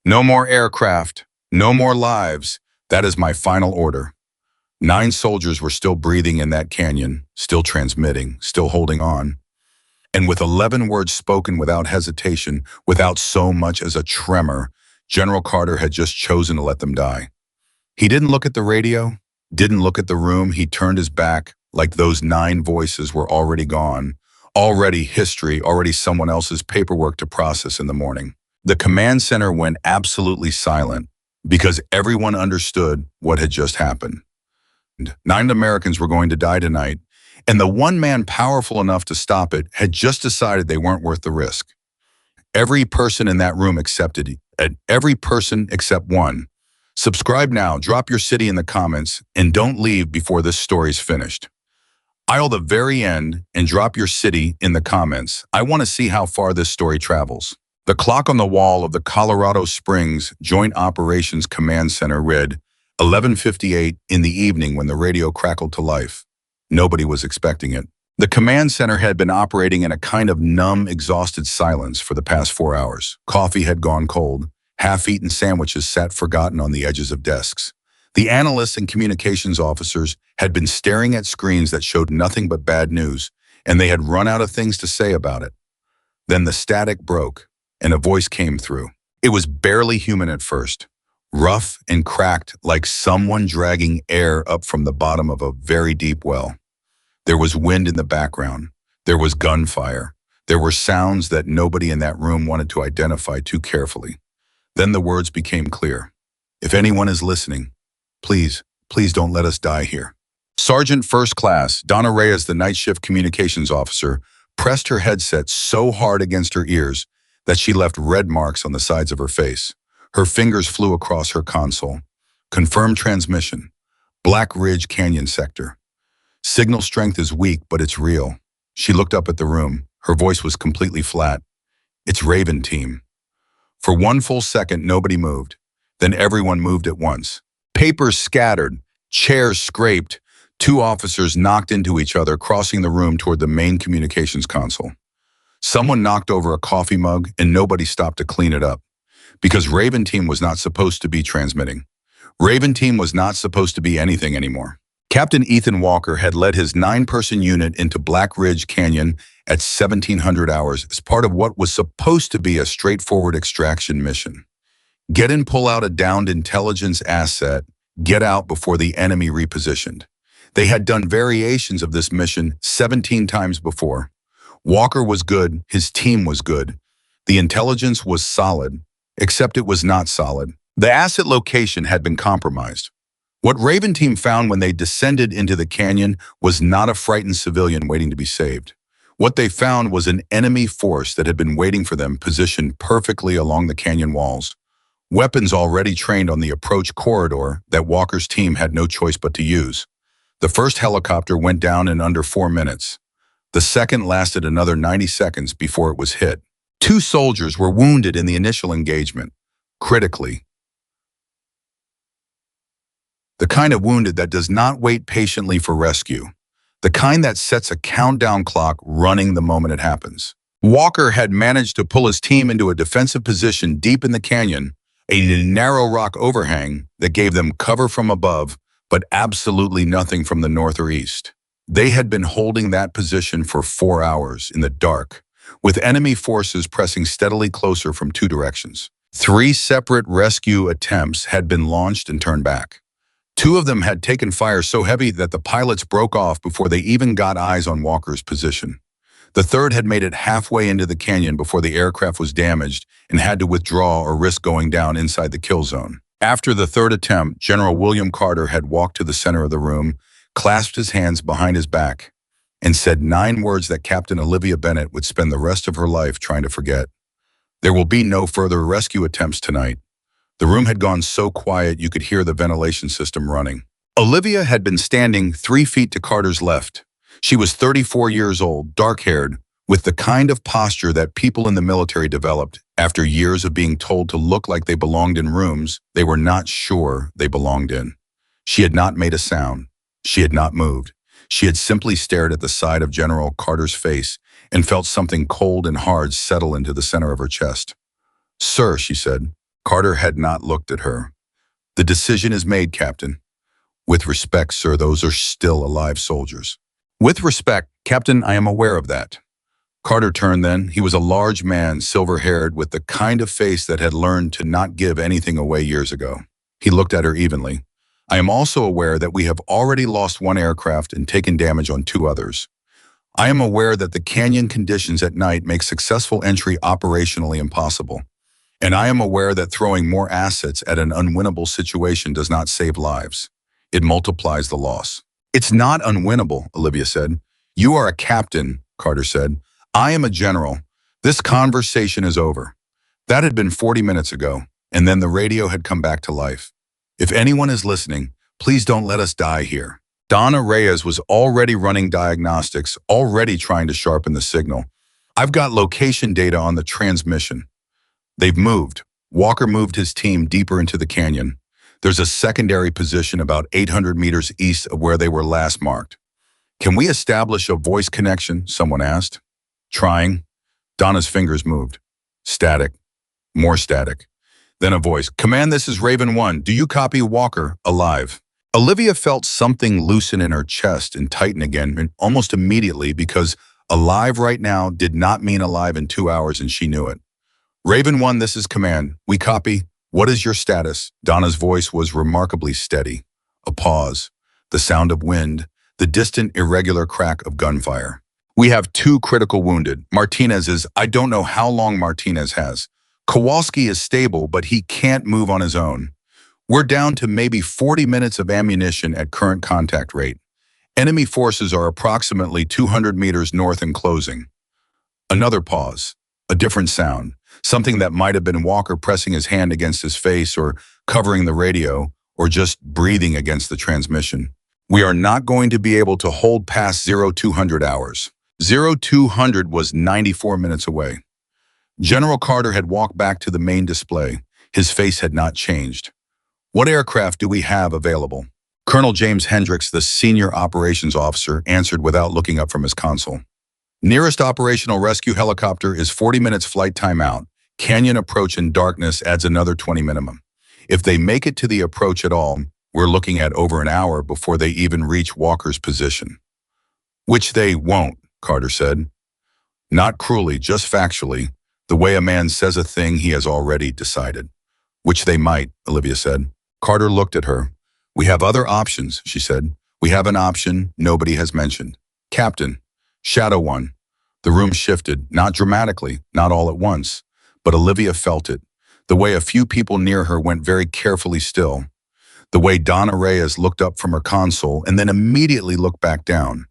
No more aircraft, no more lives. That is my final order. 9 soldiers were still breathing in that canyon, still transmitting, still holding on. And with 11 words spoken without hesitation, without so much as a tremor, General Carter had just chosen to let them die. He didn't look at the radio, didn't look at the room. He turned his back like those 9 voices were already gone, already history, already someone else's paperwork to process in the morning. The command center went absolutely silent because everyone understood what had just happened. 9 Americans were going to die tonight, and the one man powerful enough to stop it had just decided they weren't worth the risk. Every person in that room accepted it, every person except one. Subscribe now, drop your city in the comments, and don't leave before this story's finished. I'll the very end and drop your city in the comments. I want to see how far this story travels. The clock on the wall of the Colorado Springs Joint Operations Command Center read 11:58 in the evening when the radio crackled to life. Nobody was expecting it. The command center had been operating in a kind of numb, exhausted silence for the past 4 hours. Coffee had gone cold. Half-eaten sandwiches sat forgotten on the edges of desks. The analysts and communications officers had been staring at screens that showed nothing but bad news, and they had run out of things to say about it. Then the static broke, and a voice came through. It was barely human at first, rough and cracked like someone dragging air up from the bottom of a very deep well. There was wind in the background. There was gunfire. There were sounds that nobody in that room wanted to identify too carefully. Then the words became clear. If anyone is listening, please don't let us die here. Sergeant First Class Donna Reyes, the night shift communications officer, pressed her headset so hard against her ears that she left red marks on the sides of her face. Her fingers flew across her console. Confirmed transmission. Black Ridge Canyon sector. Signal strength is weak, but it's real. She looked up at the room. Her voice was completely flat. It's Raven Team. For one full second, nobody moved. Then everyone moved at once. Papers scattered. Chairs scraped. 2 officers knocked into each other, crossing the room toward the main communications console. Someone knocked over a coffee mug, and nobody stopped to clean it up. Because Raven Team was not supposed to be transmitting. Raven Team was not supposed to be anything anymore. Captain Ethan Walker had led his 9-person unit into Black Ridge Canyon at 1700 hours as part of what was supposed to be a straightforward extraction mission. Get and pull out a downed intelligence asset, get out before the enemy repositioned. They had done variations of this mission 17 times before. Walker was good, his team was good. The intelligence was solid, except it was not solid. The asset location had been compromised. What Raven Team found when they descended into the canyon was not a frightened civilian waiting to be saved. What they found was an enemy force that had been waiting for them, positioned perfectly along the canyon walls. Weapons already trained on the approach corridor that Walker's team had no choice but to use. The first helicopter went down in under 4 minutes. The second lasted another 90 seconds before it was hit. 2 soldiers were wounded in the initial engagement, critically. The kind of wounded that does not wait patiently for rescue. The kind that sets a countdown clock running the moment it happens. Walker had managed to pull his team into a defensive position deep in the canyon, a narrow rock overhang that gave them cover from above, but absolutely nothing from the north or east. They had been holding that position for 4 hours in the dark, with enemy forces pressing steadily closer from 2 directions. 3 separate rescue attempts had been launched and turned back. 2 of them had taken fire so heavy that the pilots broke off before they even got eyes on Walker's position. The third had made it halfway into the canyon before the aircraft was damaged and had to withdraw or risk going down inside the kill zone. After the third attempt, General William Carter had walked to the center of the room, clasped his hands behind his back, and said 9 words that Captain Olivia Bennett would spend the rest of her life trying to forget. There will be no further rescue attempts tonight. The room had gone so quiet you could hear the ventilation system running. Olivia had been standing 3 feet to Carter's left. She was 34 years old, dark-haired, with the kind of posture that people in the military developed after years of being told to look like they belonged in rooms they were not sure they belonged in. She had not made a sound. She had not moved. She had simply stared at the side of General Carter's face and felt something cold and hard settle into the center of her chest. "Sir," she said, Carter had not looked at her. The decision is made, Captain. With respect, sir, those are still alive soldiers. With respect, Captain, I am aware of that. Carter turned then. He was a large man, silver-haired, with the kind of face that had learned to not give anything away years ago. He looked at her evenly. I am also aware that we have already lost one aircraft and taken damage on two others. I am aware that the canyon conditions at night make successful entry operationally impossible. And I am aware that throwing more assets at an unwinnable situation does not save lives. It multiplies the loss. It's not unwinnable, Olivia said. You are a captain, Carter said. I am a general. This conversation is over. That had been 40 minutes ago, and then the radio had come back to life. If anyone is listening, please don't let us die here. Donna Reyes was already running diagnostics, already trying to sharpen the signal. I've got location data on the transmission. They've moved. Walker moved his team deeper into the canyon. There's a secondary position about 800 meters east of where they were last marked. Can we establish a voice connection? Someone asked. Trying. Donna's fingers moved. Static. More static. Then a voice. Command, this is Raven 1. Do you copy Walker? Alive. Olivia felt something loosen in her chest and tighten again and almost immediately because alive right now did not mean alive in 2 hours and she knew it. Raven 1, this is command. We copy. What is your status? Donna's voice was remarkably steady. A pause. The sound of wind. The distant, irregular crack of gunfire. We have 2 critical wounded. Martinez is, I don't know how long Martinez has. Kowalski is stable, but he can't move on his own. We're down to maybe 40 minutes of ammunition at current contact rate. Enemy forces are approximately 200 meters north and closing. Another pause. A different sound. Something that might have been Walker pressing his hand against his face or covering the radio or just breathing against the transmission. We are not going to be able to hold past 0200 hours. 0200 was 94 minutes away. General Carter had walked back to the main display. His face had not changed. What aircraft do we have available? Colonel James Hendricks, the senior operations officer, answered without looking up from his console. Nearest operational rescue helicopter is 40 minutes flight time out. Canyon approach in darkness adds another 20 minimum. If they make it to the approach at all, we're looking at over an hour before they even reach Walker's position. Which they won't, Carter said. Not cruelly, just factually, the way a man says a thing he has already decided. Which they might, Olivia said. Carter looked at her. We have other options, she said. We have an option nobody has mentioned. Captain, Shadow 1. The room shifted, not dramatically, not all at once, but Olivia felt it. The way a few people near her went very carefully still. The way Donna Reyes looked up from her console and then immediately looked back down.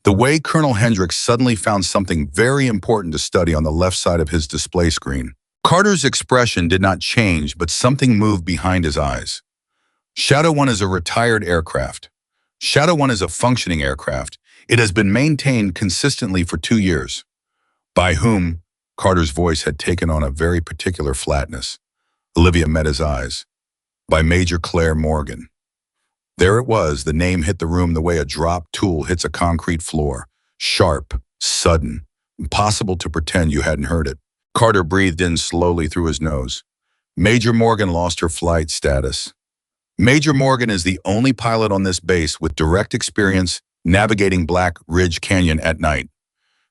The way Colonel Hendricks suddenly found something very important to study on the left side of his display screen. Carter's expression did not change, but something moved behind his eyes. Shadow 1 is a retired aircraft. Shadow 1 is a functioning aircraft. It has been maintained consistently for 2 years. By whom? Carter's voice had taken on a very particular flatness. Olivia met his eyes. By Major Claire Morgan. There it was. The name hit the room the way a dropped tool hits a concrete floor. Sharp, sudden, impossible to pretend you hadn't heard it. Carter breathed in slowly through his nose. Major Morgan lost her flight status. Major Morgan is the only pilot on this base with direct experience navigating Black Ridge Canyon at night.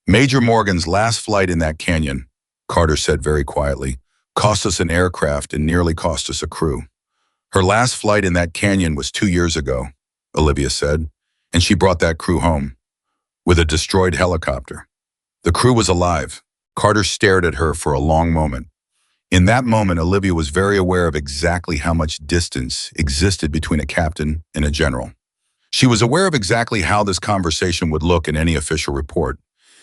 Major Morgan's last flight in that canyon, Carter said very quietly, cost us an aircraft and nearly cost us a crew. Her last flight in that canyon was 2 years ago, Olivia said, and she brought that crew home with a destroyed helicopter. The crew was alive. Carter stared at her for a long moment. In that moment, Olivia was very aware of exactly how much distance existed between a captain and a general. She was aware of exactly how this conversation would look in any official report.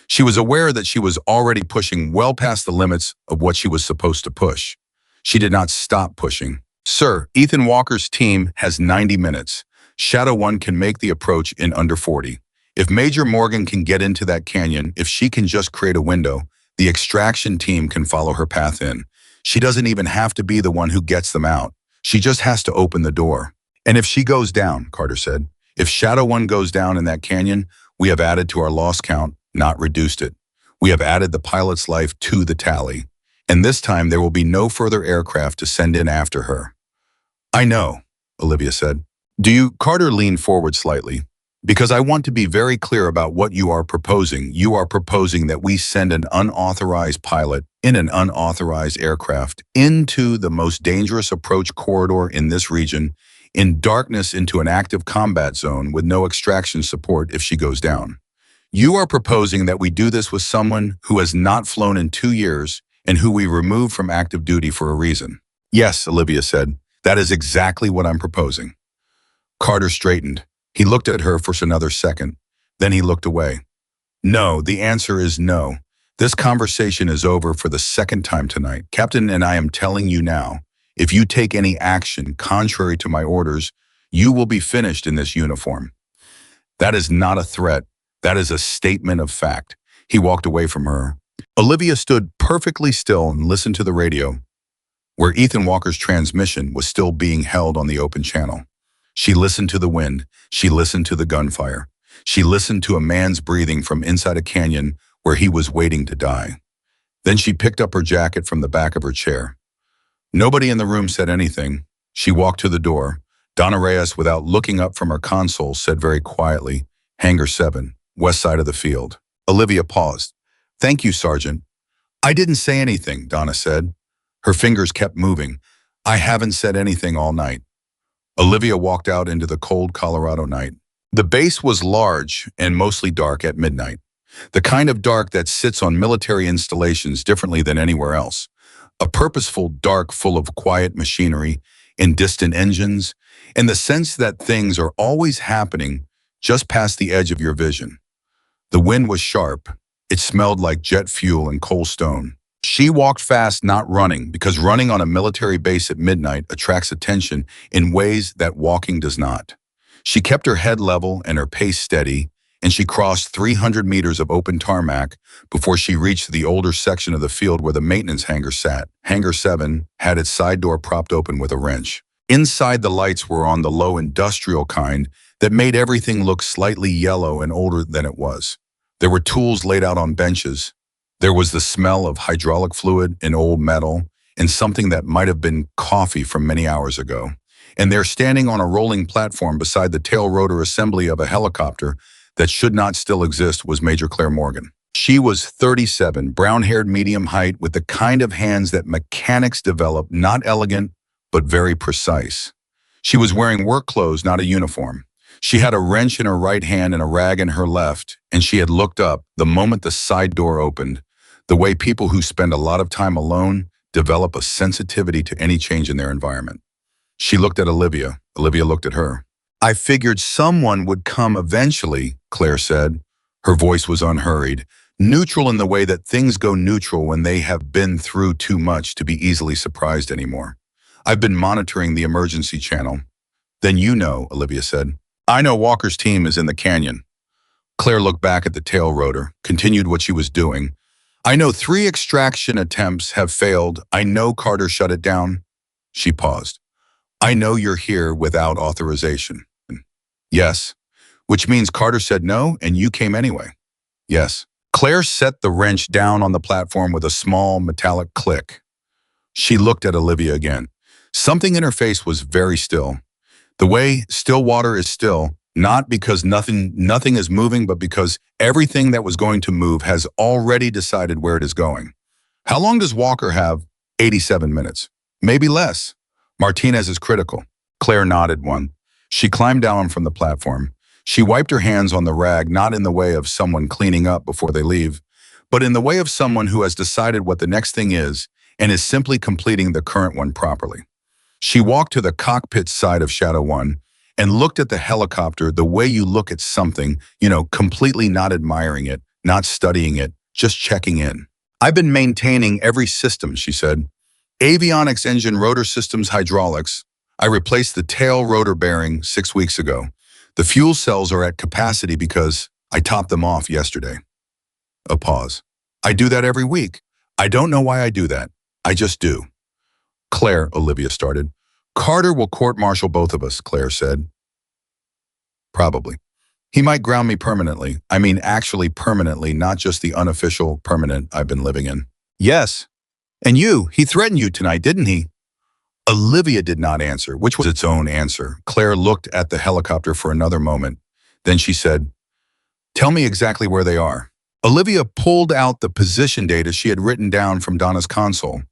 She was aware that she was already pushing well past the limits of what she was supposed to push. She did not stop pushing. Sir, Ethan Walker's team has 90 minutes. Shadow 1 can make the approach in under 40. If Major Morgan can get into that canyon, if she can just create a window, the extraction team can follow her path in. She doesn't even have to be the one who gets them out. She just has to open the door. And if she goes down, Carter said, if Shadow 1 goes down in that canyon, we have added to our loss count, not reduced it. We have added the pilot's life to the tally. And this time there will be no further aircraft to send in after her. I know, Olivia said. Do you? Carter leaned forward slightly. Because I want to be very clear about what you are proposing. You are proposing that we send an unauthorized pilot in an unauthorized aircraft into the most dangerous approach corridor in this region, in darkness into an active combat zone with no extraction support if she goes down. You are proposing that we do this with someone who has not flown in 2 years and who we remove from active duty for a reason. Yes, Olivia said. That is exactly what I'm proposing. Carter straightened. He looked at her for another second. Then he looked away. No, the answer is no. This conversation is over for the second time tonight. Captain, and I am telling you now, if you take any action contrary to my orders, you will be finished in this uniform. That is not a threat. That is a statement of fact. He walked away from her. Olivia stood perfectly still and listened to the radio, where Ethan Walker's transmission was still being held on the open channel. She listened to the wind. She listened to the gunfire. She listened to a man's breathing from inside a canyon where he was waiting to die. Then she picked up her jacket from the back of her chair. Nobody in the room said anything. She walked to the door. Donna Reyes, without looking up from her console, said very quietly, Hangar 7, west side of the field. Olivia paused. Thank you, Sergeant. I didn't say anything, Donna said. Her fingers kept moving. I haven't said anything all night. Olivia walked out into the cold Colorado night. The base was large and mostly dark at midnight. The kind of dark that sits on military installations differently than anywhere else. A purposeful dark full of quiet machinery and distant engines, and the sense that things are always happening just past the edge of your vision. The wind was sharp. It smelled like jet fuel and coal stone. She walked fast, not running, because running on a military base at midnight attracts attention in ways that walking does not. She kept her head level and her pace steady, and she crossed 300 meters of open tarmac before she reached the older section of the field where the maintenance hangar sat. Hangar 7 had its side door propped open with a wrench. Inside, the lights were on the low industrial kind that made everything look slightly yellow and older than it was. There were tools laid out on benches. There was the smell of hydraulic fluid and old metal and something that might have been coffee from many hours ago. And there, standing on a rolling platform beside the tail rotor assembly of a helicopter that should not still exist, was Major Claire Morgan. She was 37, brown-haired, medium height, with the kind of hands that mechanics develop, not elegant, but very precise. She was wearing work clothes, not a uniform. She had a wrench in her right hand and a rag in her left, and she had looked up the moment the side door opened, the way people who spend a lot of time alone develop a sensitivity to any change in their environment. She looked at Olivia. Olivia looked at her. I figured someone would come eventually, Claire said. Her voice was unhurried, neutral in the way that things go neutral when they have been through too much to be easily surprised anymore. I've been monitoring the emergency channel. Then you know, Olivia said. I know Walker's team is in the canyon. Claire looked back at the tail rotor, continued what she was doing. I know 3 extraction attempts have failed. I know Carter shut it down. She paused. I know you're here without authorization. Yes. Which means Carter said no and you came anyway. Yes. Claire set the wrench down on the platform with a small metallic click. She looked at Olivia again. Something in her face was very still. The way still water is still, not because nothing is moving, but because everything that was going to move has already decided where it is going. How long does Walker have? 87 minutes. Maybe less. Martinez is critical. Claire nodded one. She climbed down from the platform. She wiped her hands on the rag, not in the way of someone cleaning up before they leave, but in the way of someone who has decided what the next thing is and is simply completing the current one properly. She walked to the cockpit side of Shadow 1 and looked at the helicopter the way you look at something, completely not admiring it, not studying it, just checking in. I've been maintaining every system, she said. Avionics engine, rotor systems, hydraulics. I replaced the tail rotor bearing 6 weeks ago. The fuel cells are at capacity because I topped them off yesterday. A pause. I do that every week. I don't know why I do that. I just do. Claire, Olivia started. Carter will court-martial both of us, Claire said. Probably. He might ground me permanently. I mean, actually permanently, not just the unofficial permanent I've been living in. Yes. And he threatened you tonight, didn't he? Olivia did not answer, which was its own answer. Claire looked at the helicopter for another moment. Then she said, "Tell me exactly where they are." Olivia pulled out the position data she had written down from Donna's console.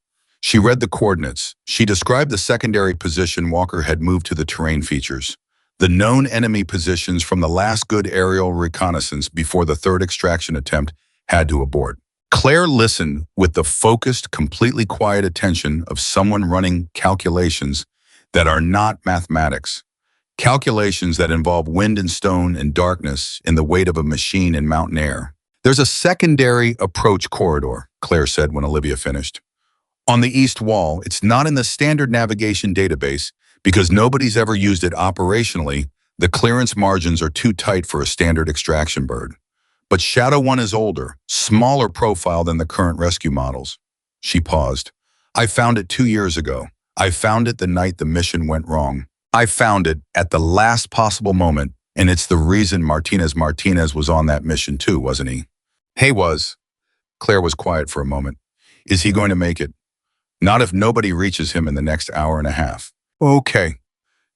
She read the coordinates. She described the secondary position Walker had moved to the terrain features, the known enemy positions from the last good aerial reconnaissance before the third extraction attempt had to abort. Claire listened with the focused, completely quiet attention of someone running calculations that are not mathematics. Calculations that involve wind and stone and darkness in the weight of a machine in mountain air. "There's a secondary approach corridor," Claire said when Olivia finished. "On the east wall, it's not in the standard navigation database because nobody's ever used it operationally. The clearance margins are too tight for a standard extraction bird. But Shadow 1 is older, smaller profile than the current rescue models." She paused. "I found it 2 years ago. I found it the night the mission went wrong. I found it at the last possible moment, and it's the reason Martinez was on that mission too, wasn't he?" "Hey, was." Claire was quiet for a moment. "Is he going to make it?" "Not if nobody reaches him in the next hour and a half." "Okay."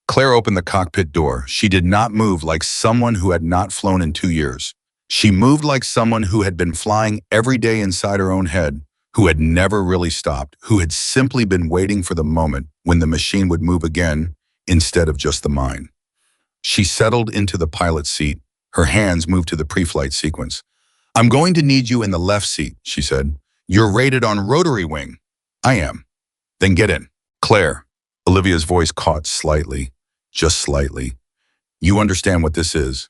Claire opened the cockpit door. She did not move like someone who had not flown in 2 years. She moved like someone who had been flying every day inside her own head, who had never really stopped, who had simply been waiting for the moment when the machine would move again instead of just the mind. She settled into the pilot's seat. Her hands moved to the pre-flight sequence. "I'm going to need you in the left seat," she said. "You're rated on rotary wing." "I am." "Then get in." "Claire." Olivia's voice caught slightly, just slightly. "You understand what this is?"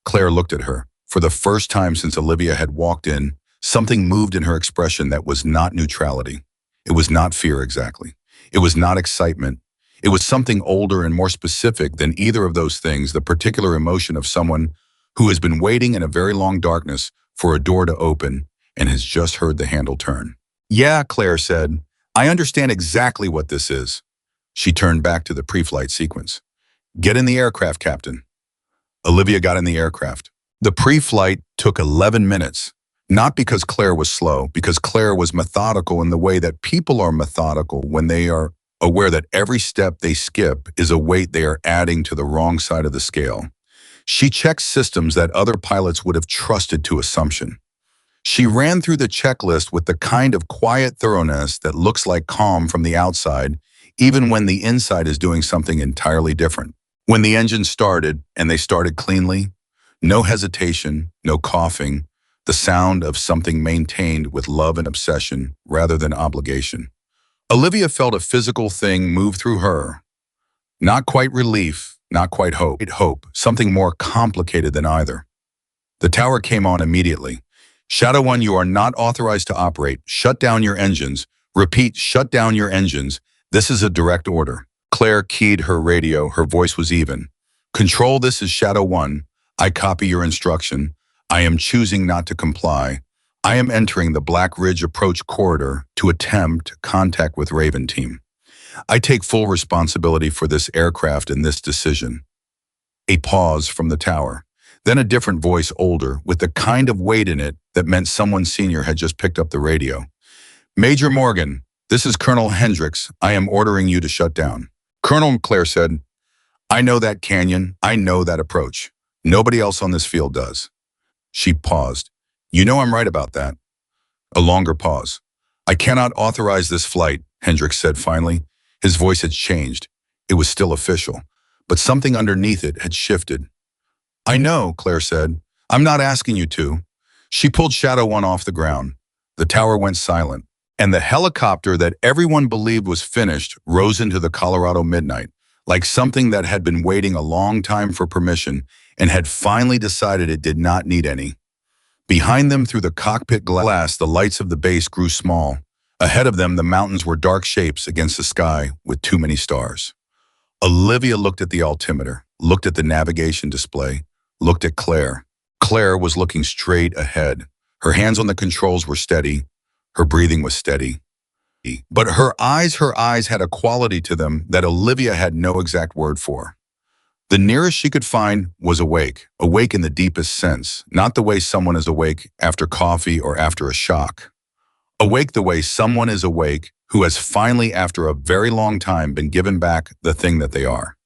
Claire looked at her. For the first time since Olivia had walked in, something moved in her expression that was not neutrality. It was not fear exactly. It was not excitement. It was something older and more specific than either of those things, the particular emotion of someone who has been waiting in a very long darkness for a door to open and has just heard the handle turn. "Yeah," Claire said. "I understand exactly what this is." She turned back to the pre-flight sequence. "Get in the aircraft, Captain." Olivia got in the aircraft. The pre-flight took 11 minutes, not because Claire was slow, because Claire was methodical in the way that people are methodical when they are aware that every step they skip is a weight they are adding to the wrong side of the scale. She checked systems that other pilots would have trusted to assumption. She ran through the checklist with the kind of quiet thoroughness that looks like calm from the outside, even when the inside is doing something entirely different. When the engine started, and they started cleanly, no hesitation, no coughing, the sound of something maintained with love and obsession rather than obligation. Olivia felt a physical thing move through her. Not quite relief, not quite hope, something more complicated than either. The tower came on immediately. "Shadow 1, you are not authorized to operate. Shut down your engines. Repeat, shut down your engines. This is a direct order." Claire keyed her radio. Her voice was even. "Control, this is Shadow 1. I copy your instruction. I am choosing not to comply. I am entering the Black Ridge approach corridor to attempt contact with Raven Team. I take full responsibility for this aircraft and this decision." A pause from the tower. Then a different voice, older, with the kind of weight in it that meant someone senior had just picked up the radio. "Major Morgan, this is Colonel Hendricks. I am ordering you to shut down." "Colonel," Claire said, "I know that canyon. I know that approach. Nobody else on this field does." She paused. "You know I'm right about that." A longer pause. "I cannot authorize this flight," Hendricks said finally. His voice had changed. It was still official, but something underneath it had shifted. "I know," Claire said. "I'm not asking you to." She pulled Shadow 1 off the ground. The tower went silent, and the helicopter that everyone believed was finished rose into the Colorado midnight, like something that had been waiting a long time for permission and had finally decided it did not need any. Behind them, through the cockpit glass, the lights of the base grew small. Ahead of them, the mountains were dark shapes against the sky with too many stars. Olivia looked at the altimeter, looked at the navigation display, looked at Claire. Claire was looking straight ahead. Her hands on the controls were steady. Her breathing was steady. But her eyes had a quality to them that Olivia had no exact word for. The nearest she could find was awake in the deepest sense, not the way someone is awake after coffee or after a shock. Awake the way someone is awake who has finally, after a very long time, been given back the thing that they are.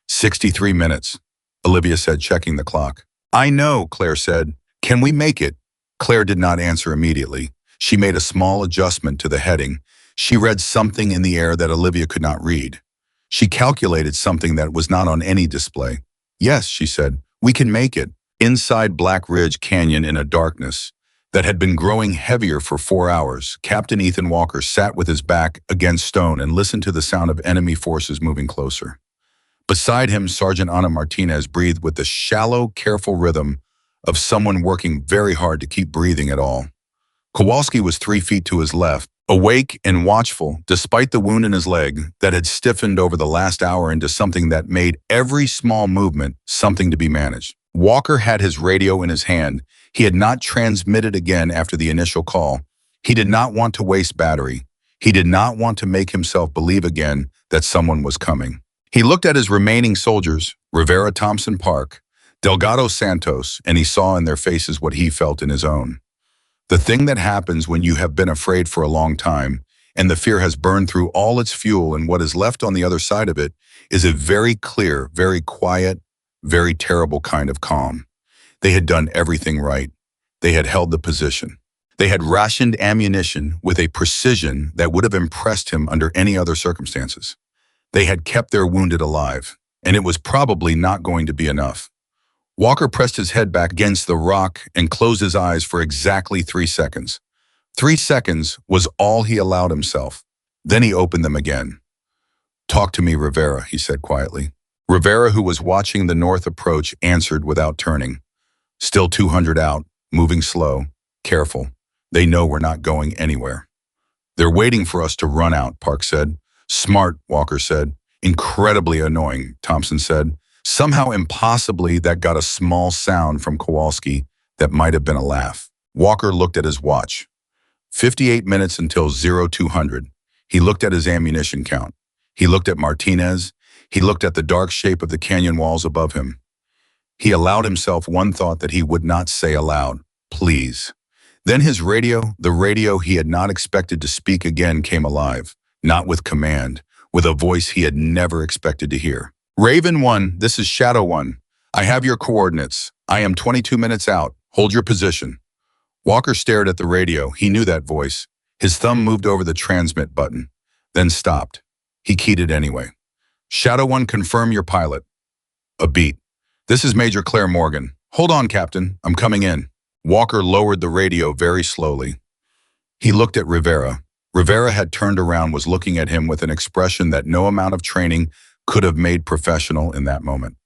63 minutes, Olivia said, checking the clock. I know, Claire said. Can we make it? Claire did not answer immediately. She made a small adjustment to the heading. She read something in the air that Olivia could not read. She calculated something that was not on any display. Yes, she said, we can make it. Inside Black Ridge Canyon in a darkness that had been growing heavier for 4 hours, Captain Ethan Walker sat with his back against stone and listened to the sound of enemy forces moving closer. Beside him, Sergeant Ana Martinez breathed with the shallow, careful rhythm of someone working very hard to keep breathing at all. Kowalski was 3 feet to his left, awake and watchful, despite the wound in his leg that had stiffened over the last hour into something that made every small movement something to be managed. Walker had his radio in his hand. He had not transmitted again after the initial call. He did not want to waste battery. He did not want to make himself believe again that someone was coming. He looked at his remaining soldiers, Rivera Thompson Park, Delgado Santos, and he saw in their faces what he felt in his own. The thing that happens when you have been afraid for a long time, and the fear has burned through all its fuel, and what is left on the other side of it is a very clear, very quiet, very terrible kind of calm. They had done everything right. They had held the position. They had rationed ammunition with a precision that would have impressed him under any other circumstances. They had kept their wounded alive, and it was probably not going to be enough. Walker pressed his head back against the rock and closed his eyes for exactly 3 seconds. 3 seconds was all he allowed himself. Then he opened them again. Talk to me, Rivera, he said quietly. Rivera, who was watching the north approach, answered without turning. Still 200 out, moving slow, careful. They know we're not going anywhere. They're waiting for us to run out, Park said. Smart, Walker said. Incredibly annoying, Thompson said. Somehow impossibly that got a small sound from Kowalski that might have been a laugh. Walker looked at his watch. 58 minutes until 0200. He looked at his ammunition count. He looked at Martinez. He looked at the dark shape of the canyon walls above him. He allowed himself one thought that he would not say aloud. Please. Then his radio, the radio he had not expected to speak again, came alive. Not with command, with a voice he had never expected to hear. Raven 1, this is Shadow 1. I have your coordinates. I am 22 minutes out. Hold your position. Walker stared at the radio. He knew that voice. His thumb moved over the transmit button, then stopped. He keyed it anyway. Shadow 1, confirm your pilot. A beat. This is Major Claire Morgan. Hold on, Captain. I'm coming in. Walker lowered the radio very slowly. He looked at Rivera. Rivera had turned around, was looking at him with an expression that no amount of training could have made professional in that moment.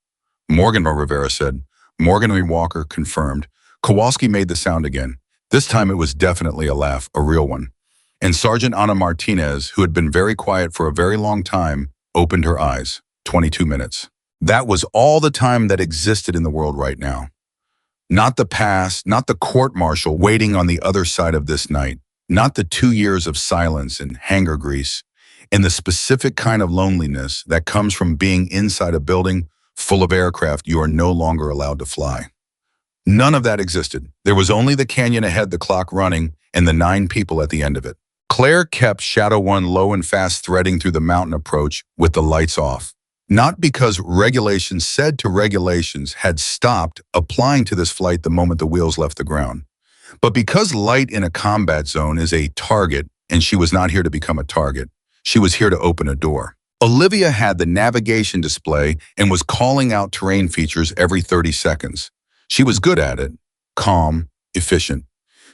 Morgan, Rivera said. Morgan and Walker confirmed. Kowalski made the sound again. This time it was definitely a laugh, a real one. And Sergeant Ana Martinez, who had been very quiet for a very long time, opened her eyes. 22 minutes. That was all the time that existed in the world right now. Not the past, not the court-martial waiting on the other side of this night, not the 2 years of silence and hanger grease, and the specific kind of loneliness that comes from being inside a building full of aircraft you are no longer allowed to fly. None of that existed. There was only the canyon ahead, the clock running, and the 9 people at the end of it. Claire kept Shadow 1 low and fast, threading through the mountain approach with the lights off. Not because regulations said to regulations had stopped applying to this flight the moment the wheels left the ground, but because light in a combat zone is a target, and she was not here to become a target. She was here to open a door. Olivia had the navigation display and was calling out terrain features every 30 seconds. She was good at it, calm, efficient.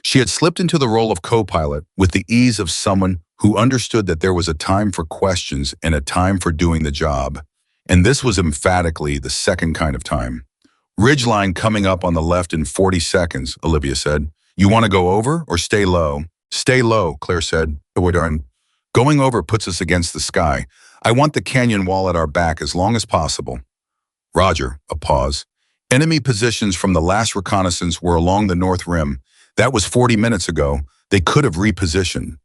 She had slipped into the role of co-pilot with the ease of someone who understood that there was a time for questions and a time for doing the job. And this was emphatically the second kind of time. Ridgeline coming up on the left in 40 seconds, Olivia said. You want to go over or stay low? Stay low, Claire said. Going over puts us against the sky. I want the canyon wall at our back as long as possible. Roger, a pause. Enemy positions from the last reconnaissance were along the north rim. That was 40 minutes ago. They could have repositioned.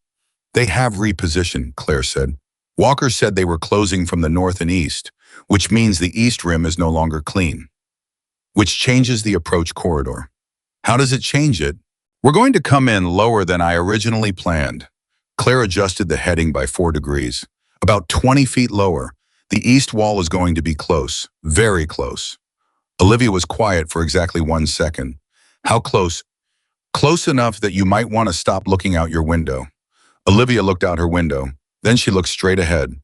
They have repositioned, Claire said. Walker said they were closing from the north and east, which means the east rim is no longer clean, which changes the approach corridor. How does it change it? We're going to come in lower than I originally planned. Claire adjusted the heading by 4 degrees. About 20 feet lower. The east wall is going to be close, very close. Olivia was quiet for exactly 1 second. How close? Close enough that you might want to stop looking out your window. Olivia looked out her window. Then she looked straight ahead.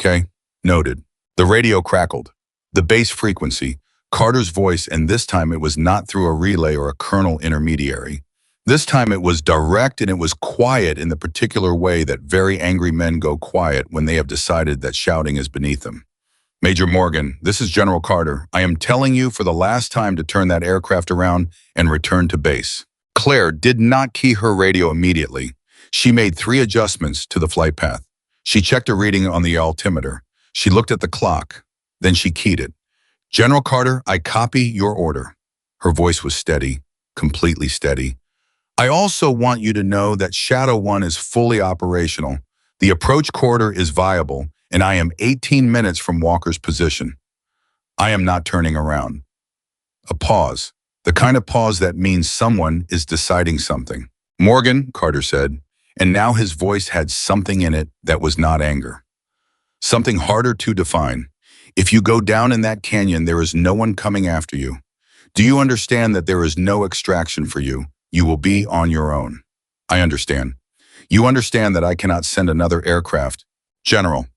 Okay, noted. The radio crackled. The bass frequency, Carter's voice, and this time it was not through a relay or a kernel intermediary. This time it was direct, and it was quiet in the particular way that very angry men go quiet when they have decided that shouting is beneath them. Major Morgan, this is General Carter. I am telling you for the last time to turn that aircraft around and return to base. Claire did not key her radio immediately. She made 3 adjustments to the flight path. She checked a reading on the altimeter. She looked at the clock. Then she keyed it. General Carter, I copy your order. Her voice was steady, completely steady. I also want you to know that Shadow 1 is fully operational. The approach corridor is viable, and I am 18 minutes from Walker's position. I am not turning around. A pause. The kind of pause that means someone is deciding something. Morgan, Carter said, and now his voice had something in it that was not anger. Something harder to define. If you go down in that canyon, there is no one coming after you. Do you understand that there is no extraction for you? You will be on your own. I understand. You understand that I cannot send another aircraft. General.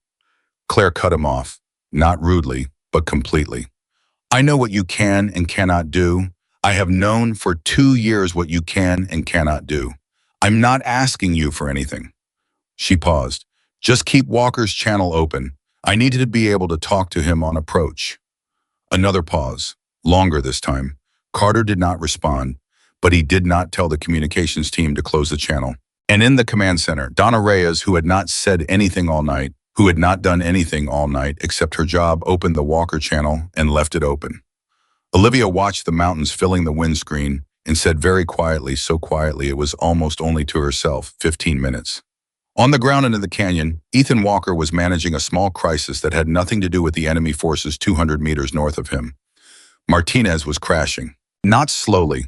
Claire cut him off, not rudely, but completely. I know what you can and cannot do. I have known for 2 years what you can and cannot do. I'm not asking you for anything. She paused. Just keep Walker's channel open. I needed to be able to talk to him on approach. Another pause, longer this time. Carter did not respond, but he did not tell the communications team to close the channel. And in the command center, Donna Reyes, who had not said anything all night, who had not done anything all night except her job, opened the Walker channel and left it open. Olivia watched the mountains filling the windscreen and said very quietly, so quietly it was almost only to herself, 15 minutes. On the ground into the canyon, Ethan Walker was managing a small crisis that had nothing to do with the enemy forces 200 meters north of him. Martinez was crashing. Not slowly.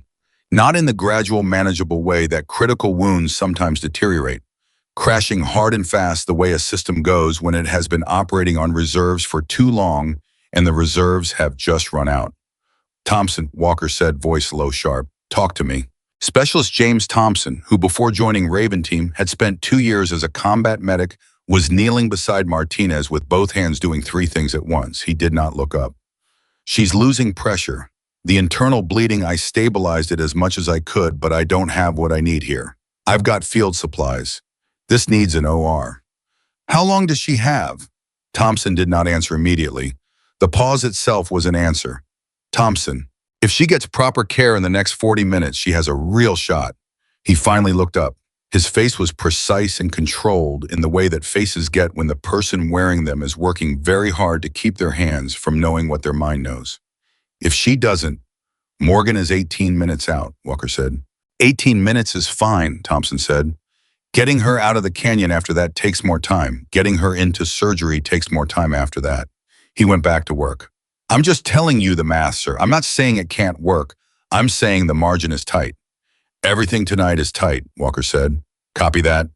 Not in the gradual, manageable way that critical wounds sometimes deteriorate. Crashing hard and fast the way a system goes when it has been operating on reserves for too long and the reserves have just run out. Thompson, Walker said, voice low sharp. Talk to me. Specialist James Thompson, who before joining Raven Team had spent 2 years as a combat medic, was kneeling beside Martinez with both hands doing 3 things at once. He did not look up. She's losing pressure. The internal bleeding, I stabilized it as much as I could, but I don't have what I need here. I've got field supplies. This needs an OR. How long does she have? Thompson did not answer immediately. The pause itself was an answer. Thompson, if she gets proper care in the next 40 minutes, she has a real shot. He finally looked up. His face was precise and controlled in the way that faces get when the person wearing them is working very hard to keep their hands from knowing what their mind knows. If she doesn't, Morgan is 18 minutes out, Walker said. 18 minutes is fine, Thompson said. Getting her out of the canyon after that takes more time. Getting her into surgery takes more time after that. He went back to work. I'm just telling you the math, sir. I'm not saying it can't work. I'm saying the margin is tight. Everything tonight is tight, Walker said. Copy that.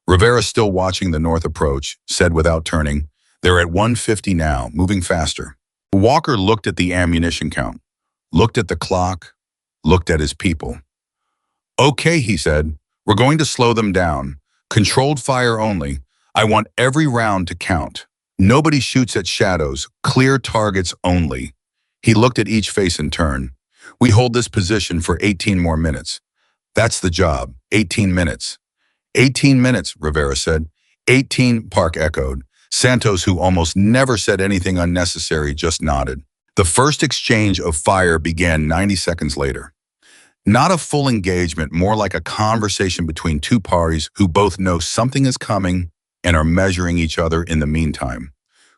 Rivera, still watching the north approach, said without turning, they're at 150 now, moving faster. Walker looked at the ammunition count, looked at the clock, looked at his people. Okay, he said, we're going to slow them down. Controlled fire only. I want every round to count. Nobody shoots at shadows, clear targets only. He looked at each face in turn. We hold this position for 18 more minutes. That's the job, 18 minutes. 18 minutes, Rivera said. 18, Park echoed. Santos, who almost never said anything unnecessary, just nodded. The first exchange of fire began 90 seconds later. Not a full engagement, more like a conversation between 2 parties who both know something is coming and are measuring each other in the meantime.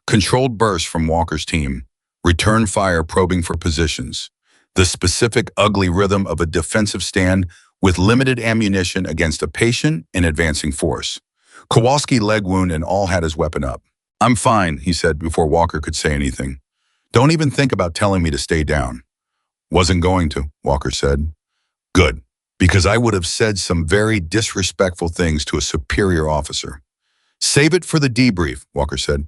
Controlled bursts from Walker's team. Return fire probing for positions. The specific, ugly rhythm of a defensive stand with limited ammunition against a patient and advancing force. Kowalski leg wound and all had his weapon up. I'm fine, he said before Walker could say anything. Don't even think about telling me to stay down. Wasn't going to, Walker said. Good, because I would have said some very disrespectful things to a superior officer. Save it for the debrief, Walker said.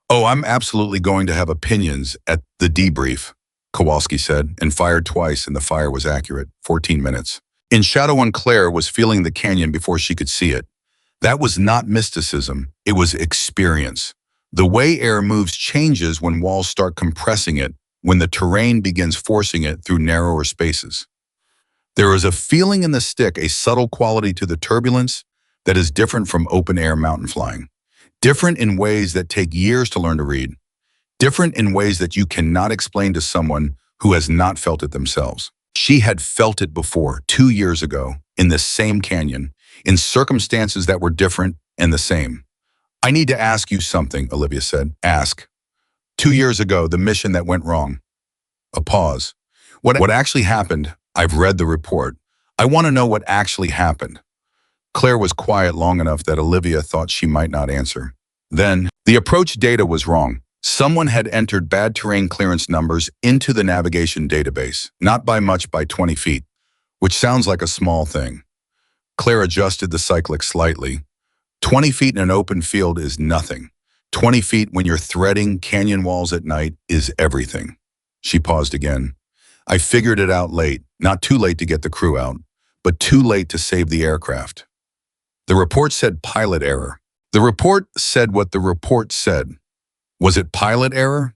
Oh, I'm absolutely going to have opinions at the debrief, Kowalski said, and fired twice, and the fire was accurate, 14 minutes. In Shadow 1, Claire was feeling the canyon before she could see it. That was not mysticism, it was experience. The way air moves changes when walls start compressing it, when the terrain begins forcing it through narrower spaces. There is a feeling in the stick, a subtle quality to the turbulence that is different from open-air mountain flying. Different in ways that take years to learn to read. Different in ways that you cannot explain to someone who has not felt it themselves. She had felt it before, 2 years ago, in the same canyon, in circumstances that were different and the same. I need to ask you something, Olivia said. Ask. 2 years ago, the mission that went wrong. A pause. What actually happened? I've read the report. I want to know what actually happened. Claire was quiet long enough that Olivia thought she might not answer. Then, the approach data was wrong. Someone had entered bad terrain clearance numbers into the navigation database, not by much, by 20 feet, which sounds like a small thing. Claire adjusted the cyclic slightly. 20 feet in an open field is nothing. 20 feet when you're threading canyon walls at night is everything. She paused again. I figured it out late, not too late to get the crew out, but too late to save the aircraft. The report said pilot error. The report said what the report said. Was it pilot error?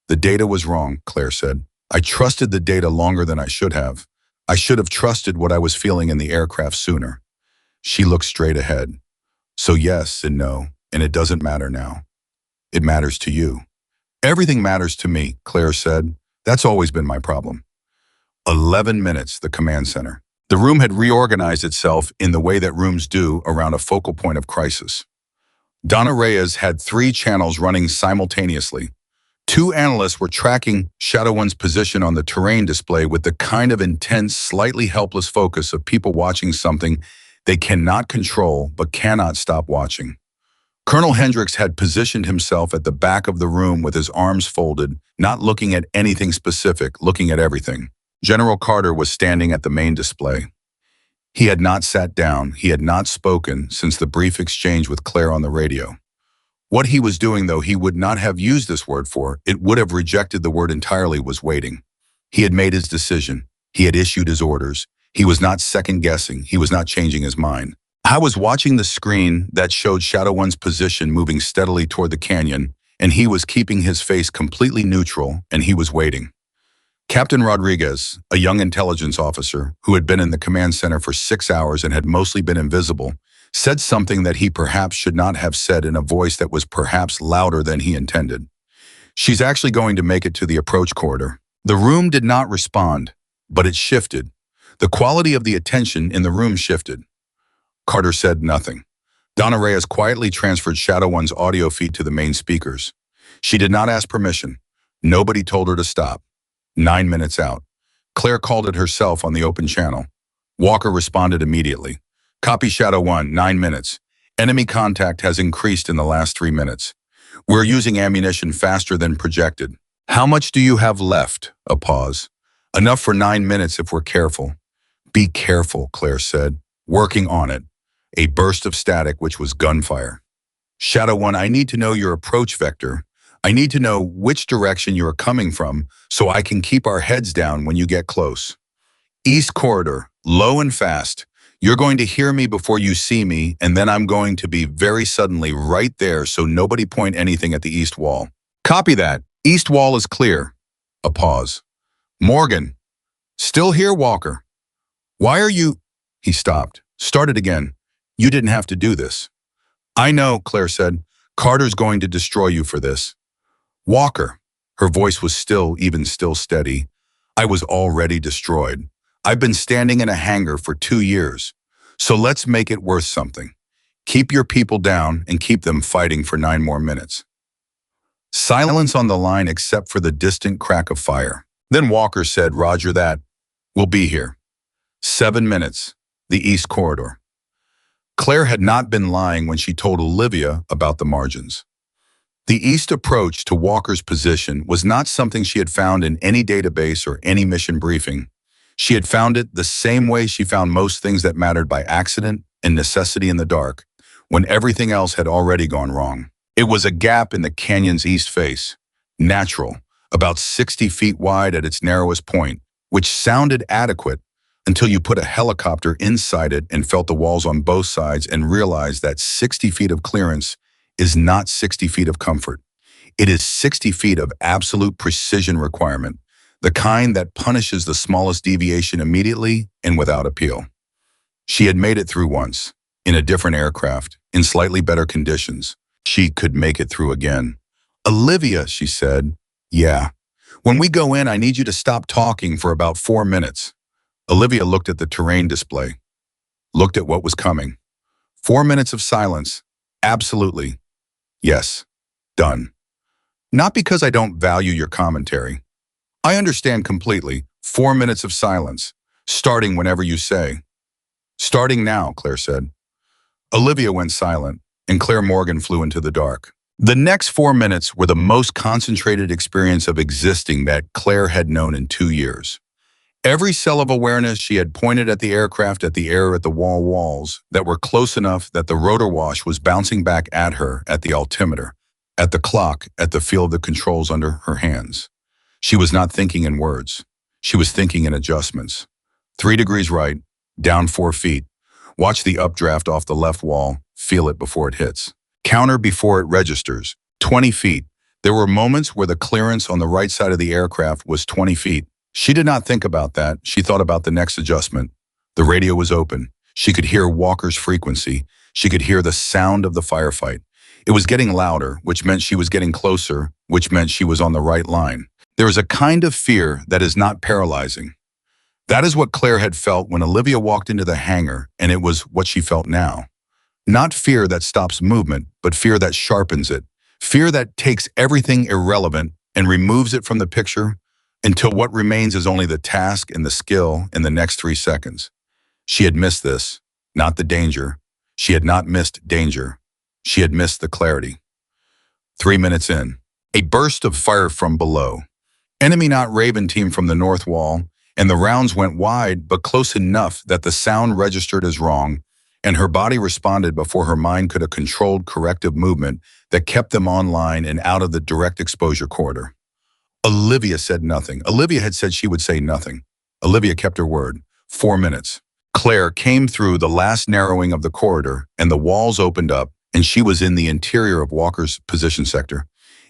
The data was wrong, Claire said. I trusted the data longer than I should have. I should have trusted what I was feeling in the aircraft sooner. She looked straight ahead. So yes and no, and it doesn't matter now. It matters to you. Everything matters to me, Claire said. That's always been my problem. 11 minutes, the command center. The room had reorganized itself in the way that rooms do around a focal point of crisis. Donna Reyes had 3 channels running simultaneously. 2 analysts were tracking Shadow 1's position on the terrain display with the kind of intense, slightly helpless focus of people watching something they cannot control but cannot stop watching. Colonel Hendricks had positioned himself at the back of the room with his arms folded, not looking at anything specific, looking at everything. General Carter was standing at the main display. He had not sat down, he had not spoken since the brief exchange with Claire on the radio. What he was doing, though he would not have used this word for, it would have rejected the word entirely, was waiting. He had made his decision. He had issued his orders. He was not second-guessing. He was not changing his mind. I was watching the screen that showed Shadow 1's position moving steadily toward the canyon, and he was keeping his face completely neutral, and he was waiting. Captain Rodriguez, a young intelligence officer who had been in the command center for 6 hours and had mostly been invisible, said something that he perhaps should not have said in a voice that was perhaps louder than he intended. She's actually going to make it to the approach corridor. The room did not respond, but it shifted. The quality of the attention in the room shifted. Carter said nothing. Donna Reyes quietly transferred Shadow 1's audio feed to the main speakers. She did not ask permission. Nobody told her to stop. 9 minutes out. Claire called it herself on the open channel. Walker responded immediately. Copy Shadow 1, 9 minutes. Enemy contact has increased in the last 3 minutes. We're using ammunition faster than projected. How much do you have left? A pause. Enough for 9 minutes if we're careful. Be careful, Claire said. Working on it. A burst of static, which was gunfire. Shadow 1, I need to know your approach vector. I need to know which direction you are coming from so I can keep our heads down when you get close. East corridor, low and fast. You're going to hear me before you see me, and then I'm going to be very suddenly right there, so nobody point anything at the east wall. Copy that. East wall is clear. A pause. Morgan. Still here, Walker. Why are you... He stopped. Started again. You didn't have to do this. I know, Claire said. Carter's going to destroy you for this. Walker. Her voice was still steady. I was already destroyed. I've been standing in a hangar for 2 years. So let's make it worth something. Keep your people down and keep them fighting for 9 more minutes. Silence on the line except for the distant crack of fire. Then Walker said, Roger that. We'll be here. 7 minutes. The east corridor. Claire had not been lying when she told Olivia about the margins. The east approach to Walker's position was not something she had found in any database or any mission briefing. She had found it the same way she found most things that mattered by accident and necessity in the dark, when everything else had already gone wrong. It was a gap in the canyon's east face, natural, about 60 feet wide at its narrowest point, which sounded adequate until you put a helicopter inside it and felt the walls on both sides and realized that 60 feet of clearance is not 60 feet of comfort. It is 60 feet of absolute precision requirement, the kind that punishes the smallest deviation immediately and without appeal. She had made it through once, in a different aircraft, in slightly better conditions. She could make it through again. "Olivia," she said. "Yeah. When we go in, I need you to stop talking for about 4 minutes." Olivia looked at the terrain display, looked at what was coming. 4 minutes of silence. Absolutely. Yes. Done. Not because I don't value your commentary. I understand completely. 4 minutes of silence, starting whenever you say. "Starting now," Claire said. Olivia went silent, and Claire Morgan flew into the dark. The next 4 minutes were the most concentrated experience of existing that Claire had known in 2 years. Every cell of awareness she had pointed at the aircraft, at the air, at the walls that were close enough that the rotor wash was bouncing back at her, at the altimeter, at the clock, at the feel of the controls under her hands. She was not thinking in words. She was thinking in adjustments. 3 degrees right, down 4 feet. Watch the updraft off the left wall, feel it before it hits. Counter before it registers, 20 feet. There were moments where the clearance on the right side of the aircraft was 20 feet. She did not think about that. She thought about the next adjustment. The radio was open. She could hear Walker's frequency. She could hear the sound of the firefight. It was getting louder, which meant she was getting closer, which meant she was on the right line. There is a kind of fear that is not paralyzing. That is what Claire had felt when Olivia walked into the hangar, and it was what she felt now. Not fear that stops movement, but fear that sharpens it. Fear that takes everything irrelevant and removes it from the picture until what remains is only the task and the skill in the next 3 seconds. She had missed this, not the danger. She had not missed danger. She had missed the clarity. 3 minutes in, a burst of fire from below. Enemy not Raven team from the north wall, and the rounds went wide but close enough that the sound registered as wrong, and her body responded before her mind could have controlled corrective movement that kept them online and out of the direct exposure corridor. Olivia said nothing. Olivia had said she would say nothing. Olivia kept her word. 4 minutes. Claire came through the last narrowing of the corridor, and the walls opened up, and she was in the interior of Walker's position sector.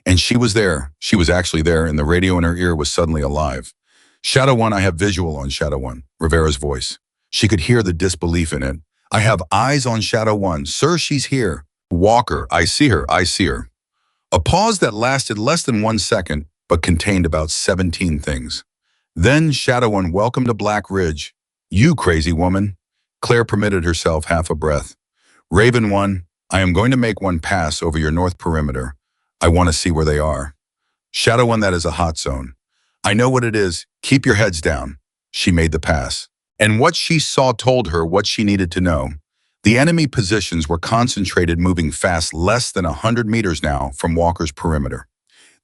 And she was there. She was actually there, and the radio in her ear was suddenly alive. "Shadow 1, I have visual on Shadow 1, Rivera's voice. She could hear the disbelief in it. "I have eyes on Shadow 1. Sir, she's here. Walker, I see her, I see her." A pause that lasted less than 1 second, but contained about 17 things. Then Shadow 1, "Welcome to Black Ridge." "You crazy woman." Claire permitted herself half a breath. "Raven 1, I am going to make one pass over your north perimeter. I want to see where they are." "Shadow 1, that is a hot zone." "I know what it is. Keep your heads down." She made the pass. And what she saw told her what she needed to know. The enemy positions were concentrated, moving fast, less than 100 meters now from Walker's perimeter.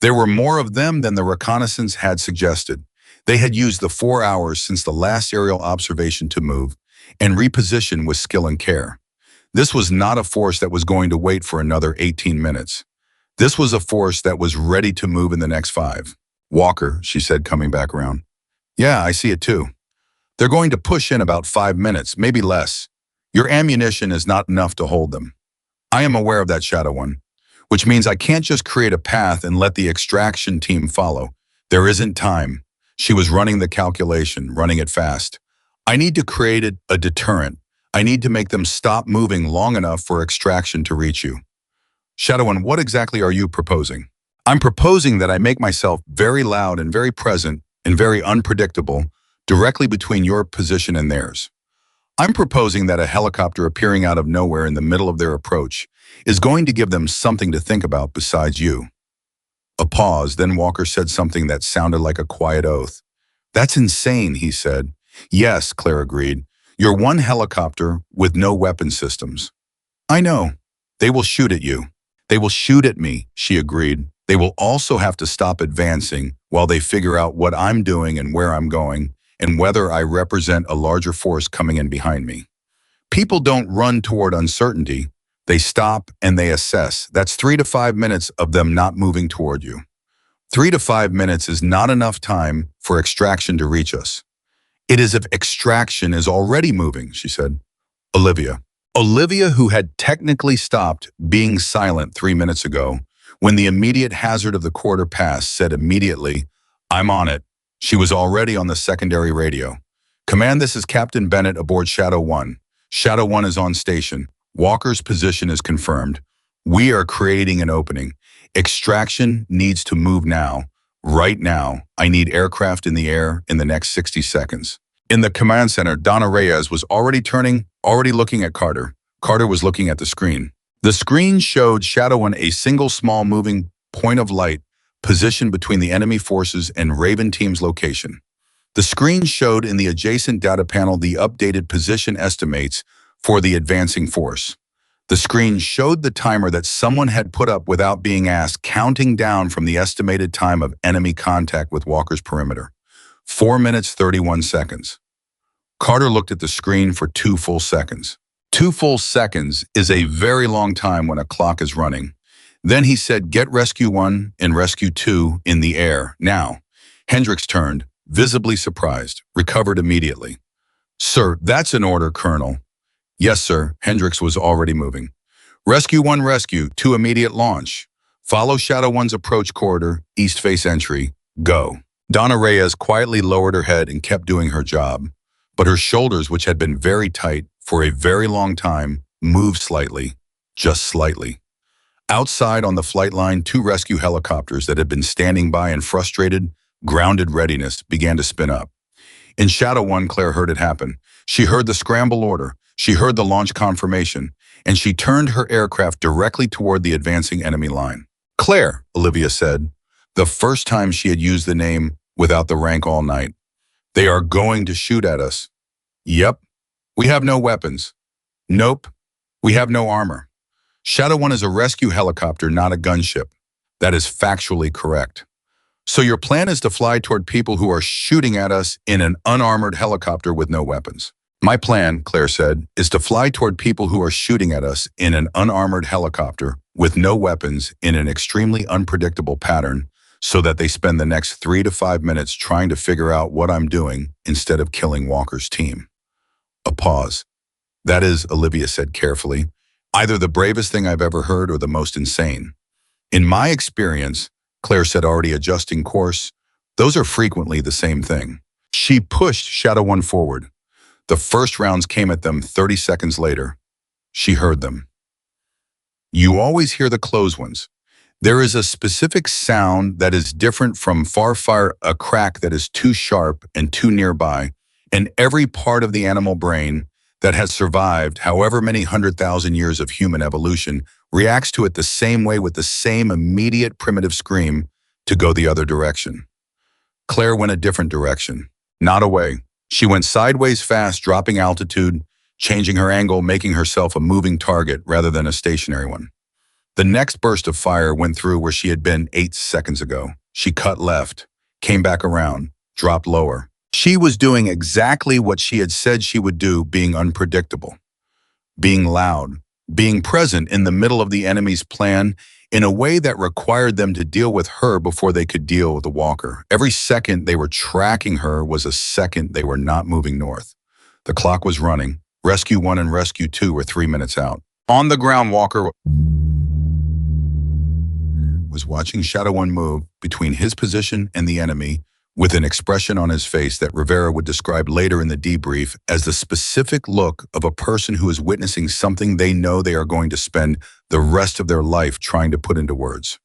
There were more of them than the reconnaissance had suggested. They had used the 4 hours since the last aerial observation to move and reposition with skill and care. This was not a force that was going to wait for another 18 minutes. This was a force that was ready to move in the next 5. "Walker," she said, coming back around. "Yeah, I see it too. They're going to push in about 5 minutes, maybe less. Your ammunition is not enough to hold them." "I am aware of that, Shadow 1. Which means I can't just create a path and let the extraction team follow. There isn't time." She was running the calculation, running it fast. "I need to create a deterrent. I need to make them stop moving long enough for extraction to reach you." "Shadow 1, what exactly are you proposing?" "I'm proposing that I make myself very loud and very present and very unpredictable directly between your position and theirs. I'm proposing that a helicopter appearing out of nowhere in the middle of their approach is going to give them something to think about besides you." A pause, then Walker said something that sounded like a quiet oath. "That's insane," he said. "Yes," Claire agreed. "You're one helicopter with no weapon systems." "I know. They will shoot at you." "They will shoot at me," she agreed. "They will also have to stop advancing while they figure out what I'm doing and where I'm going, and whether I represent a larger force coming in behind me. People don't run toward uncertainty. They stop and they assess. That's 3 to 5 minutes of them not moving toward you. 3 to 5 minutes is not enough time for extraction to reach us. It is if extraction is already moving, she said. Olivia. Olivia, who had technically stopped being silent 3 minutes ago, when the immediate hazard of the quarter past, said immediately, "I'm on it." She was already on the secondary radio. "Command, this is Captain Bennett aboard Shadow 1. Shadow 1 is on station. Walker's position is confirmed. We are creating an opening. Extraction needs to move now. Right now. I need aircraft in the air in the next 60 seconds. In the command center, Donna Reyes was already looking at Carter. Carter was looking at the screen. The screen showed Shadow 1, a single small moving point of light positioned between the enemy forces and Raven Team's location. The screen showed in the adjacent data panel the updated position estimates for the advancing force. The screen showed the timer that someone had put up without being asked, counting down from the estimated time of enemy contact with Walker's perimeter. 4 minutes, 31 seconds. Carter looked at the screen for 2 full seconds. 2 full seconds is a very long time when a clock is running. Then he said, "Get Rescue 1 and Rescue 2 in the air, now." Hendricks turned, visibly surprised, recovered immediately. "Sir, that's an order, Colonel." "Yes, sir." Hendricks was already moving. "Rescue 1, Rescue 2, immediate launch. Follow Shadow 1's approach corridor, east face entry. Go." Donna Reyes quietly lowered her head and kept doing her job, but her shoulders, which had been very tight for a very long time, moved slightly, just slightly. Outside on the flight line, 2 rescue helicopters that had been standing by in frustrated, grounded readiness began to spin up. In Shadow 1, Claire heard it happen. She heard the scramble order, she heard the launch confirmation, and she turned her aircraft directly toward the advancing enemy line. "Claire," Olivia said, the first time she had used the name without the rank all night. "They are going to shoot at us." "Yep. We have no weapons." "Nope. We have no armor." Shadow 1 is a rescue helicopter, not a gunship. That is factually correct. "So your plan is to fly toward people who are shooting at us in an unarmored helicopter with no weapons." "My plan," Claire said, "is to fly toward people who are shooting at us in an unarmored helicopter with no weapons in an extremely unpredictable pattern so that they spend the next 3 to 5 minutes trying to figure out what I'm doing instead of killing Walker's team." A pause. "That is," Olivia said carefully, "either the bravest thing I've ever heard or the most insane. In my experience," Claire said, already adjusting course, "those are frequently the same thing." She pushed Shadow 1 forward. The first rounds came at them 30 seconds later. She heard them. You always hear the close ones. There is a specific sound that is different from fire, a crack that is too sharp and too nearby, and every part of the animal brain that has survived however many 100,000 years of human evolution reacts to it the same way, with the same immediate primitive scream to go the other direction. Claire went a different direction, not away. She went sideways fast, dropping altitude, changing her angle, making herself a moving target rather than a stationary one. The next burst of fire went through where she had been 8 seconds ago. She cut left, came back around, dropped lower. She was doing exactly what she had said she would do, being unpredictable, being loud, being present in the middle of the enemy's plan in a way that required them to deal with her before they could deal with the Walker. Every second they were tracking her was a second they were not moving north. The clock was running. Rescue 1 and Rescue 2 were 3 minutes out. On the ground, Walker was watching Shadow 1 move between his position and the enemy with an expression on his face that Rivera would describe later in the debrief as the specific look of a person who is witnessing something they know they are going to spend the rest of their life trying to put into words.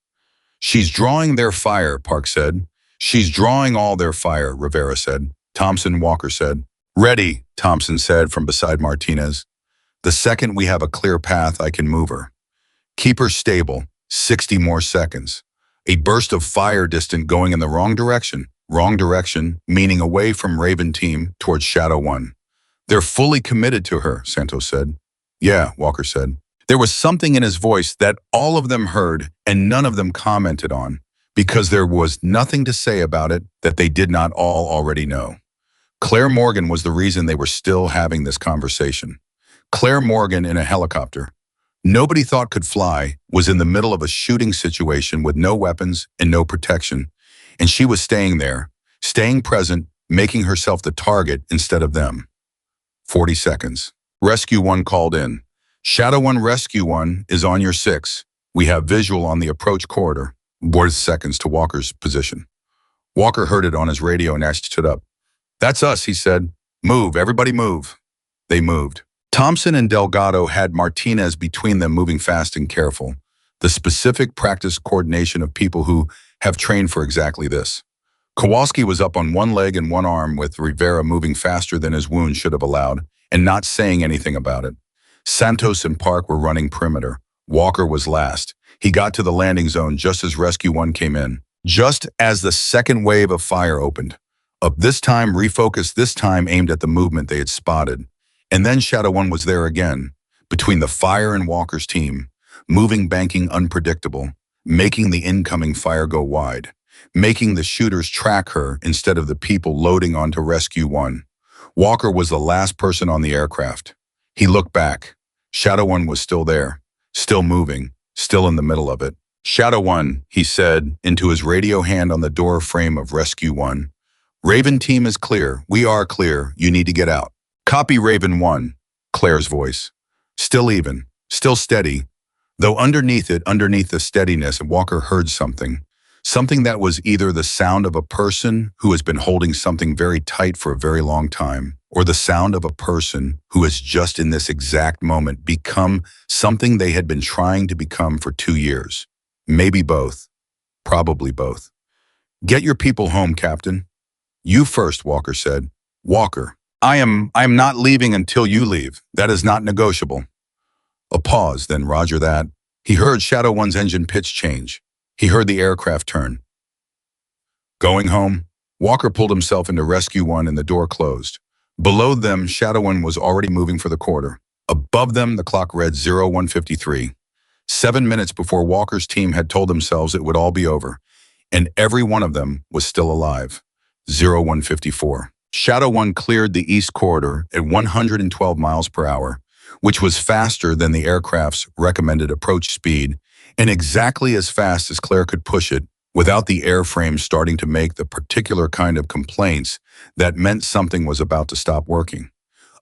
"She's drawing their fire," Park said. "She's drawing all their fire," Rivera said. Thompson, Walker said. "Ready," Thompson said from beside Martinez. "The second we have a clear path, I can move her. Keep her stable, 60 more seconds." A burst of fire distant, going in the wrong direction. Wrong direction, meaning away from Raven Team towards Shadow 1. "They're fully committed to her," Santos said. "Yeah," Walker said. There was something in his voice that all of them heard and none of them commented on, because there was nothing to say about it that they did not all already know. Claire Morgan was the reason they were still having this conversation. Claire Morgan in a helicopter. Nobody thought could fly, was in the middle of a shooting situation with no weapons and no protection. And she was staying there, staying present, making herself the target instead of them. 40 seconds. Rescue 1 called in. Shadow 1 Rescue 1 is on your 6. We have visual on the approach corridor. Worth seconds to Walker's position. Walker heard it on his radio and stood up. That's us, he said. Move, everybody move. They moved. Thompson and Delgado had Martinez between them, moving fast and careful. The specific practice coordination of people who have trained for exactly this. Kowalski was up on one leg and one arm, with Rivera moving faster than his wound should have allowed and not saying anything about it. Santos and Park were running perimeter. Walker was last. He got to the landing zone just as Rescue 1 came in. Just as the second wave of fire opened. Up this time, refocused, this time aimed at the movement they had spotted. And then Shadow 1 was there again, between the fire and Walker's team, moving, banking, unpredictable, making the incoming fire go wide, making the shooters track her instead of the people loading onto Rescue 1. Walker was the last person on the aircraft. He looked back. Shadow 1 was still there, still moving, still in the middle of it. Shadow 1, he said, into his radio hand on the door frame of Rescue 1. Raven team is clear. We are clear. You need to get out. Copy Raven 1, Claire's voice. Still even, still steady. Though underneath the steadiness, Walker heard something. Something that was either the sound of a person who has been holding something very tight for a very long time, or the sound of a person who has just in this exact moment become something they had been trying to become for 2 years. Maybe both. Probably both. Get your people home, Captain. You first, Walker said. Walker, I am not leaving until you leave. That is not negotiable. A pause, then Roger that. He heard Shadow 1's engine pitch change. He heard the aircraft turn. Going home? Walker pulled himself into Rescue 1 and the door closed. Below them, Shadow 1 was already moving for the quarter. Above them, the clock read 01:53. 7 minutes before Walker's team had told themselves it would all be over, and every one of them was still alive. 01:54. Shadow 1 cleared the east corridor at 112 miles per hour, which was faster than the aircraft's recommended approach speed, and exactly as fast as Claire could push it without the airframe starting to make the particular kind of complaints that meant something was about to stop working.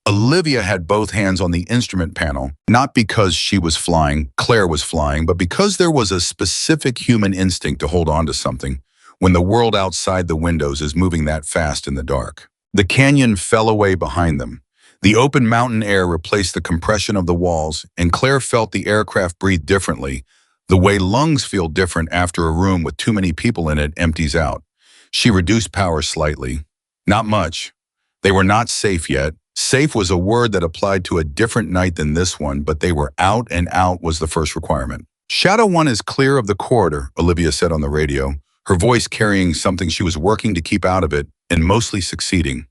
Olivia had both hands on the instrument panel, not because she was flying, Claire was flying, but because there was a specific human instinct to hold on to something when the world outside the windows is moving that fast in the dark. The canyon fell away behind them. The open mountain air replaced the compression of the walls, and Claire felt the aircraft breathe differently, the way lungs feel different after a room with too many people in it empties out. She reduced power slightly. Not much. They were not safe yet. Safe was a word that applied to a different night than this one, but they were out, and out was the first requirement. Shadow 1 is clear of the corridor, Olivia said on the radio, her voice carrying something she was working to keep out of it and mostly succeeding.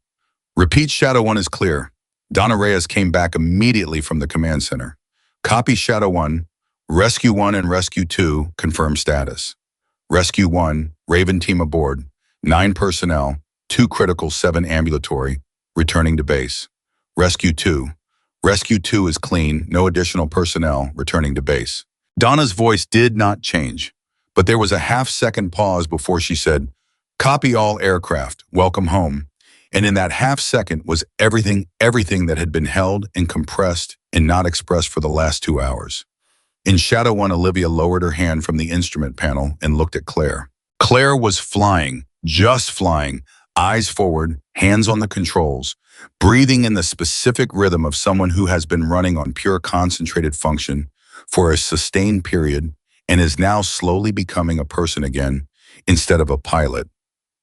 Repeat, Shadow 1 is clear. Donna Reyes came back immediately from the command center. Copy, Shadow 1. Rescue 1 and Rescue 2 confirm status. Rescue 1, Raven team aboard. 9 personnel, 2 critical, 7 ambulatory, returning to base. Rescue 2. Rescue 2 is clean, no additional personnel, returning to base. Donna's voice did not change, but there was a half-second pause before she said, copy all aircraft, welcome home. And in that half-second was everything that had been held and compressed and not expressed for the last 2 hours. In Shadow 1, Olivia lowered her hand from the instrument panel and looked at Claire. Claire was flying, just flying, eyes forward, hands on the controls, breathing in the specific rhythm of someone who has been running on pure concentrated function for a sustained period and is now slowly becoming a person again instead of a pilot.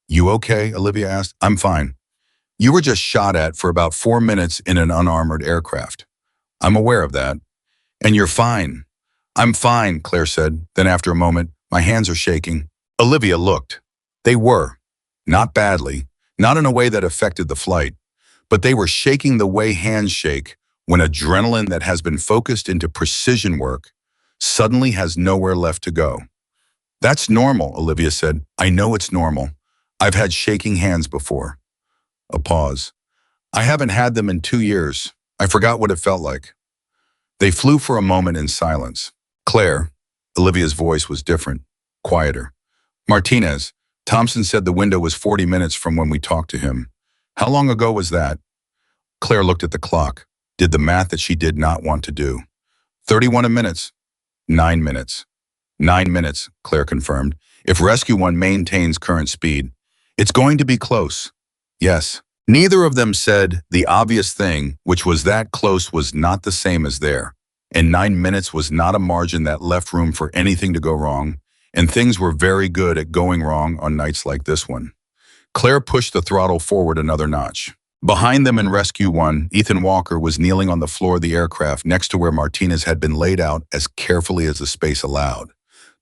You okay? Olivia asked. I'm fine. You were just shot at for about 4 minutes in an unarmored aircraft. I'm aware of that. And you're fine. I'm fine, Claire said. Then after a moment, my hands are shaking. Olivia looked. They were. Not badly, not in a way that affected the flight, but they were shaking the way hands shake when adrenaline that has been focused into precision work suddenly has nowhere left to go. That's normal, Olivia said. I know it's normal. I've had shaking hands before. A pause. I haven't had them in 2 years. I forgot what it felt like. They flew for a moment in silence. Claire, Olivia's voice was different, quieter. Martinez, Thompson said the window was 40 minutes from when we talked to him. How long ago was that? Claire looked at the clock, did the math that she did not want to do. 31 minutes. 9 minutes. 9 minutes, Claire confirmed. If Rescue 1 maintains current speed, it's going to be close. Yes. Neither of them said the obvious thing, which was that close was not the same as there. And 9 minutes was not a margin that left room for anything to go wrong, and things were very good at going wrong on nights like this one. Claire pushed the throttle forward another notch. Behind them in Rescue 1, Ethan Walker was kneeling on the floor of the aircraft next to where Martinez had been laid out as carefully as the space allowed.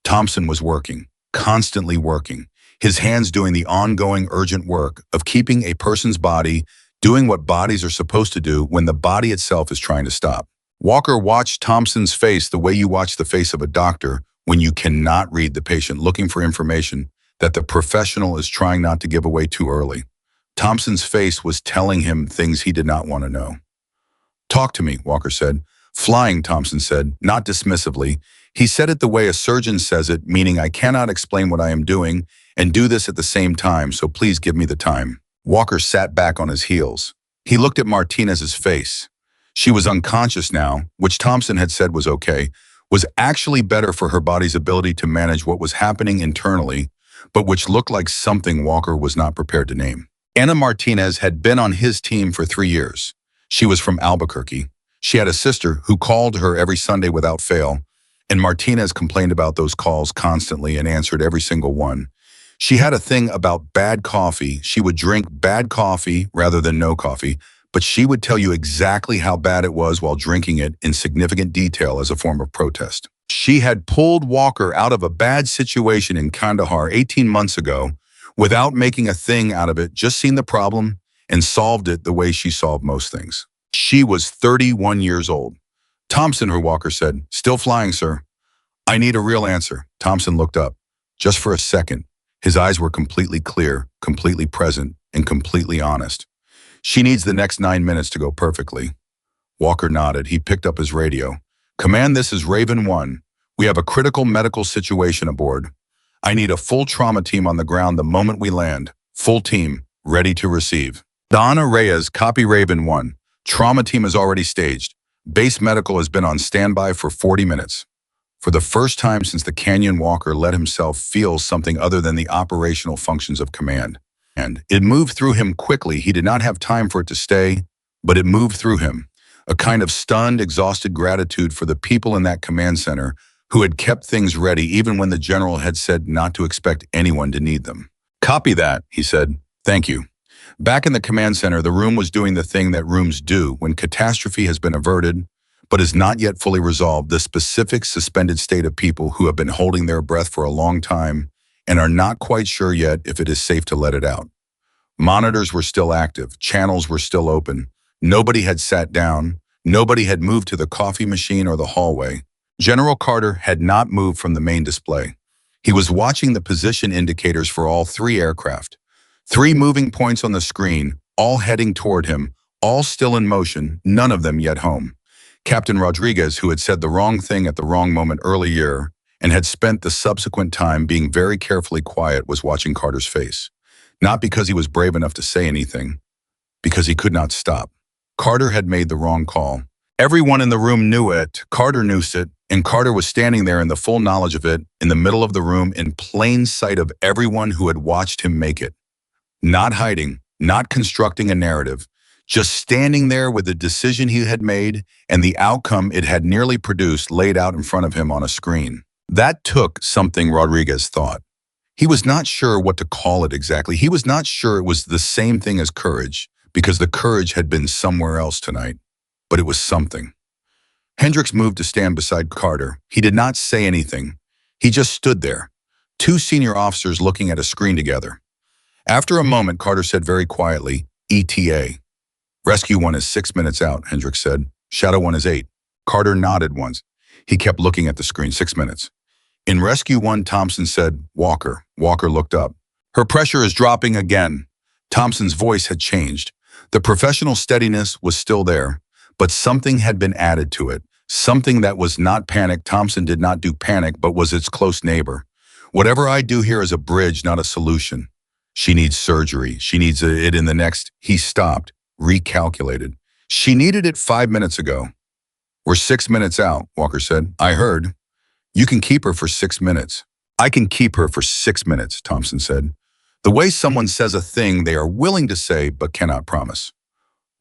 Thompson was working, constantly working, his hands doing the ongoing urgent work of keeping a person's body doing what bodies are supposed to do when the body itself is trying to stop. Walker watched Thompson's face the way you watch the face of a doctor when you cannot read the patient looking for information that the professional is trying not to give away too early. Thompson's face was telling him things he did not want to know. Talk to me, Walker said. Flying, Thompson said, not dismissively. He said it the way a surgeon says it, meaning I cannot explain what I am doing and do this at the same time, so please give me the time. Walker sat back on his heels. He looked at Martinez's face. She was unconscious now, which Thompson had said was okay, was actually better for her body's ability to manage what was happening internally, but which looked like something Walker was not prepared to name. Anna Martinez had been on his team for 3 years. She was from Albuquerque. She had a sister who called her every Sunday without fail, and Martinez complained about those calls constantly and answered every single one. She had a thing about bad coffee. She would drink bad coffee rather than no coffee, but she would tell you exactly how bad it was while drinking it in significant detail as a form of protest. She had pulled Walker out of a bad situation in Kandahar 18 months ago without making a thing out of it, just seen the problem and solved it the way she solved most things. She was 31 years old. Thompson, her Walker said, still flying, sir. I need a real answer. Thompson looked up. Just for a second. His eyes were completely clear, completely present, and completely honest. She needs the next 9 minutes to go perfectly. Walker nodded. He picked up his radio. Command, this is Raven 1. We have a critical medical situation aboard. I need a full trauma team on the ground the moment we land. Full team, ready to receive. Donna Reyes, copy Raven 1. Trauma team is already staged. Base medical has been on standby for 40 minutes. For the first time since the Canyon Walker let himself feel something other than the operational functions of command. And it moved through him quickly. He did not have time for it to stay, but it moved through him. A kind of stunned, exhausted gratitude for the people in that command center who had kept things ready even when the general had said not to expect anyone to need them. Copy that, he said. Thank you. Back in the command center, the room was doing the thing that rooms do when catastrophe has been averted, but is not yet fully resolved, the specific suspended state of people who have been holding their breath for a long time and are not quite sure yet if it is safe to let it out. Monitors were still active, channels were still open. Nobody had sat down, nobody had moved to the coffee machine or the hallway. General Carter had not moved from the main display. He was watching the position indicators for all 3 aircraft. 3 moving points on the screen, all heading toward him, all still in motion, none of them yet home. Captain Rodriguez, who had said the wrong thing at the wrong moment earlier and had spent the subsequent time being very carefully quiet, was watching Carter's face. Not because he was brave enough to say anything, because he could not stop. Carter had made the wrong call. Everyone in the room knew it, Carter knew it, and Carter was standing there in the full knowledge of it, in the middle of the room, in plain sight of everyone who had watched him make it. Not hiding, not constructing a narrative, just standing there with the decision he had made and the outcome it had nearly produced laid out in front of him on a screen. That took something, Rodriguez thought. He was not sure what to call it exactly. He was not sure it was the same thing as courage, because the courage had been somewhere else tonight. But it was something. Hendricks moved to stand beside Carter. He did not say anything. He just stood there, 2 senior officers looking at a screen together. After a moment, Carter said very quietly, ETA. Rescue 1 is 6 minutes out, Hendricks said. Shadow 1 is 8. Carter nodded once. He kept looking at the screen. 6 minutes. In Rescue 1, Thompson said, Walker. Walker looked up. Her pressure is dropping again. Thompson's voice had changed. The professional steadiness was still there, but something had been added to it. Something that was not panic. Thompson did not do panic, but was its close neighbor. Whatever I do here is a bridge, not a solution. She needs surgery. She needs it in the next. He stopped, recalculated. She needed it 5 minutes ago. We're 6 minutes out, Walker said. I heard. You can keep her for 6 minutes. I can keep her for 6 minutes, Thompson said. The way someone says a thing they are willing to say but cannot promise.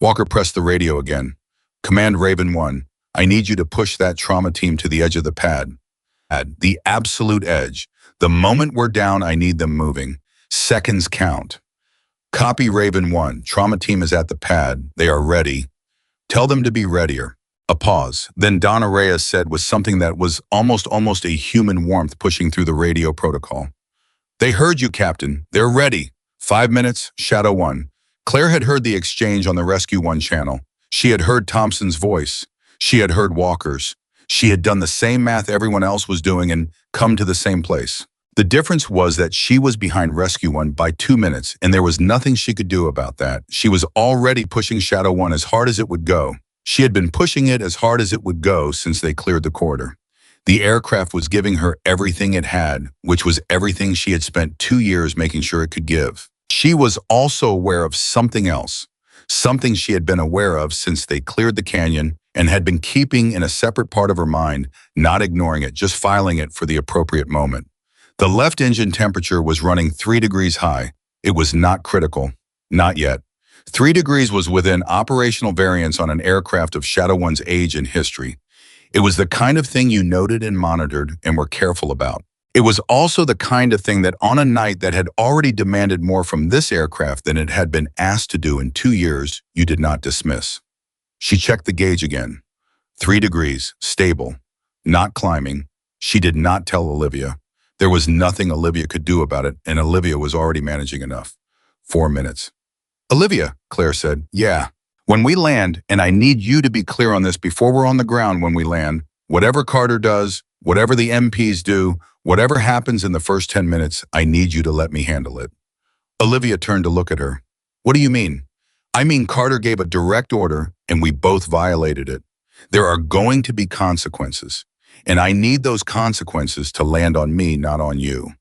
Walker pressed the radio again. Command Raven 1, I need you to push that trauma team to the edge of the pad. At the absolute edge. The moment we're down, I need them moving. Seconds count. Copy Raven 1, trauma team is at the pad. They are ready. Tell them to be readier. A pause. Then Donna Reyes said with something that was almost a human warmth pushing through the radio protocol. They heard you, Captain. They're ready. 5 minutes, Shadow 1. Claire had heard the exchange on the Rescue 1 channel. She had heard Thompson's voice. She had heard Walker's. She had done the same math everyone else was doing and come to the same place. The difference was that she was behind Rescue 1 by 2 minutes, and there was nothing she could do about that. She was already pushing Shadow 1 as hard as it would go. She had been pushing it as hard as it would go since they cleared the corridor. The aircraft was giving her everything it had, which was everything she had spent 2 years making sure it could give. She was also aware of something else, something she had been aware of since they cleared the canyon and had been keeping in a separate part of her mind, not ignoring it, just filing it for the appropriate moment. The left engine temperature was running 3 degrees high. It was not critical. Not yet. 3 degrees was within operational variance on an aircraft of Shadow 1's age and history. It was the kind of thing you noted and monitored and were careful about. It was also the kind of thing that on a night that had already demanded more from this aircraft than it had been asked to do in 2 years, you did not dismiss. She checked the gauge again. 3 degrees, stable, not climbing. She did not tell Olivia. There was nothing Olivia could do about it, and Olivia was already managing enough. 4 minutes. Olivia, Claire said, yeah. When we land, and I need you to be clear on this before we're on the ground when we land, whatever Carter does, whatever the MPs do, whatever happens in the first 10 minutes, I need you to let me handle it. Olivia turned to look at her. What do you mean? I mean Carter gave a direct order, and we both violated it. There are going to be consequences, and I need those consequences to land on me, not on you.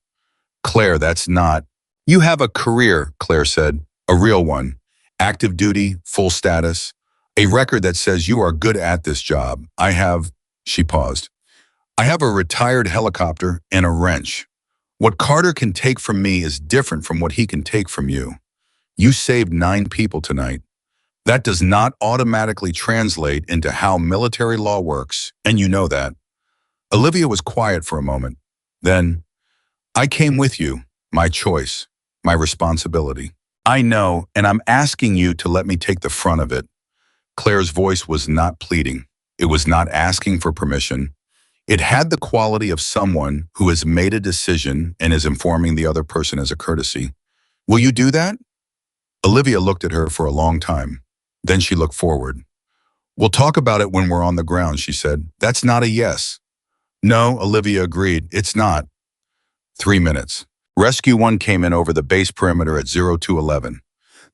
Claire, that's not... You have a career, Claire said. A real one. Active duty, full status. A record that says you are good at this job. I have... She paused. I have a retired helicopter and a wrench. What Carter can take from me is different from what he can take from you. You saved 9 people tonight. That does not automatically translate into how military law works, and you know that. Olivia was quiet for a moment. Then, I came with you, my choice, my responsibility. I know, and I'm asking you to let me take the front of it. Claire's voice was not pleading. It was not asking for permission. It had the quality of someone who has made a decision and is informing the other person as a courtesy. Will you do that? Olivia looked at her for a long time. Then she looked forward. We'll talk about it when we're on the ground, she said. That's not a yes. No, Olivia agreed. It's not. 3 minutes. Rescue 1 came in over the base perimeter at 0211.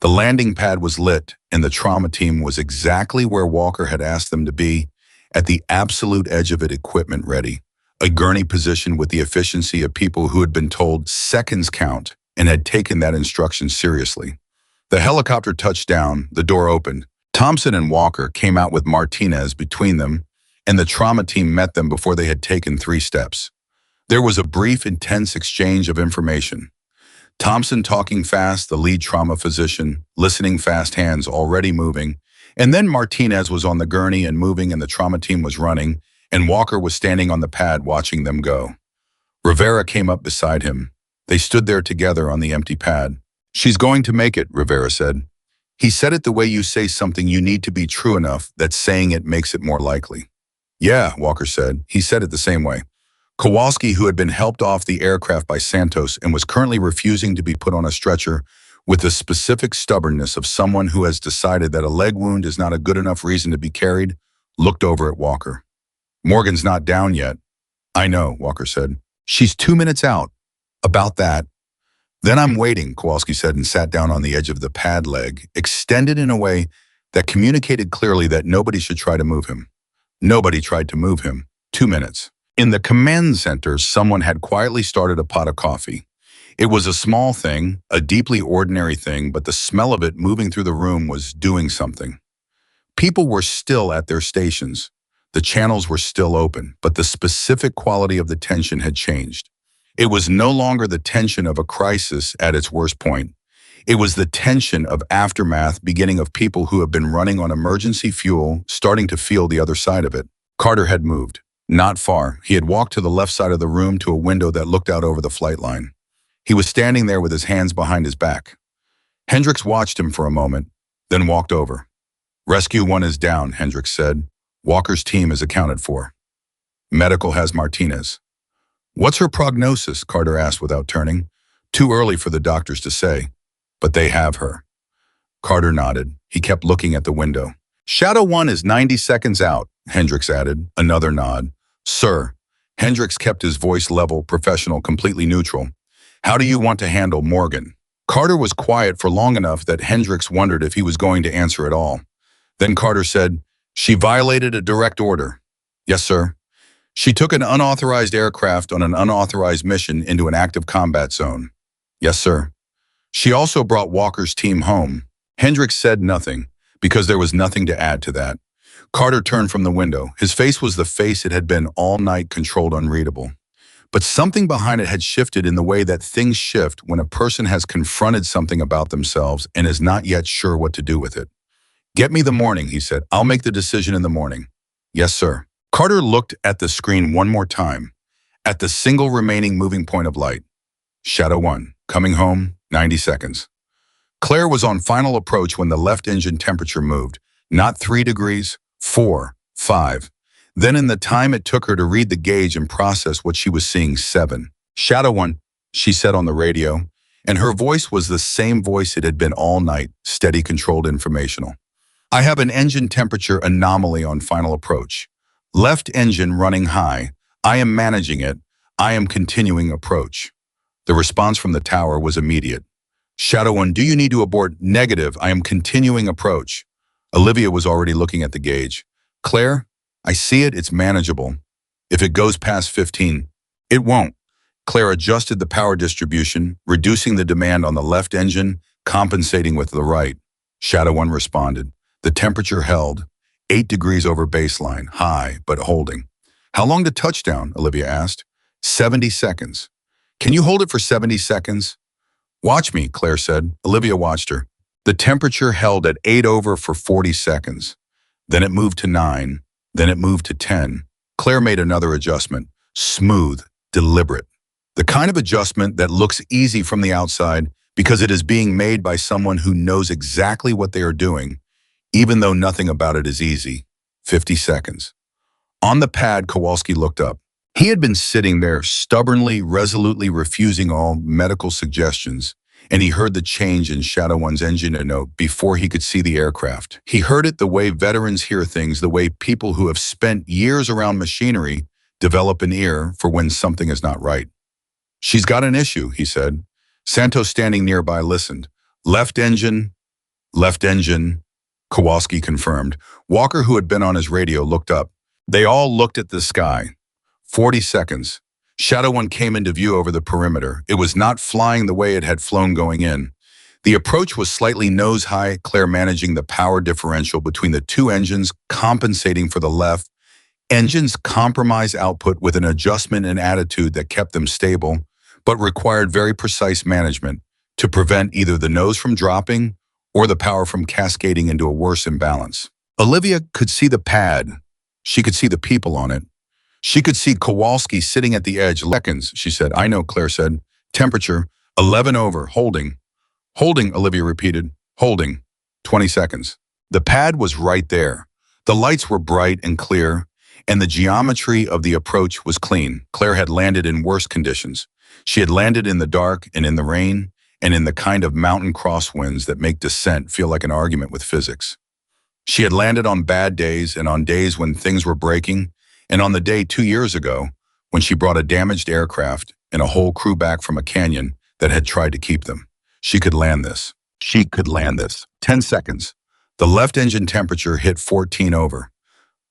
The landing pad was lit, and the trauma team was exactly where Walker had asked them to be, at the absolute edge of it, equipment ready. A gurney position with the efficiency of people who had been told seconds count and had taken that instruction seriously. The helicopter touched down, the door opened. Thompson and Walker came out with Martinez between them, and the trauma team met them before they had taken 3 steps. There was a brief, intense exchange of information. Thompson talking fast, the lead trauma physician, listening fast, hands already moving, and then Martinez was on the gurney and moving, and the trauma team was running, and Walker was standing on the pad watching them go. Rivera came up beside him. They stood there together on the empty pad. She's going to make it, Rivera said. He said it the way you say something you need to be true enough that saying it makes it more likely. Yeah, Walker said. He said it the same way. Kowalski, who had been helped off the aircraft by Santos and was currently refusing to be put on a stretcher with the specific stubbornness of someone who has decided that a leg wound is not a good enough reason to be carried, looked over at Walker. Morgan's not down yet. I know, Walker said. She's 2 minutes out. About that. Then I'm waiting, Kowalski said and sat down on the edge of the pad leg, extended in a way that communicated clearly that nobody should try to move him. Nobody tried to move him. 2 minutes. In the command center, someone had quietly started a pot of coffee. It was a small thing, a deeply ordinary thing, but the smell of it moving through the room was doing something. People were still at their stations. The channels were still open, but the specific quality of the tension had changed. It was no longer the tension of a crisis at its worst point. It was the tension of aftermath, beginning of people who have been running on emergency fuel, starting to feel the other side of it. Carter had moved. Not far. He had walked to the left side of the room to a window that looked out over the flight line. He was standing there with his hands behind his back. Hendricks watched him for a moment, then walked over. Rescue 1 is down, Hendricks said. Walker's team is accounted for. Medical has Martinez. What's her prognosis? Carter asked without turning. Too early for the doctors to say, but they have her. Carter nodded. He kept looking at the window. Shadow 1 is 90 seconds out, Hendricks added. Another nod. Sir. Hendricks kept his voice level, professional, completely neutral. How do you want to handle Morgan? Carter was quiet for long enough that Hendricks wondered if he was going to answer at all. Then Carter said, she violated a direct order. Yes, sir. She took an unauthorized aircraft on an unauthorized mission into an active combat zone. Yes, sir. She also brought Walker's team home. Hendricks said nothing, because there was nothing to add to that. Carter turned from the window. His face was the face it had been all night, controlled, unreadable. But something behind it had shifted in the way that things shift when a person has confronted something about themselves and is not yet sure what to do with it. Get me the morning, he said. I'll make the decision in the morning. Yes, sir. Carter looked at the screen one more time, at the single remaining moving point of light. Shadow 1, coming home, 90 seconds. Claire was on final approach when the left engine temperature moved, not 3 degrees, 4, 5. Then in the time it took her to read the gauge and process what she was seeing, 7. Shadow 1, she said on the radio, and her voice was the same voice it had been all night, steady, controlled, informational. I have an engine temperature anomaly on final approach. Left engine running high. I am managing it. I am continuing approach. The response from the tower was immediate. Shadow 1, do you need to abort? Negative. I am continuing approach. Olivia was already looking at the gauge. Claire, I see it. It's manageable. If it goes past 15, it won't. Claire adjusted the power distribution, reducing the demand on the left engine, compensating with the right. Shadow 1 responded. The temperature held, 8 degrees over baseline, high, but holding. How long to touchdown? Olivia asked. 70 seconds. Can you hold it for 70 seconds? Watch me, Claire said. Olivia watched her. The temperature held at 8 over for 40 seconds. Then it moved to 9. Then it moved to 10. Claire made another adjustment. Smooth, deliberate. The kind of adjustment that looks easy from the outside because it is being made by someone who knows exactly what they are doing, even though nothing about it is easy. 50 seconds. On the pad, Kowalski looked up. He had been sitting there, stubbornly, resolutely refusing all medical suggestions, and he heard the change in Shadow 1's engine note before he could see the aircraft. He heard it the way veterans hear things, the way people who have spent years around machinery develop an ear for when something is not right. She's got an issue, he said. Santos, standing nearby, listened. Left engine, Kowalski confirmed. Walker, who had been on his radio, looked up. They all looked at the sky. 40 seconds. Shadow 1 came into view over the perimeter. It was not flying the way it had flown going in. The approach was slightly nose-high, Claire managing the power differential between the two engines, compensating for the left engine's compromise output with an adjustment and attitude that kept them stable, but required very precise management to prevent either the nose from dropping or the power from cascading into a worse imbalance. Olivia could see the pad. She could see the people on it. She could see Kowalski sitting at the edge. Seconds, she said. I know, Claire said. Temperature, 11 over, holding. Holding, Olivia repeated. Holding, 20 seconds. The pad was right there. The lights were bright and clear, and the geometry of the approach was clean. Claire had landed in worse conditions. She had landed in the dark and in the rain, and in the kind of mountain crosswinds that make descent feel like an argument with physics. She had landed on bad days and on days when things were breaking, and on the day 2 years ago, when she brought a damaged aircraft and a whole crew back from a canyon that had tried to keep them. She could land this. She could land this. 10 seconds. The left engine temperature hit 14 over.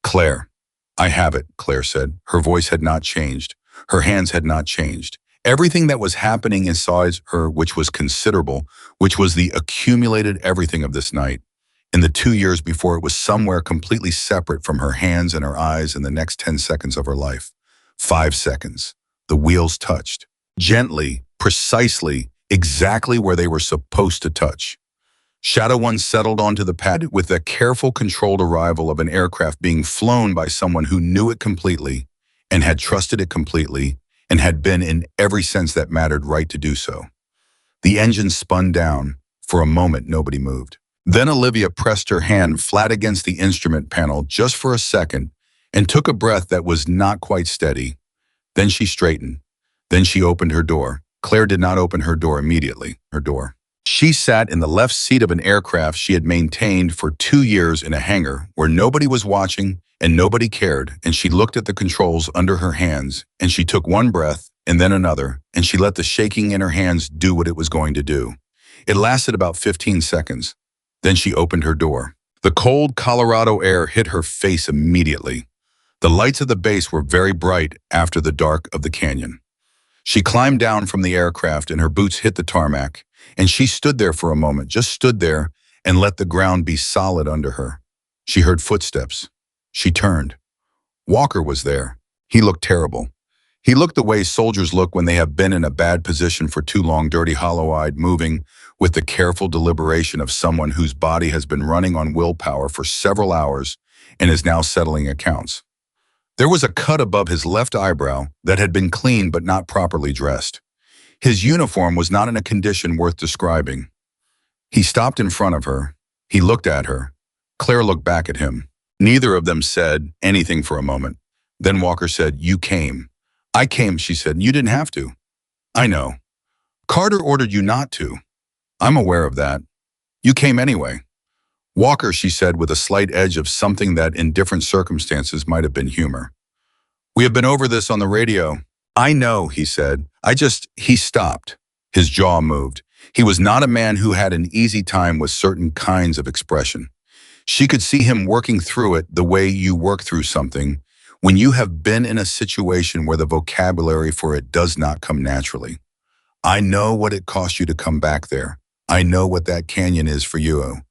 Claire. I have it, Claire said. Her voice had not changed. Her hands had not changed. Everything that was happening inside her, which was considerable, which was the accumulated everything of this night, in the 2 years before, it was somewhere completely separate from her hands and her eyes in the next 10 seconds of her life. 5 seconds. The wheels touched. Gently, precisely, exactly where they were supposed to touch. Shadow 1 settled onto the pad with the careful, controlled arrival of an aircraft being flown by someone who knew it completely and had trusted it completely and had been in every sense that mattered right to do so. The engine spun down. For a moment, nobody moved. Then Olivia pressed her hand flat against the instrument panel just for a second and took a breath that was not quite steady. Then she straightened. Then she opened her door. Claire did not open her door immediately. She sat in the left seat of an aircraft she had maintained for 2 years in a hangar where nobody was watching and nobody cared, and she looked at the controls under her hands, and she took one breath and then another, and she let the shaking in her hands do what it was going to do. It lasted about 15 seconds. Then she opened her door. The cold Colorado air hit her face immediately. The lights of the base were very bright after the dark of the canyon. She climbed down from the aircraft and her boots hit the tarmac, and she stood there for a moment, just stood there and let the ground be solid under her. She heard footsteps. She turned. Walker was there. He looked terrible. He looked the way soldiers look when they have been in a bad position for too long, dirty, hollow-eyed, moving with the careful deliberation of someone whose body has been running on willpower for several hours and is now settling accounts. There was a cut above his left eyebrow that had been cleaned but not properly dressed. His uniform was not in a condition worth describing. He stopped in front of her. He looked at her. Claire looked back at him. Neither of them said anything for a moment. Then Walker said, "You came." "I came," she said. "You didn't have to." "I know. Carter ordered you not to." "I'm aware of that." "You came anyway." "Walker," she said with a slight edge of something that in different circumstances might have been humor. "We have been over this on the radio." "I know," he said. He stopped. His jaw moved. He was not a man who had an easy time with certain kinds of expression. She could see him working through it the way you work through something when you have been in a situation where the vocabulary for it does not come naturally. "I know what it cost you to come back there. I know what that canyon is for you.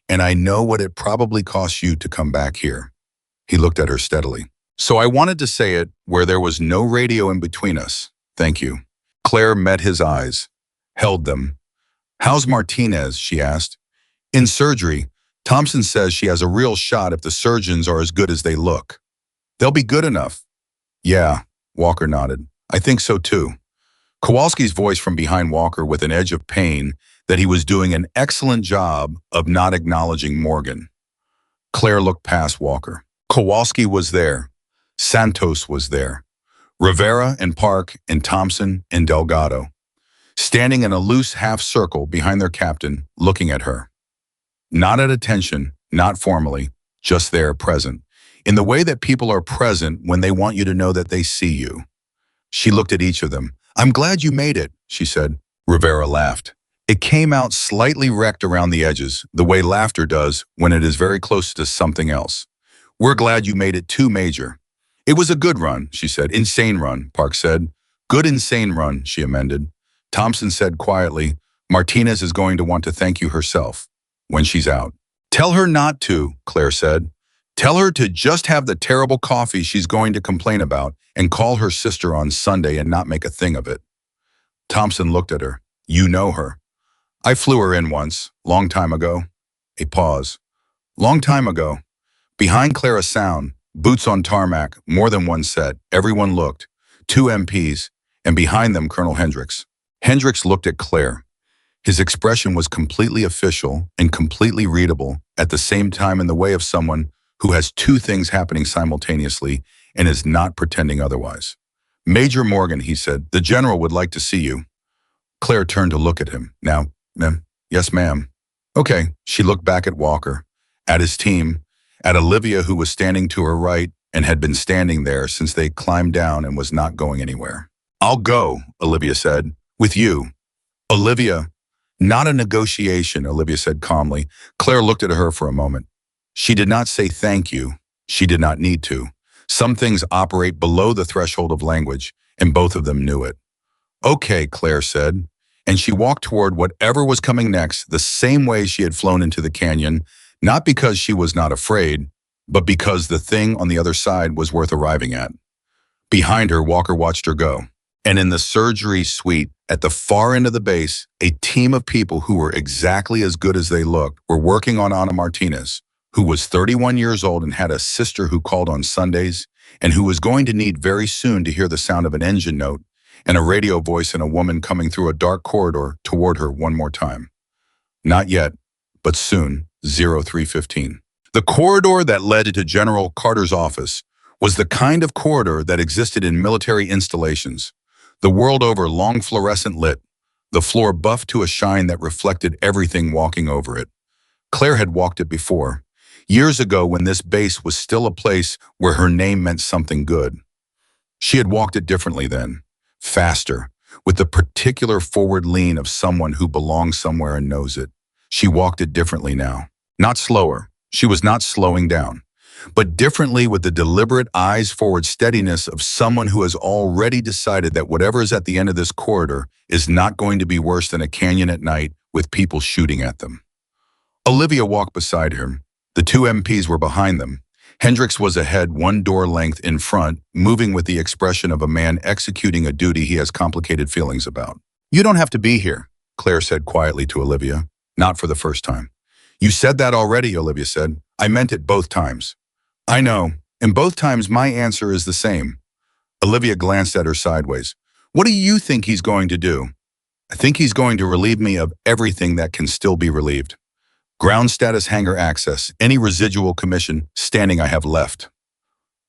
And I know what it probably cost you to come back here." He looked at her steadily. "So I wanted to say it where there was no radio in between us. Thank you." Claire met his eyes, held them. "How's Martinez?" she asked. "In surgery. Thompson says she has a real shot if the surgeons are as good as they look." "They'll be good enough." "Yeah," Walker nodded. "I think so too." Kowalski's voice from behind Walker with an edge of pain that he was doing an excellent job of not acknowledging Morgan. Claire looked past Walker. Kowalski was there. Santos was there. Rivera and Park and Thompson and Delgado, standing in a loose half circle behind their captain, looking at her. Not at attention, not formally, just there, present, in the way that people are present when they want you to know that they see you. She looked at each of them. "I'm glad you made it," she said. Rivera laughed. It came out slightly wrecked around the edges, the way laughter does when it is very close to something else. "We're glad you made it too, Major." "It was a good run," she said. "Insane run," Park said. "Good insane run," she amended. Thompson said quietly, "Martinez is going to want to thank you herself when she's out." "Tell her not to," Claire said. "Tell her to just have the terrible coffee she's going to complain about and call her sister on Sunday and not make a thing of it." Thompson looked at her. "You know her." "I flew her in once, long time ago." A pause. "Long time ago." Behind Claire a sound, boots on tarmac, more than one set. Everyone looked. 2 MPs, and behind them Colonel Hendricks. Hendricks looked at Claire. His expression was completely official and completely readable at the same time in the way of someone who has 2 things happening simultaneously and is not pretending otherwise. "Major Morgan," he said, "the general would like to see you." Claire turned to look at him. "Now, ma'am." "Yes, ma'am." "Okay." She looked back at Walker, at his team, at Olivia, who was standing to her right and had been standing there since they climbed down and was not going anywhere. "I'll go," Olivia said. "With you." Olivia, not a negotiation, Olivia said calmly. Claire looked at her for a moment. She did not say thank you. She did not need to. Some things operate below the threshold of language, and both of them knew it. Okay, Claire said, and she walked toward whatever was coming next the same way she had flown into the canyon, not because she was not afraid, but because the thing on the other side was worth arriving at. Behind her, Walker watched her go. And in the surgery suite, at the far end of the base, a team of people who were exactly as good as they looked were working on Ana Martinez, who was 31 years old and had a sister who called on Sundays, and who was going to need very soon to hear the sound of an engine note and a radio voice and a woman coming through a dark corridor toward her one more time. Not yet, but soon, 0315. The corridor that led to General Carter's office was the kind of corridor that existed in military installations, the world over long fluorescent lit, the floor buffed to a shine that reflected everything walking over it. Claire had walked it before, years ago when this base was still a place where her name meant something good. She had walked it differently then, faster, with the particular forward lean of someone who belongs somewhere and knows it. She walked it differently now, not slower. She was not slowing down, but differently with the deliberate eyes-forward steadiness of someone who has already decided that whatever is at the end of this corridor is not going to be worse than a canyon at night with people shooting at them. Olivia walked beside her. The two MPs were behind them. Hendricks was ahead, one door length in front, moving with the expression of a man executing a duty he has complicated feelings about. "You don't have to be here," Claire said quietly to Olivia, not for the first time. "You said that already," Olivia said. "I meant it both times." "I know, and both times my answer is the same." Olivia glanced at her sideways. "What do you think he's going to do?" "I think he's going to relieve me of everything that can still be relieved. Ground status hangar access, any residual commission standing I have left."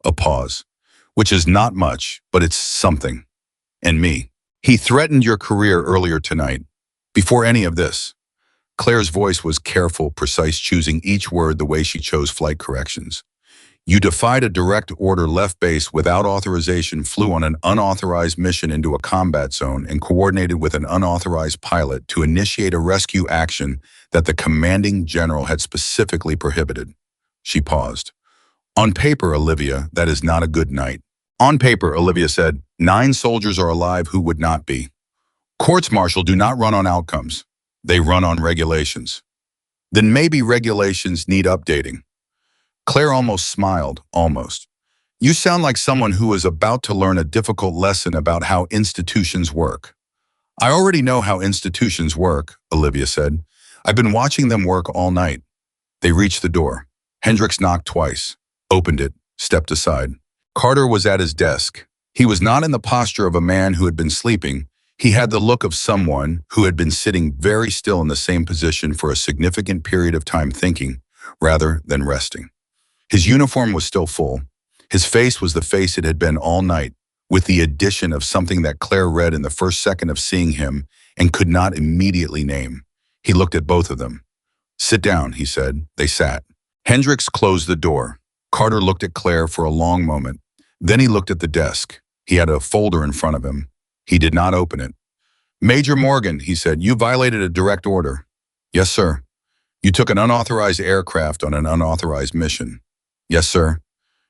A pause, which is not much, but it's something. "And me. He threatened your career earlier tonight, before any of this." Claire's voice was careful, precise, choosing each word the way she chose flight corrections. "You defied a direct order, left base without authorization, flew on an unauthorized mission into a combat zone, and coordinated with an unauthorized pilot to initiate a rescue action that the commanding general had specifically prohibited." She paused. "On paper, Olivia, that is not a good night." "On paper," Olivia said, 9 soldiers are alive who would not be. Courts-martial do not run on outcomes. They run on regulations." "Then maybe regulations need updating." Claire almost smiled, almost. "You sound like someone who is about to learn a difficult lesson about how institutions work." "I already know how institutions work," Olivia said. "I've been watching them work all night." They reached the door. Hendricks knocked twice, opened it, stepped aside. Carter was at his desk. He was not in the posture of a man who had been sleeping. He had the look of someone who had been sitting very still in the same position for a significant period of time, thinking, rather than resting. His uniform was still full. His face was the face it had been all night, with the addition of something that Claire read in the first second of seeing him and could not immediately name. He looked at both of them. "Sit down," he said. They sat. Hendricks closed the door. Carter looked at Claire for a long moment. Then he looked at the desk. He had a folder in front of him. He did not open it. "Major Morgan," he said, "you violated a direct order." "Yes, sir." "You took an unauthorized aircraft on an unauthorized mission." "Yes, sir."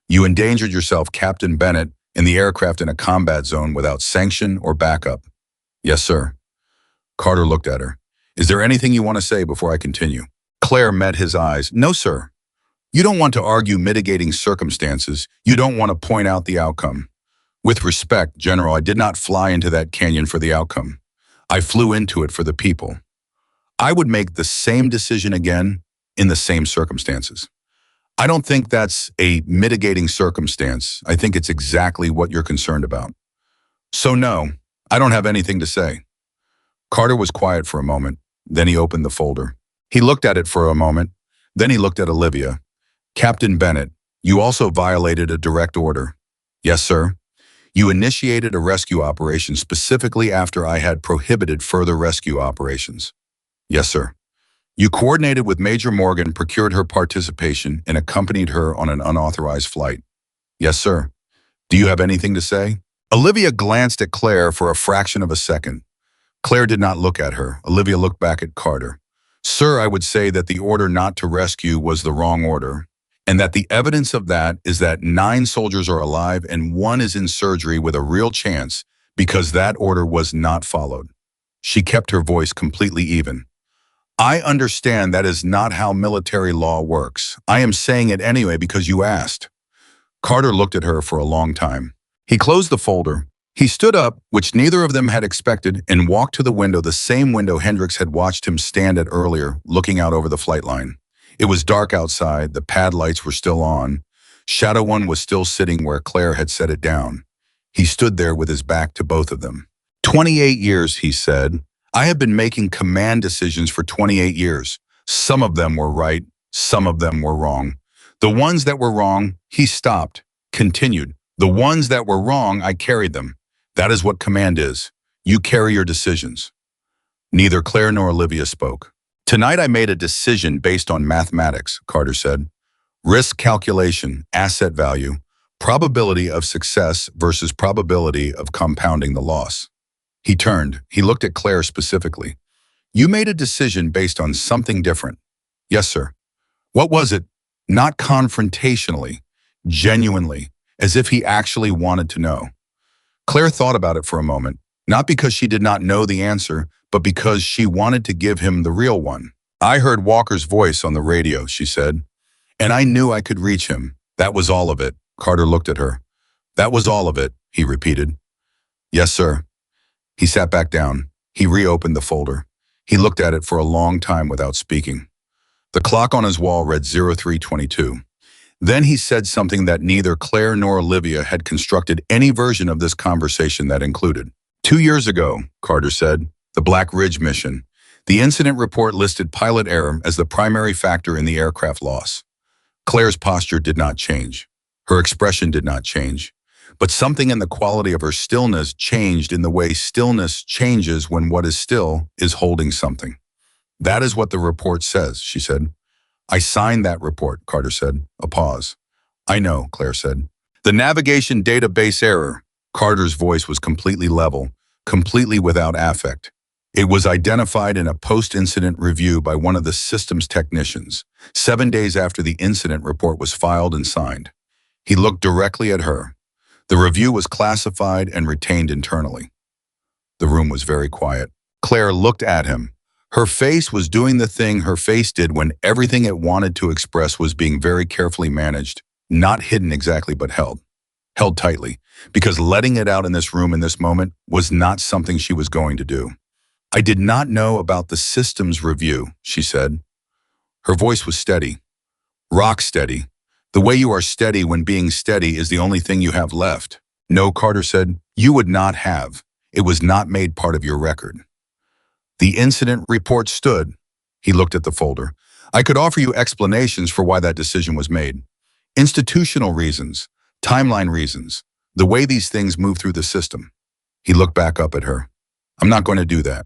"You endangered yourself, Captain Bennett, in the aircraft in a combat zone without sanction or backup." "Yes, sir." Carter looked at her. "Is there anything you want to say before I continue?" Claire met his eyes. "No, sir." "You don't want to argue mitigating circumstances. You don't want to point out the outcome." "With respect, General, I did not fly into that canyon for the outcome. I flew into it for the people. I would make the same decision again in the same circumstances." "I don't think that's a mitigating circumstance. I think it's exactly what you're concerned about." "So no, I don't have anything to say." Carter was quiet for a moment. Then he opened the folder. He looked at it for a moment. Then he looked at Olivia. "Captain Bennett, you also violated a direct order." "Yes, sir." "You initiated a rescue operation specifically after I had prohibited further rescue operations." "Yes, sir." "You coordinated with Major Morgan, procured her participation, and accompanied her on an unauthorized flight." "Yes, sir." "Do you have anything to say?" Olivia glanced at Claire for a fraction of a second. Claire did not look at her. Olivia looked back at Carter. Sir, I would say that the order not to rescue was the wrong order, and that the evidence of that is that 9 soldiers are alive and 1 is in surgery with a real chance because that order was not followed. She kept her voice completely even. I understand that is not how military law works. I am saying it anyway because you asked. Carter looked at her for a long time. He closed the folder. He stood up, which neither of them had expected, and walked to the window, the same window Hendricks had watched him stand at earlier, looking out over the flight line. It was dark outside, the pad lights were still on. Shadow 1 was still sitting where Claire had set it down. He stood there with his back to both of them. 28 years, he said. I have been making command decisions for 28 years. Some of them were right, some of them were wrong. The ones that were wrong, he stopped, continued. The ones that were wrong, I carried them. That is what command is. You carry your decisions. Neither Claire nor Olivia spoke. Tonight I made a decision based on mathematics, Carter said. Risk calculation, asset value, probability of success versus probability of compounding the loss. He turned. He looked at Claire specifically. You made a decision based on something different. Yes, sir. What was it? Not confrontationally, genuinely, as if he actually wanted to know. Claire thought about it for a moment, not because she did not know the answer, but because she wanted to give him the real one. I heard Walker's voice on the radio, she said, and I knew I could reach him. That was all of it. Carter looked at her. That was all of it, he repeated. Yes, sir. He sat back down. He reopened the folder. He looked at it for a long time without speaking. The clock on his wall read 03:22. Then he said something that neither Claire nor Olivia had constructed any version of this conversation that included. 2 years ago, Carter said, the Black Ridge mission. The incident report listed pilot error as the primary factor in the aircraft loss. Claire's posture did not change. Her expression did not change. But something in the quality of her stillness changed in the way stillness changes when what is still is holding something. That is what the report says, she said. I signed that report, Carter said. A pause. I know, Claire said. The navigation database error. Carter's voice was completely level, completely without affect. It was identified in a post-incident review by one of the systems technicians, 7 days after the incident report was filed and signed. He looked directly at her. The review was classified and retained internally. The room was very quiet. Claire looked at him. Her face was doing the thing her face did when everything it wanted to express was being very carefully managed, not hidden exactly but held tightly, because letting it out in this room in this moment was not something she was going to do. I did not know about the systems review, she said. Her voice was steady, rock steady, the way you are steady when being steady is the only thing you have left. No, Carter said, you would not have. It was not made part of your record. The incident report stood. He looked at the folder. I could offer you explanations for why that decision was made. Institutional reasons, timeline reasons, the way these things move through the system. He looked back up at her. I'm not going to do that.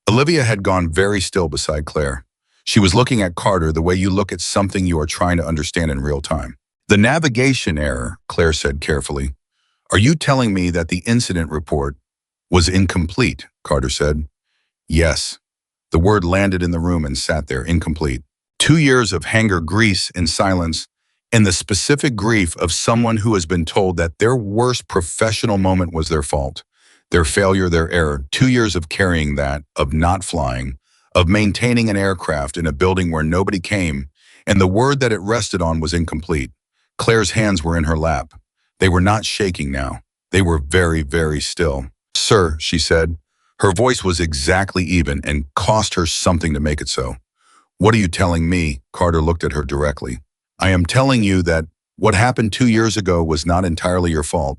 Olivia had gone very still beside Claire. She was looking at Carter the way you look at something you are trying to understand in real time. The navigation error, Claire said carefully. Are you telling me that the incident report was incomplete? Carter said. Yes. The word landed in the room and sat there, incomplete. 2 years of hangar grease in silence, and the specific grief of someone who has been told that their worst professional moment was their fault, their failure, their error. 2 years of carrying that, of not flying, of maintaining an aircraft in a building where nobody came, and the word that it rested on was incomplete. Claire's hands were in her lap. They were not shaking now. They were very, very still. Sir, she said. Her voice was exactly even and cost her something to make it so. What are you telling me? Carter looked at her directly. I am telling you that what happened 2 years ago was not entirely your fault.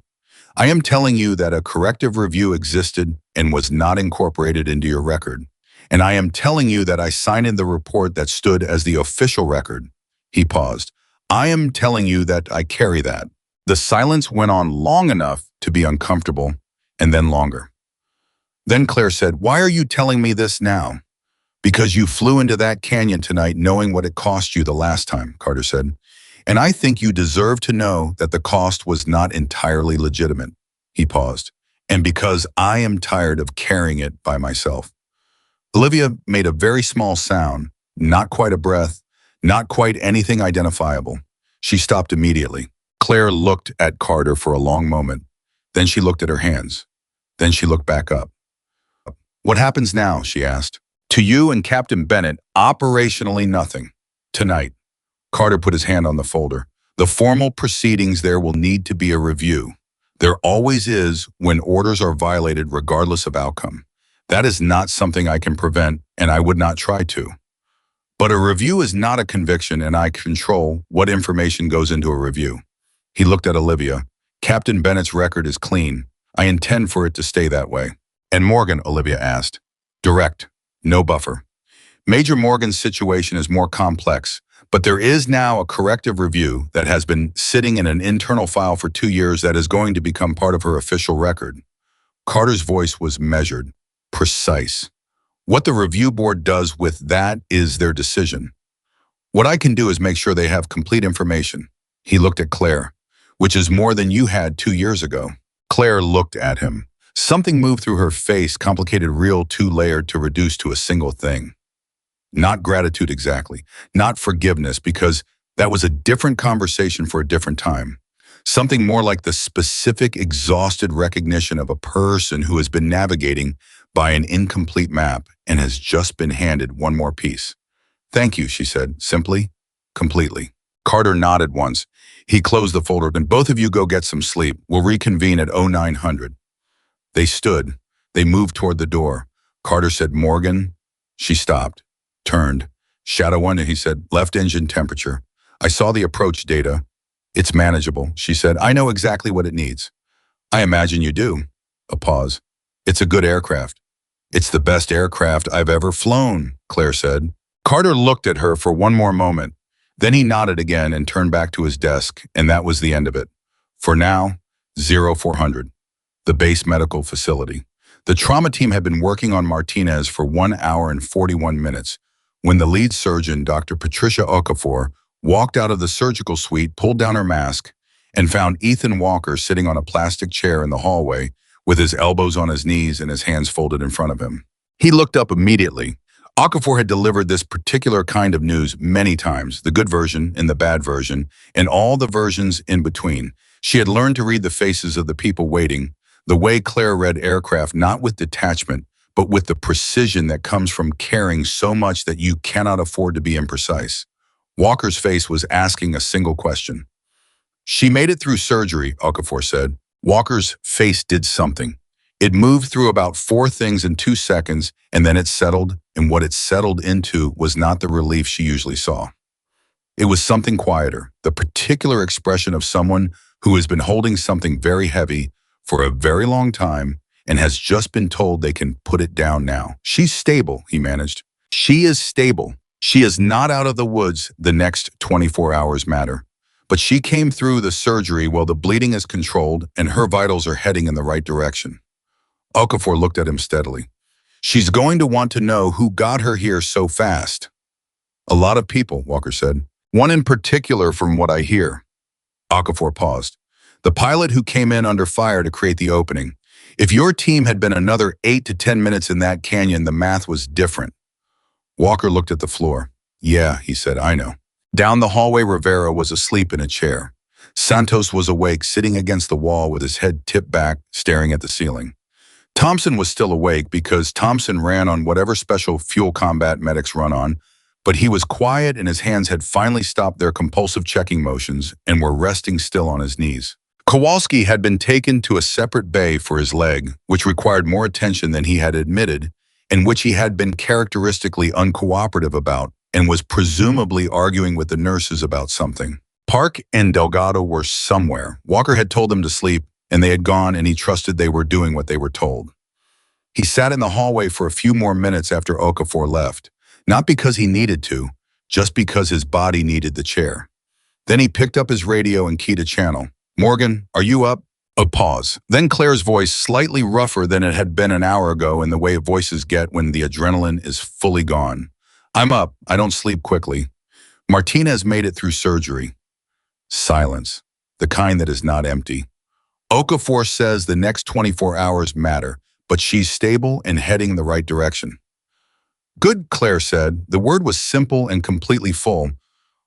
I am telling you that a corrective review existed and was not incorporated into your record. And I am telling you that I signed in the report that stood as the official record. He paused. I am telling you that I carry that. The silence went on long enough to be uncomfortable, and then longer. Then Claire said, why are you telling me this now? Because you flew into that canyon tonight knowing what it cost you the last time, Carter said. And I think you deserve to know that the cost was not entirely legitimate. He paused. and because I am tired of carrying it by myself. Olivia made a very small sound, not quite a breath, not quite anything identifiable. She stopped immediately. Claire looked at Carter for a long moment. Then she looked at her hands. Then she looked back up. "What happens now?" she asked. "To you and Captain Bennett, operationally nothing. Tonight." Carter put his hand on the folder. "The formal proceedings there will need to be a review. There always is when orders are violated regardless of outcome. That is not something I can prevent, and I would not try to. But a review is not a conviction, and I control what information goes into a review." He looked at Olivia. "Captain Bennett's record is clean. I intend for it to stay that way." "And Morgan?" Olivia asked. "Direct. No buffer." Major Morgan's situation is more complex, but there is now a corrective review that has been sitting in an internal file for 2 years that is going to become part of her official record. Carter's voice was measured, precise. "What the review board does with that is their decision. What I can do is make sure they have complete information." He looked at Claire. "Which is more than you had 2 years ago." Claire looked at him. Something moved through her face, complicated, real, two-layered to reduce to a single thing. Not gratitude exactly, not forgiveness, because that was a different conversation for a different time. Something more like the specific, exhausted recognition of a person who has been navigating by an incomplete map and has just been handed one more piece. "Thank you," she said, simply, completely. Carter nodded once. He closed the folder. "Then both of you go get some sleep. We'll reconvene at 0900. They stood. They moved toward the door. Carter said, "Morgan." She stopped, turned. "Shadow 1, he said, "left engine temperature. I saw the approach data. It's manageable," she said. "I know exactly what it needs." "I imagine you do." A pause. "It's a good aircraft." "It's the best aircraft I've ever flown," Claire said. Carter looked at her for one more moment. Then he nodded again and turned back to his desk, and that was the end of it. For now, 0400, the base medical facility. The trauma team had been working on Martinez for 1 hour and 41 minutes when the lead surgeon, Dr. Patricia Okafor, walked out of the surgical suite, pulled down her mask, and found Ethan Walker sitting on a plastic chair in the hallway with his elbows on his knees and his hands folded in front of him. He looked up immediately. Okafor had delivered this particular kind of news many times, the good version and the bad version, and all the versions in between. She had learned to read the faces of the people waiting, the way Claire read aircraft, not with detachment, but with the precision that comes from caring so much that you cannot afford to be imprecise. Walker's face was asking a single question. "She made it through surgery," Okafor said. Walker's face did something. It moved through about 4 things in 2 seconds, and then it settled, and what it settled into was not the relief she usually saw. It was something quieter, the particular expression of someone who has been holding something very heavy for a very long time and has just been told they can put it down now. "She's stable," he managed. "She is stable. She is not out of the woods. The next 24 hours matter. But she came through the surgery while the bleeding is controlled and her vitals are heading in the right direction." Okafor looked at him steadily. "She's going to want to know who got her here so fast." "A lot of people," Walker said. "One in particular from what I hear." Okafor paused. "The pilot who came in under fire to create the opening. If your team had been another 8 to 10 minutes in that canyon, the math was different." Walker looked at the floor. "Yeah," he said, "I know." Down the hallway, Rivera was asleep in a chair. Santos was awake, sitting against the wall with his head tipped back, staring at the ceiling. Thompson was still awake because Thompson ran on whatever special fuel combat medics run on, but he was quiet and his hands had finally stopped their compulsive checking motions and were resting still on his knees. Kowalski had been taken to a separate bay for his leg, which required more attention than he had admitted, and which he had been characteristically uncooperative about, and was presumably arguing with the nurses about something. Park and Delgado were somewhere. Walker had told them to sleep, and they had gone, and he trusted they were doing what they were told. He sat in the hallway for a few more minutes after Okafor left, not because he needed to, just because his body needed the chair. Then he picked up his radio and keyed a channel. "Morgan, are you up?" A pause. Then Claire's voice, slightly rougher than it had been an hour ago in the way voices get when the adrenaline is fully gone. "I'm up. I don't sleep quickly. Martinez made it through surgery." Silence, the kind that is not empty. Okafor says the next 24 hours matter, but she's stable and heading the right direction. Good, Claire said. The word was simple and completely full.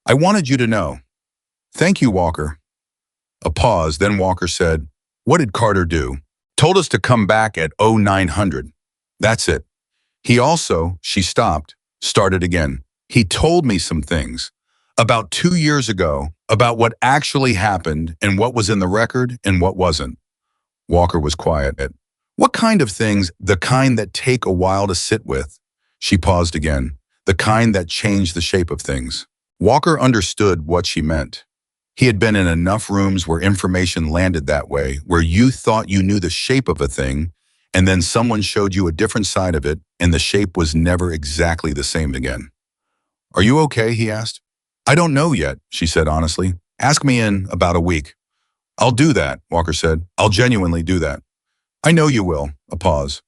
I wanted you to know. Thank you, Walker. A pause, then Walker said, what did Carter do? Told us to come back at 0900. That's it. He also, she stopped, started again. He told me some things. About 2 years ago, about what actually happened and what was in the record and what wasn't. Walker was quiet. What kind of things? The kind that take a while to sit with. She paused again. The kind that change the shape of things. Walker understood what she meant. He had been in enough rooms where information landed that way, where you thought you knew the shape of a thing, and then someone showed you a different side of it, and the shape was never exactly the same again. Are you okay? He asked. I don't know yet, she said honestly. Ask me in about a week. I'll do that, Walker said. I'll genuinely do that. I know you will. A pause.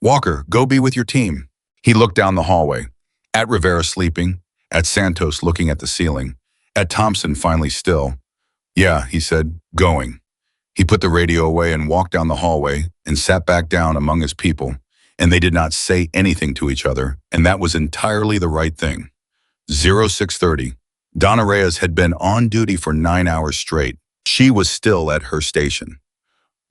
Walker, go be with your team. He looked down the hallway. At Rivera sleeping, at Santos looking at the ceiling, at Thompson finally still. Yeah, he said, going. He put the radio away and walked down the hallway and sat back down among his people, and they did not say anything to each other, and that was entirely the right thing. 0630. Donna Reyes had been on duty for 9 hours straight. She was still at her station.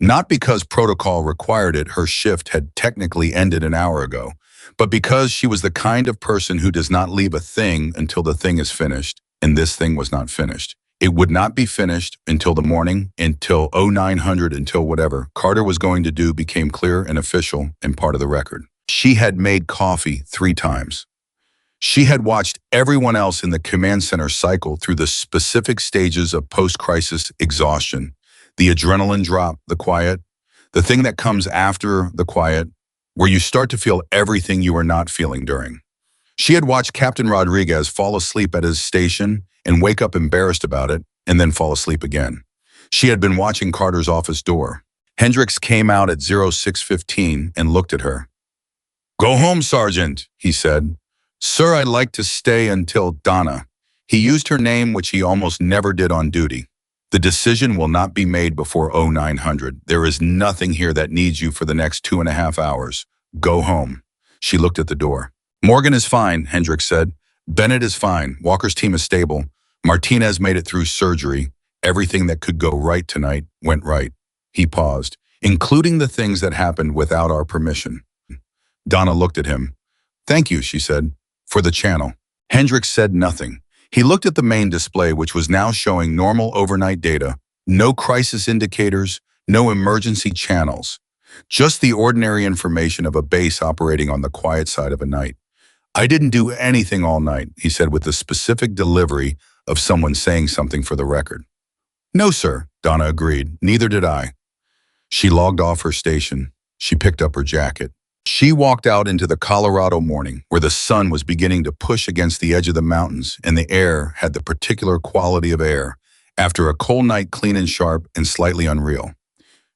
Not because protocol required it, her shift had technically ended an hour ago, but because she was the kind of person who does not leave a thing until the thing is finished, and this thing was not finished. It would not be finished until the morning, until 0900, until whatever Carter was going to do became clear and official and part of the record. She had made coffee 3 times. She had watched everyone else in the command center cycle through the specific stages of post-crisis exhaustion, the adrenaline drop, the quiet, the thing that comes after the quiet, where you start to feel everything you are not feeling during. She had watched Captain Rodriguez fall asleep at his station and wake up embarrassed about it, and then fall asleep again. She had been watching Carter's office door. Hendricks came out at 0615 and looked at her. Go home, Sergeant, he said. Sir, I'd like to stay until Donna. He used her name, which he almost never did on duty. The decision will not be made before 0900. There is nothing here that needs you for the next 2.5 hours. Go home. She looked at the door. Morgan is fine, Hendricks said. Bennett is fine. Walker's team is stable. Martinez made it through surgery. Everything that could go right tonight went right. He paused, including the things that happened without our permission. Donna looked at him. Thank you, she said, for the channel. Hendricks said nothing. He looked at the main display, which was now showing normal overnight data. No crisis indicators, no emergency channels. Just the ordinary information of a base operating on the quiet side of a night. I didn't do anything all night, he said with the specific delivery of someone saying something for the record. No, sir, Donna agreed. Neither did I. She logged off her station. She picked up her jacket. She walked out into the Colorado morning, where the sun was beginning to push against the edge of the mountains, and the air had the particular quality of air, after a cold night clean and sharp and slightly unreal.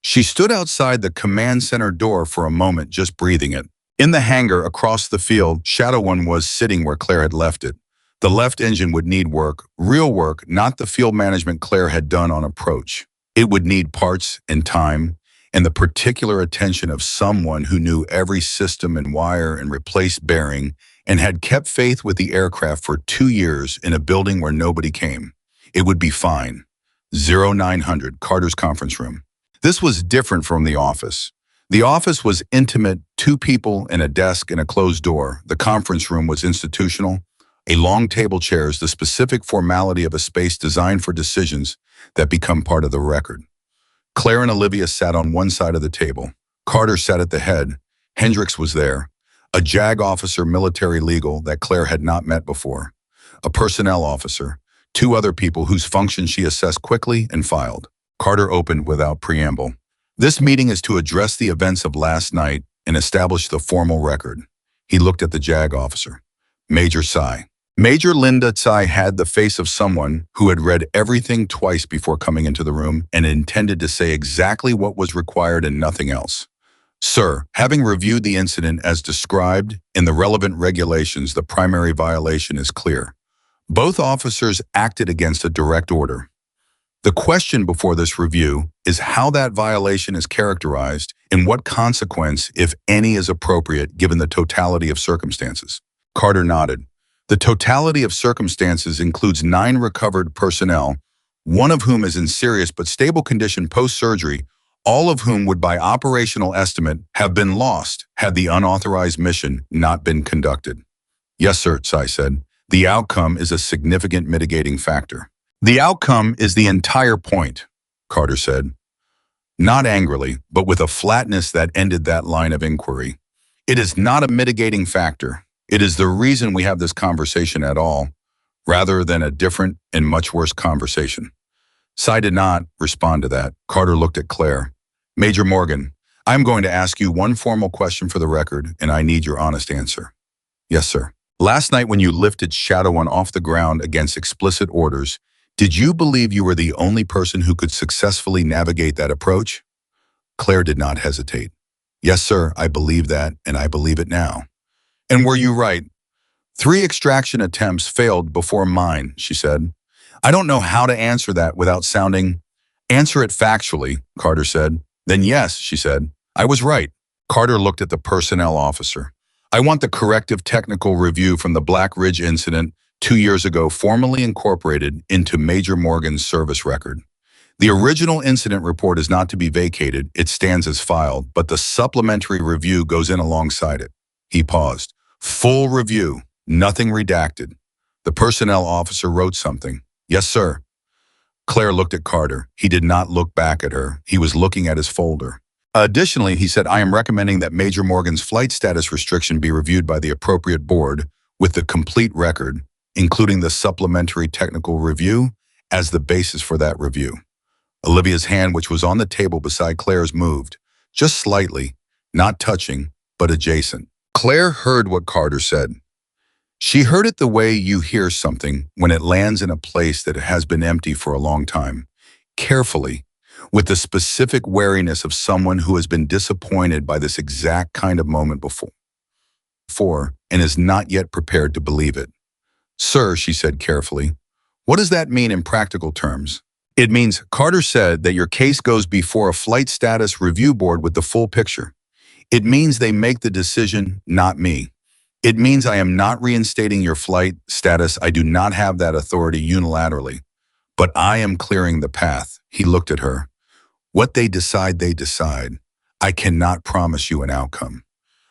She stood outside the command center door for a moment, just breathing it. In the hangar across the field, Shadow One was sitting where Claire had left it. The left engine would need work, real work, not the field management Claire had done on approach. It would need parts and time, and the particular attention of someone who knew every system and wire and replaced bearing and had kept faith with the aircraft for 2 years in a building where nobody came. It would be fine. 0900, Carter's conference room. This was different from the office. The office was intimate, 2 people and a desk and a closed door. The conference room was institutional. A long table chairs, the specific formality of a space designed for decisions that become part of the record. Claire and Olivia sat on one side of the table. Carter sat at the head. Hendricks was there. A JAG officer, military legal, that Claire had not met before. A personnel officer. 2 other people whose functions she assessed quickly and filed. Carter opened without preamble. This meeting is to address the events of last night and establish the formal record. He looked at the JAG officer. Major Tsai. Major Linda Tsai had the face of someone who had read everything twice before coming into the room and intended to say exactly what was required and nothing else. Sir, having reviewed the incident as described in the relevant regulations, the primary violation is clear. Both officers acted against a direct order. The question before this review is how that violation is characterized and what consequence, if any, is appropriate given the totality of circumstances. Carter nodded. The totality of circumstances includes 9 recovered personnel, one of whom is in serious but stable condition post-surgery, all of whom would by operational estimate have been lost had the unauthorized mission not been conducted. Yes, sir, Sai said. The outcome is a significant mitigating factor. The outcome is the entire point, Carter said. Not angrily, but with a flatness that ended that line of inquiry. It is not a mitigating factor. It is the reason we have this conversation at all, rather than a different and much worse conversation. Sai did not respond to that. Carter looked at Claire. Major Morgan, I'm going to ask you one formal question for the record, and I need your honest answer. Yes, sir. Last night when you lifted Shadow One off the ground against explicit orders, did you believe you were the only person who could successfully navigate that approach? Claire did not hesitate. Yes, sir, I believe that, and I believe it now. And were you right? 3 extraction attempts failed before mine, she said. I don't know how to answer that without sounding... Answer it factually, Carter said. Then yes, she said. I was right. Carter looked at the personnel officer. I want the corrective technical review from the Black Ridge incident 2 years ago formally incorporated into Major Morgan's service record. The original incident report is not to be vacated, it stands as filed, but the supplementary review goes in alongside it. He paused. Full review, nothing redacted. The personnel officer wrote something. Yes, sir. Claire looked at Carter. He did not look back at her. He was looking at his folder. Additionally, he said, I am recommending that Major Morgan's flight status restriction be reviewed by the appropriate board with the complete record, including the supplementary technical review, as the basis for that review. Olivia's hand, which was on the table beside Claire's, moved, just slightly, not touching, but adjacent. Claire heard what Carter said. She heard it the way you hear something when it lands in a place that has been empty for a long time, carefully, with the specific wariness of someone who has been disappointed by this exact kind of moment before and is not yet prepared to believe it. Sir, she said carefully, what does that mean in practical terms? It means, Carter said, that your case goes before a flight status review board with the full picture. It means they make the decision, not me. It means I am not reinstating your flight status. I do not have that authority unilaterally. But I am clearing the path. He looked at her. What they decide, they decide. I cannot promise you an outcome.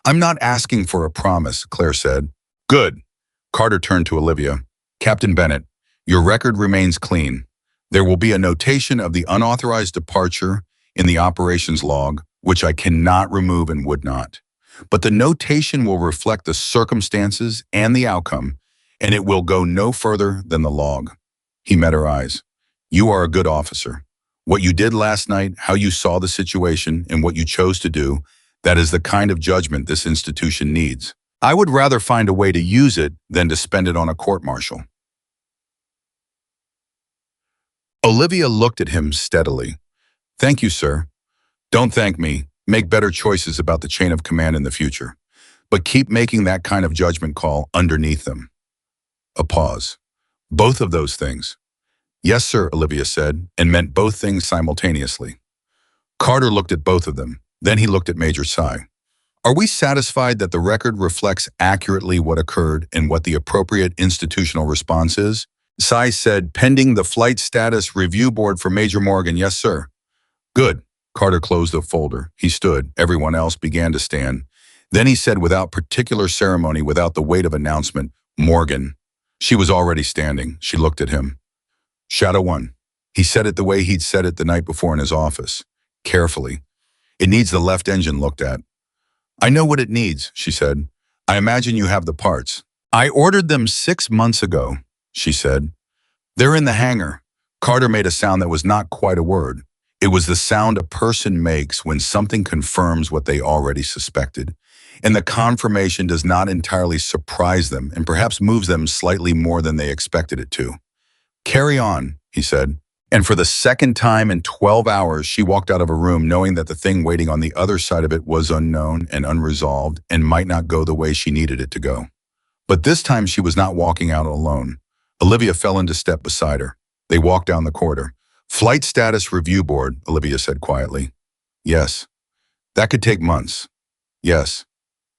I'm not asking for a promise, Claire said. Good. Carter turned to Olivia. Captain Bennett, your record remains clean. There will be a notation of the unauthorized departure in the operations log, which I cannot remove and would not. But the notation will reflect the circumstances and the outcome, and it will go no further than the log. He met her eyes. You are a good officer. What you did last night, how you saw the situation, and what you chose to do, that is the kind of judgment this institution needs. I would rather find a way to use it than to spend it on a court-martial. Olivia looked at him steadily. Thank you, sir. Don't thank me. Make better choices about the chain of command in the future. But keep making that kind of judgment call underneath them. A pause. Both of those things. Yes, sir, Olivia said, and meant both things simultaneously. Carter looked at both of them. Then he looked at Major Sai. Are we satisfied that the record reflects accurately what occurred and what the appropriate institutional response is? Sai said, pending the flight status review board for Major Morgan. Yes, sir. Good. Carter closed the folder. He stood. Everyone else began to stand. Then he said, without particular ceremony, without the weight of announcement, Morgan. She was already standing. She looked at him. Shadow One. He said it the way he'd said it the night before in his office. Carefully. It needs the left engine looked at. I know what it needs, she said. I imagine you have the parts. I ordered them 6 months ago, she said. They're in the hangar. Carter made a sound that was not quite a word. It was the sound a person makes when something confirms what they already suspected, and the confirmation does not entirely surprise them and perhaps moves them slightly more than they expected it to. Carry on, he said. And for the second time in 12 hours, she walked out of a room knowing that the thing waiting on the other side of it was unknown and unresolved and might not go the way she needed it to go. But this time she was not walking out alone. Olivia fell into step beside her. They walked down the corridor. Flight status review board, Olivia said quietly. Yes. That could take months. Yes.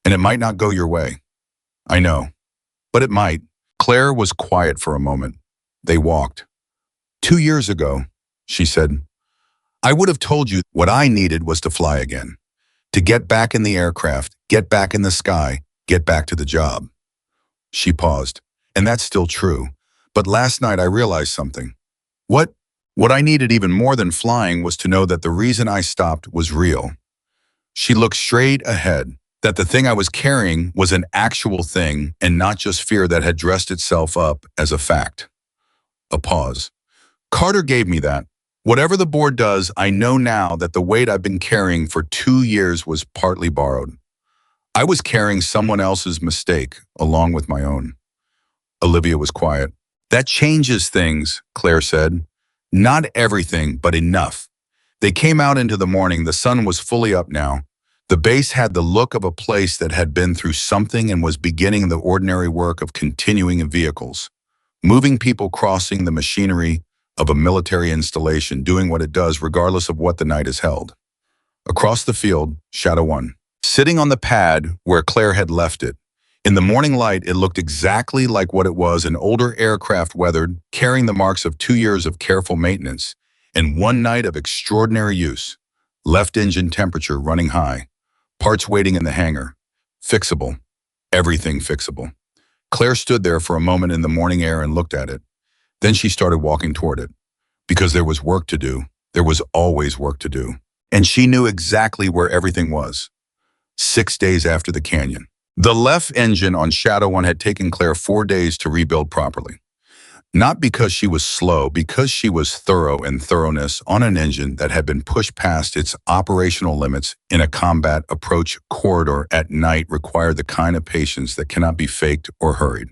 And it might not go your way. I know. But it might. Claire was quiet for a moment. They walked. 2 years ago, she said, I would have told you what I needed was to fly again. To get back in the aircraft, get back in the sky, get back to the job. She paused. And that's still true. But last night I realized something. What? What I needed even more than flying was to know that the reason I stopped was real. She looked straight ahead, that the thing I was carrying was an actual thing and not just fear that had dressed itself up as a fact. A pause. Carter gave me that. Whatever the board does, I know now that the weight I've been carrying for 2 years was partly borrowed. I was carrying someone else's mistake along with my own. Olivia was quiet. That changes things, Claire said. Not everything, but enough. They came out into the morning. The sun was fully up now. The base had the look of a place that had been through something and was beginning the ordinary work of continuing in vehicles. Moving people, crossing the machinery of a military installation, doing what it does regardless of what the night has held. Across the field, Shadow 1. Sitting on the pad where Claire had left it. In the morning light, it looked exactly like what it was, an older aircraft weathered, carrying the marks of 2 years of careful maintenance and 1 night of extraordinary use. Left engine temperature running high. Parts waiting in the hangar. Fixable. Everything fixable. Claire stood there for a moment in the morning air and looked at it. Then she started walking toward it. Because there was work to do. There was always work to do. And she knew exactly where everything was. 6 days after the canyon. The left engine on Shadow 1 had taken Claire 4 days to rebuild properly. Not because she was slow, because she was thorough, and thoroughness on an engine that had been pushed past its operational limits in a combat approach corridor at night required the kind of patience that cannot be faked or hurried.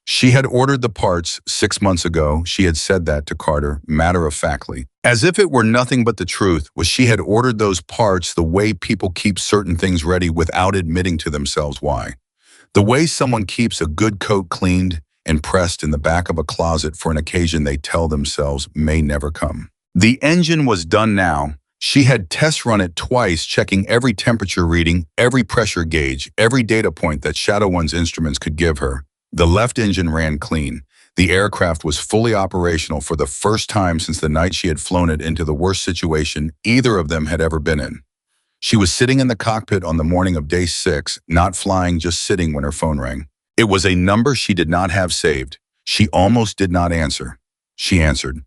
She had ordered the parts 6 months ago. She had said that to Carter, matter-of-factly. As if it were nothing but the truth, was she had ordered those parts the way people keep certain things ready without admitting to themselves why. The way someone keeps a good coat cleaned and pressed in the back of a closet for an occasion they tell themselves may never come. The engine was done now. She had test run it twice, checking every temperature reading, every pressure gauge, every data point that Shadow 1's instruments could give her. The left engine ran clean. The aircraft was fully operational for the first time since the night she had flown it into the worst situation either of them had ever been in. She was sitting in the cockpit on the morning of day 6, not flying, just sitting when her phone rang. It was a number she did not have saved. She almost did not answer. She answered.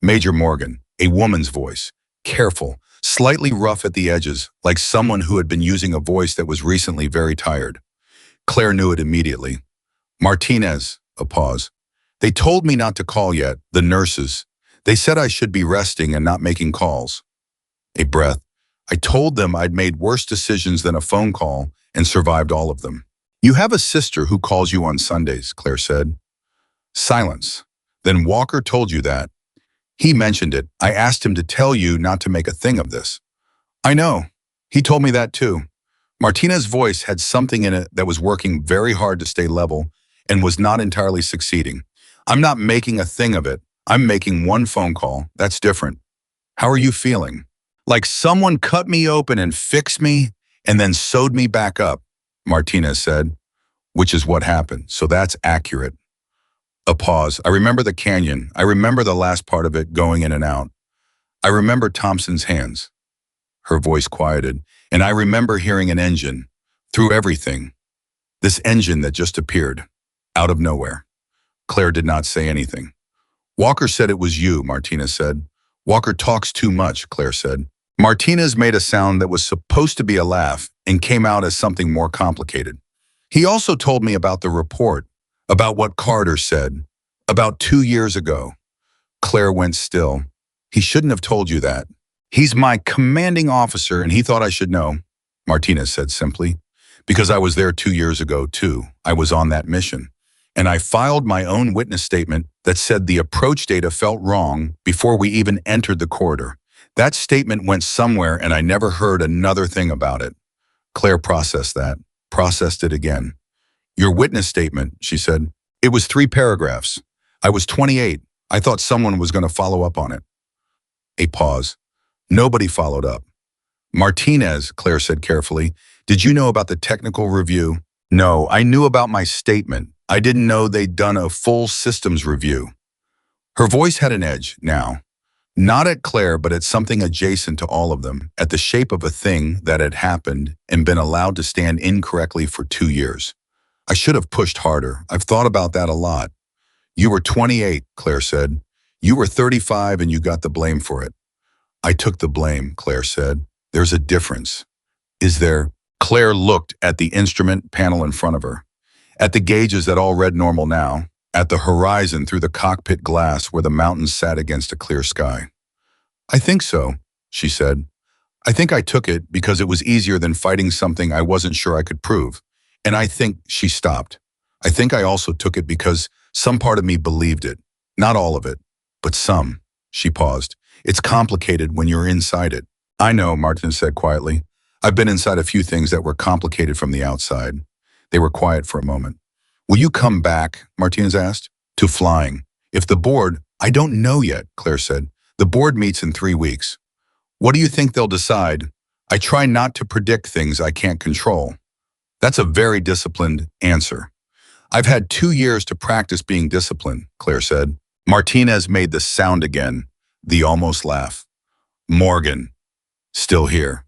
Major Morgan, a woman's voice, careful, slightly rough at the edges, like someone who had been using a voice that was recently very tired. Claire knew it immediately. Martinez, a pause. They told me not to call yet, the nurses. They said I should be resting and not making calls. A breath. I told them I'd made worse decisions than a phone call and survived all of them. You have a sister who calls you on Sundays, Claire said. Silence. Then Walker told you that. He mentioned it. I asked him to tell you not to make a thing of this. I know. He told me that too. Martinez's voice had something in it that was working very hard to stay level and was not entirely succeeding. I'm not making a thing of it. I'm making one phone call. That's different. How are you feeling? Like someone cut me open and fixed me and then sewed me back up, Martinez said, which is what happened. So that's accurate. A pause. I remember the canyon. I remember the last part of it going in and out. I remember Thompson's hands. Her voice quieted. And I remember hearing an engine. Through everything. This engine that just appeared. Out of nowhere. Claire did not say anything. Walker said it was you, Martinez said. Walker talks too much, Claire said. Martinez made a sound that was supposed to be a laugh and came out as something more complicated. He also told me about the report, about what Carter said, about 2 years ago. Claire went still. He shouldn't have told you that. He's my commanding officer and he thought I should know, Martinez said simply. Because I was there 2 years ago too. I was on that mission. And I filed my own witness statement that said the approach data felt wrong before we even entered the corridor. That statement went somewhere and I never heard another thing about it. Claire processed that, processed it again. Your witness statement, she said. It was 3 paragraphs. I was 28. I thought someone was going to follow up on it. A pause. Nobody followed up. Martinez, Claire said carefully, did you know about the technical review? No, I knew about my statement. I didn't know they'd done a full systems review. Her voice had an edge now. Not at Claire, but at something adjacent to all of them, at the shape of a thing that had happened and been allowed to stand incorrectly for 2 years. I should have pushed harder. I've thought about that a lot. You were 28, Claire said. You were 35 and you got the blame for it. I took the blame, Claire said. There's a difference. Is there? Claire looked at the instrument panel in front of her, at the gauges that all read normal now, at the horizon through the cockpit glass where the mountains sat against a clear sky. I think so, she said. I think I took it because it was easier than fighting something I wasn't sure I could prove. And I think she stopped. I think I also took it because some part of me believed it. Not all of it, but some. She paused. It's complicated when you're inside it. I know, Martin said quietly. I've been inside a few things that were complicated from the outside. They were quiet for a moment. Will you come back, Martinez asked, to flying? If the board, I don't know yet, Claire said. The board meets in 3 weeks. What do you think they'll decide? I try not to predict things I can't control. That's a very disciplined answer. I've had 2 years to practice being disciplined, Claire said. Martinez made the sound again, the almost laugh. Morgan, still here.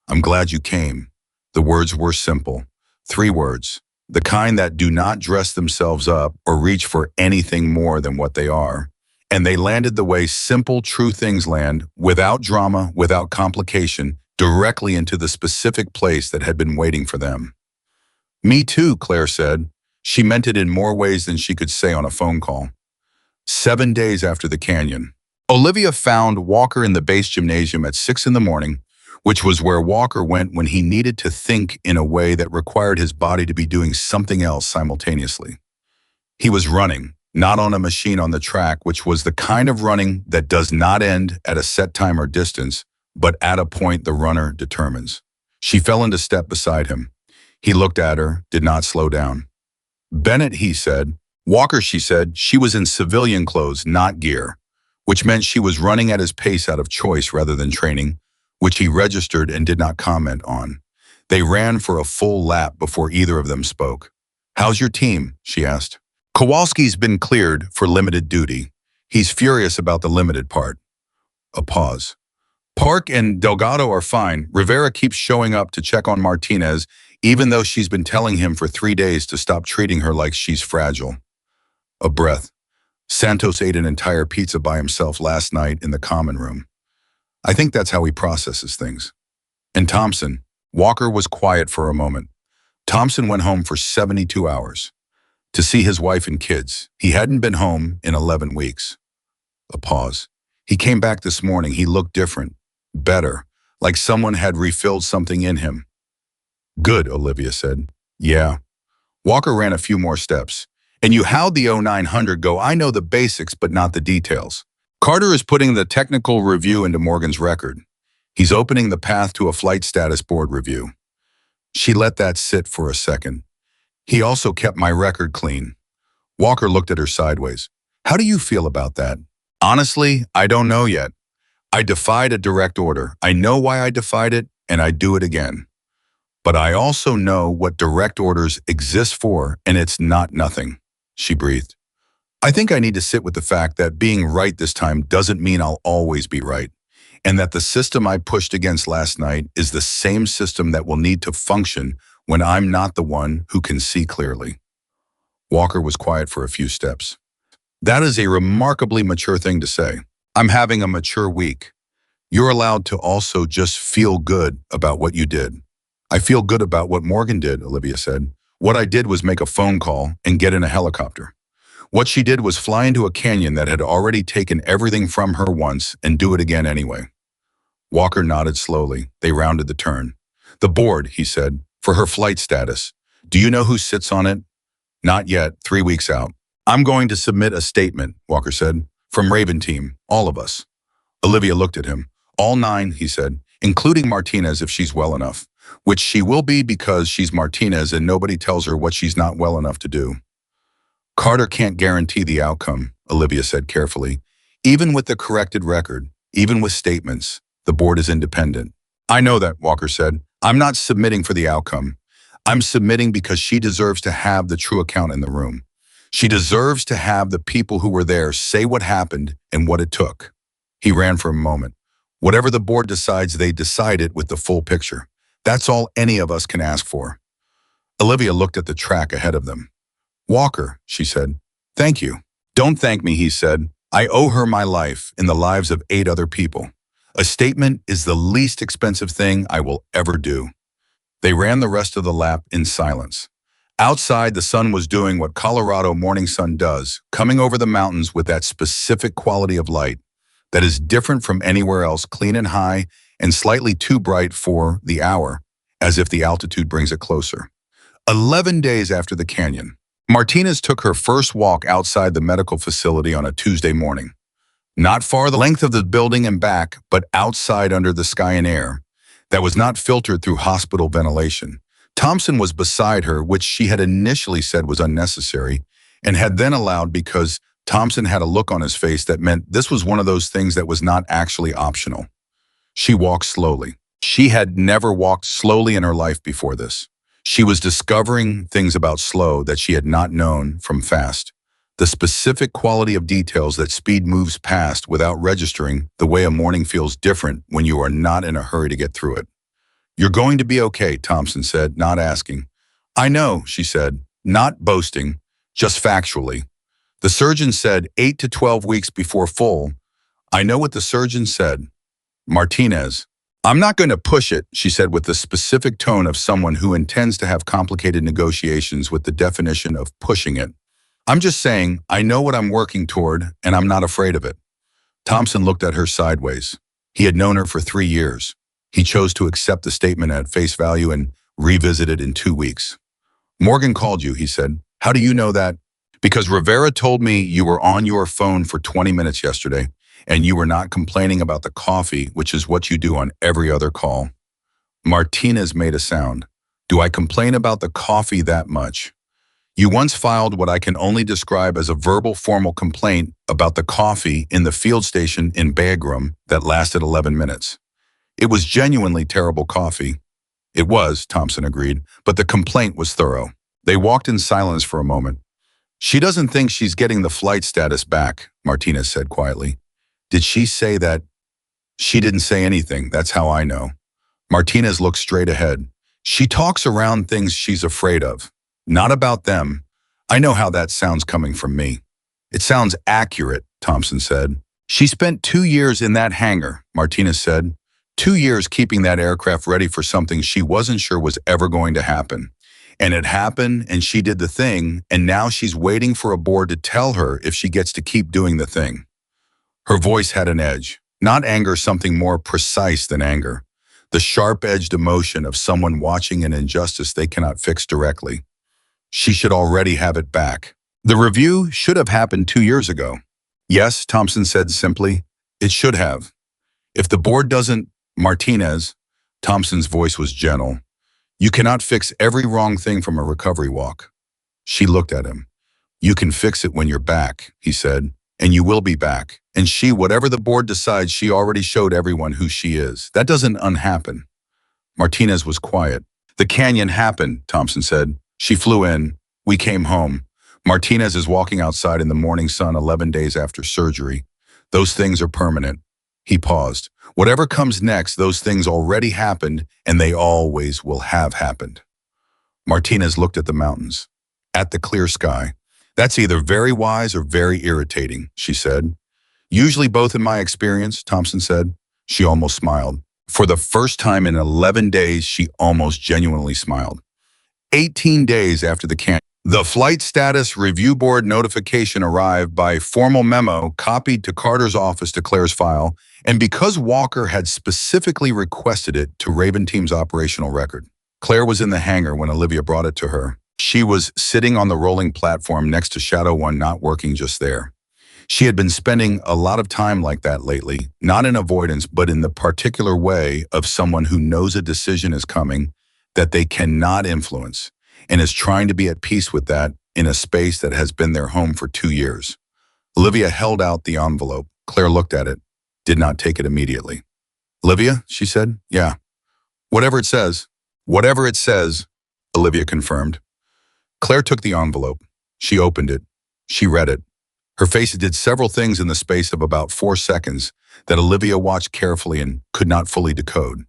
I'm glad you came. The words were simple. 3 words. The kind that do not dress themselves up or reach for anything more than what they are. And they landed the way simple, true things land, without drama, without complication, directly into the specific place that had been waiting for them. Me too, Claire said. She meant it in more ways than she could say on a phone call. 7 days after the canyon, Olivia found Walker in the base gymnasium at 6 in the morning, which was where Walker went when he needed to think in a way that required his body to be doing something else simultaneously. He was running, not on a machine on the track, which was the kind of running that does not end at a set time or distance, but at a point the runner determines. She fell into step beside him. He looked at her, did not slow down. Bennett, he said. Walker, she said. She was in civilian clothes, not gear, which meant she was running at his pace out of choice rather than training, which he registered and did not comment on. They ran for a full lap before either of them spoke. How's your team? She asked. Kowalski's been cleared for limited duty. He's furious about the limited part. A pause. Park and Delgado are fine. Rivera keeps showing up to check on Martinez, even though she's been telling him for 3 days to stop treating her like she's fragile. A breath. Santos ate an entire pizza by himself last night in the common room. I think that's how he processes things. And Thompson. Walker was quiet for a moment. Thompson went home for 72 hours. To see his wife and kids. He hadn't been home in 11 weeks. A pause. He came back this morning. He looked different. Better. Like someone had refilled something in him. Good, Olivia said. Yeah. Walker ran a few more steps. And you how'd the 0900 go? I know the basics, but not the details. Carter is putting the technical review into Morgan's record. He's opening the path to a flight status board review. She let that sit for a second. He also kept my record clean. Walker looked at her sideways. How do you feel about that? Honestly, I don't know yet. I defied a direct order. I know why I defied it, and I do it again. But I also know what direct orders exist for, and it's not nothing, she breathed. I think I need to sit with the fact that being right this time doesn't mean I'll always be right, and that the system I pushed against last night is the same system that will need to function when I'm not the one who can see clearly. Walker was quiet for a few steps. That is a remarkably mature thing to say. I'm having a mature week. You're allowed to also just feel good about what you did. I feel good about what Morgan did, Olivia said. What I did was make a phone call and get in a helicopter. What she did was fly into a canyon that had already taken everything from her once and do it again anyway. Walker nodded slowly. They rounded the turn. The board, he said, for her flight status. Do you know who sits on it? Not yet, 3 weeks out. I'm going to submit a statement, Walker said, from Raven Team, all of us. Olivia looked at him. All 9, he said, including Martinez if she's well enough, which she will be because she's Martinez and nobody tells her what she's not well enough to do. Carter can't guarantee the outcome, Olivia said carefully. Even with the corrected record, Even with statements, the board is independent. I know that, Walker said. I'm not submitting for the outcome. I'm submitting because she deserves to have the true account in the room. She deserves to have the people who were there say what happened and what it took. He ran for a moment. Whatever the board decides, they decide it with the full picture. That's all any of us can ask for. Olivia looked at the track ahead of them. Walker, she said. Thank you. Don't thank me, he said. I owe her my life and the lives of 8 other people. A statement is the least expensive thing I will ever do. They ran the rest of the lap in silence. Outside, the sun was doing what Colorado morning sun does, coming over the mountains with that specific quality of light that is different from anywhere else, clean and high, and slightly too bright for the hour, as if the altitude brings it closer. 11 days after the canyon, Martinez took her first walk outside the medical facility on a Tuesday morning. Not far the length of the building and back, but outside under the sky and air that was not filtered through hospital ventilation. Thompson was beside her, which she had initially said was unnecessary, and had then allowed because Thompson had a look on his face that meant this was one of those things that was not actually optional. She walked slowly. She had never walked slowly in her life before this. She was discovering things about slow that she had not known from fast. The specific quality of details that speed moves past without registering, the way a morning feels different when you are not in a hurry to get through it. You're going to be okay, Thompson said, not asking. I know, she said, not boasting, just factually. The surgeon said 8 to 12 weeks before full. I know what the surgeon said. Martinez. I'm not going to push it, she said with the specific tone of someone who intends to have complicated negotiations with the definition of pushing it. I'm just saying, I know what I'm working toward, and I'm not afraid of it. Thompson looked at her sideways. He had known her for 3 years. He chose to accept the statement at face value and revisit it in 2 weeks. Morgan called you, he said. How do you know that? Because Rivera told me you were on your phone for 20 minutes yesterday, and you were not complaining about the coffee, which is what you do on every other call. Martinez made a sound. Do I complain about the coffee that much? You once filed what I can only describe as a verbal formal complaint about the coffee in the field station in Bagram that lasted 11 minutes. It was genuinely terrible coffee. It was, Thompson agreed, but the complaint was thorough. They walked in silence for a moment. She doesn't think she's getting the flight status back, Martinez said quietly. Did she say that? She didn't say anything, that's how I know. Martinez looked straight ahead. She talks around things she's afraid of. Not about them. I know how that sounds coming from me. It sounds accurate, Thompson said. She spent 2 years in that hangar, Martinez said. 2 years keeping that aircraft ready for something she wasn't sure was ever going to happen. And it happened, and she did the thing, and now she's waiting for a board to tell her if she gets to keep doing the thing. Her voice had an edge. Not anger, something more precise than anger. The sharp-edged emotion of someone watching an injustice they cannot fix directly. She should already have it back. The review should have happened 2 years ago. Yes, Thompson said simply, it should have. If the board doesn't, Martinez, Thompson's voice was gentle. You cannot fix every wrong thing from a recovery walk. She looked at him. You can fix it when you're back, he said, and you will be back. And she, whatever the board decides, she already showed everyone who she is. That doesn't unhappen. Martinez was quiet. The canyon happened, Thompson said. She flew in. We came home. Martinez is walking outside in the morning sun 11 days after surgery. Those things are permanent. He paused. Whatever comes next, those things already happened, and they always will have happened. Martinez looked at the mountains, at the clear sky. That's either very wise or very irritating, she said. Usually both in my experience, Thompson said. She almost smiled. For the first time in 11 days, she almost genuinely smiled. 18 days after the canyon, the Flight Status Review Board notification arrived by formal memo copied to Carter's office to Claire's file, and because Walker had specifically requested it to Raven Team's operational record. Claire was in the hangar when Olivia brought it to her. She was sitting on the rolling platform next to Shadow 1, not working just there. She had been spending a lot of time like that lately, not in avoidance, but in the particular way of someone who knows a decision is coming that they cannot influence, and is trying to be at peace with that in a space that has been their home for 2 years. Olivia held out the envelope. Claire looked at it. did not take it immediately. "Olivia," she said. "Yeah. Whatever it says." "Whatever it says," Olivia confirmed. Claire took the envelope. She opened it. She read it. Her face did several things in the space of about 4 seconds that Olivia watched carefully and could not fully decode.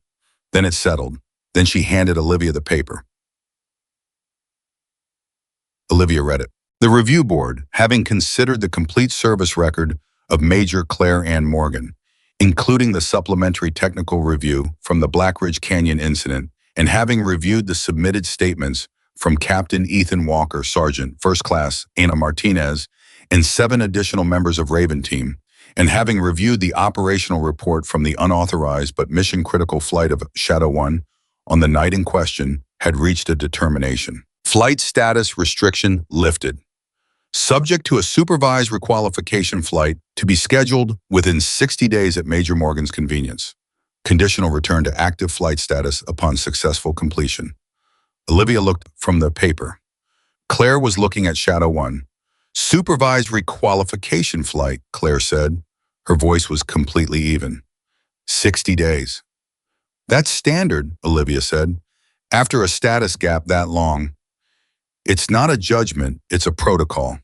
Then it settled. Then she handed Olivia the paper. Olivia read it. The review board, having considered the complete service record of Major Claire Ann Morgan, including the supplementary technical review from the Black Ridge Canyon incident, and having reviewed the submitted statements from Captain Ethan Walker, Sergeant, First Class Ana Martinez, and 7 additional members of Raven Team, and having reviewed the operational report from the unauthorized but mission-critical flight of Shadow 1 on the night in question, had reached a determination. Flight status restriction lifted. Subject to a supervised requalification flight to be scheduled within 60 days at Major Morgan's convenience. Conditional return to active flight status upon successful completion. Olivia looked from the paper. Claire was looking at Shadow 1. Supervised requalification flight, Claire said. Her voice was completely even. 60 days. That's standard, Olivia said. After a status gap that long. It's not a judgment, it's a protocol.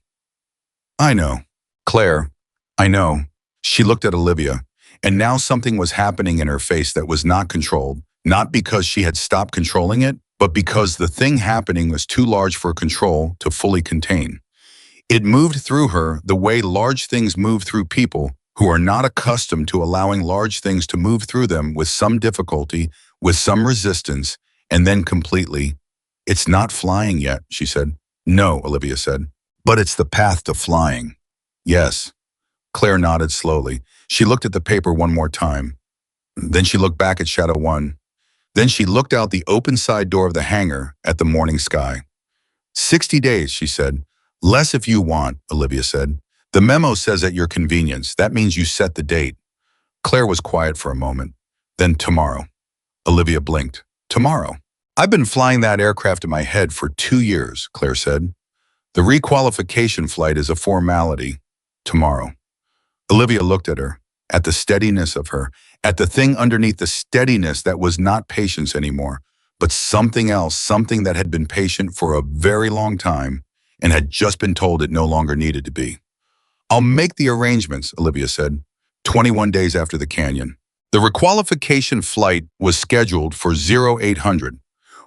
I know. Claire, I know. She looked at Olivia, and now something was happening in her face that was not controlled, not because she had stopped controlling it, but because the thing happening was too large for control to fully contain. It moved through her the way large things move through people who are not accustomed to allowing large things to move through them with some difficulty, with some resistance, and then completely. It's not flying yet, she said. No, Olivia said. But it's the path to flying. Yes. Claire nodded slowly. She looked at the paper one more time. Then she looked back at Shadow 1. Then she looked out the open side door of the hangar at the morning sky. 60 days, she said. Less if you want, Olivia said. The memo says at your convenience. That means you set the date. Claire was quiet for a moment. Then tomorrow. Olivia blinked. Tomorrow. I've been flying that aircraft in my head for 2 years, Claire said. The requalification flight is a formality. Tomorrow. Olivia looked at her, at the steadiness of her, at the thing underneath the steadiness that was not patience anymore, but something else, something that had been patient for a very long time and had just been told it no longer needed to be. I'll make the arrangements, Olivia said, 21 days after the canyon. The requalification flight was scheduled for 0800.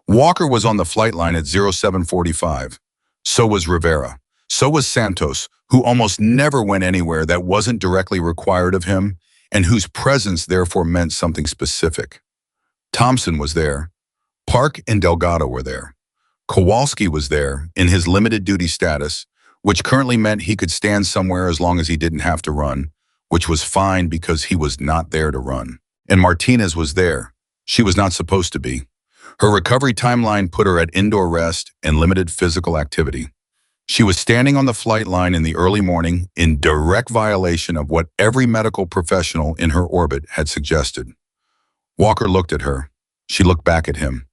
Walker was on the flight line at 0745. So was Rivera. So was Santos, who almost never went anywhere that wasn't directly required of him and whose presence therefore meant something specific. Thompson was there. Park and Delgado were there. Kowalski was there in his limited duty status, which currently meant he could stand somewhere as long as he didn't have to run, which was fine because he was not there to run. And Martinez was there. She was not supposed to be. Her recovery timeline put her at indoor rest and limited physical activity. She was standing on the flight line in the early morning in direct violation of what every medical professional in her orbit had suggested. Walker looked at her. She looked back at him.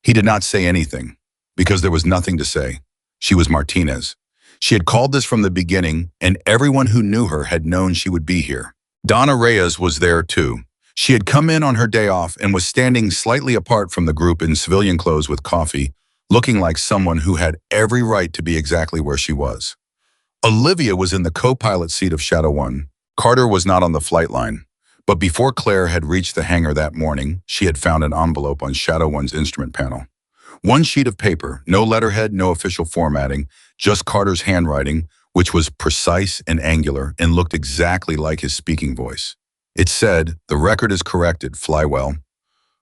He did not say anything, because there was nothing to say. She was Martinez. She had called this from the beginning, and everyone who knew her had known she would be here. Donna Reyes was there too. She had come in on her day off and was standing slightly apart from the group in civilian clothes with coffee, looking like someone who had every right to be exactly where she was. Olivia was in the co-pilot seat of Shadow 1. Carter was not on the flight line, but before Claire had reached the hangar that morning, she had found an envelope on Shadow 1's instrument panel. One sheet of paper, no letterhead, no official formatting, just Carter's handwriting, which was precise and angular and looked exactly like his speaking voice. It said, "The record is corrected, fly well."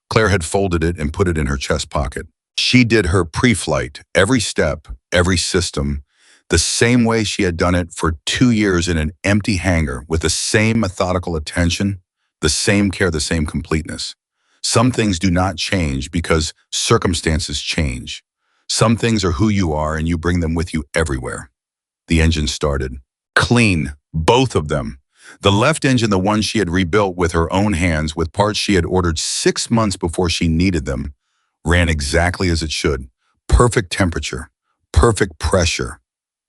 Claire had folded it and put it in her chest pocket. She did her pre-flight, every step, every system, the same way she had done it for 2 years in an empty hangar with the same methodical attention, the same care, the same completeness. Some things do not change because circumstances change. Some things are who you are and you bring them with you everywhere. The engine started. Clean, both of them. The left engine, the one she had rebuilt with her own hands with parts she had ordered 6 months before she needed them, ran exactly as it should. Perfect temperature, perfect pressure,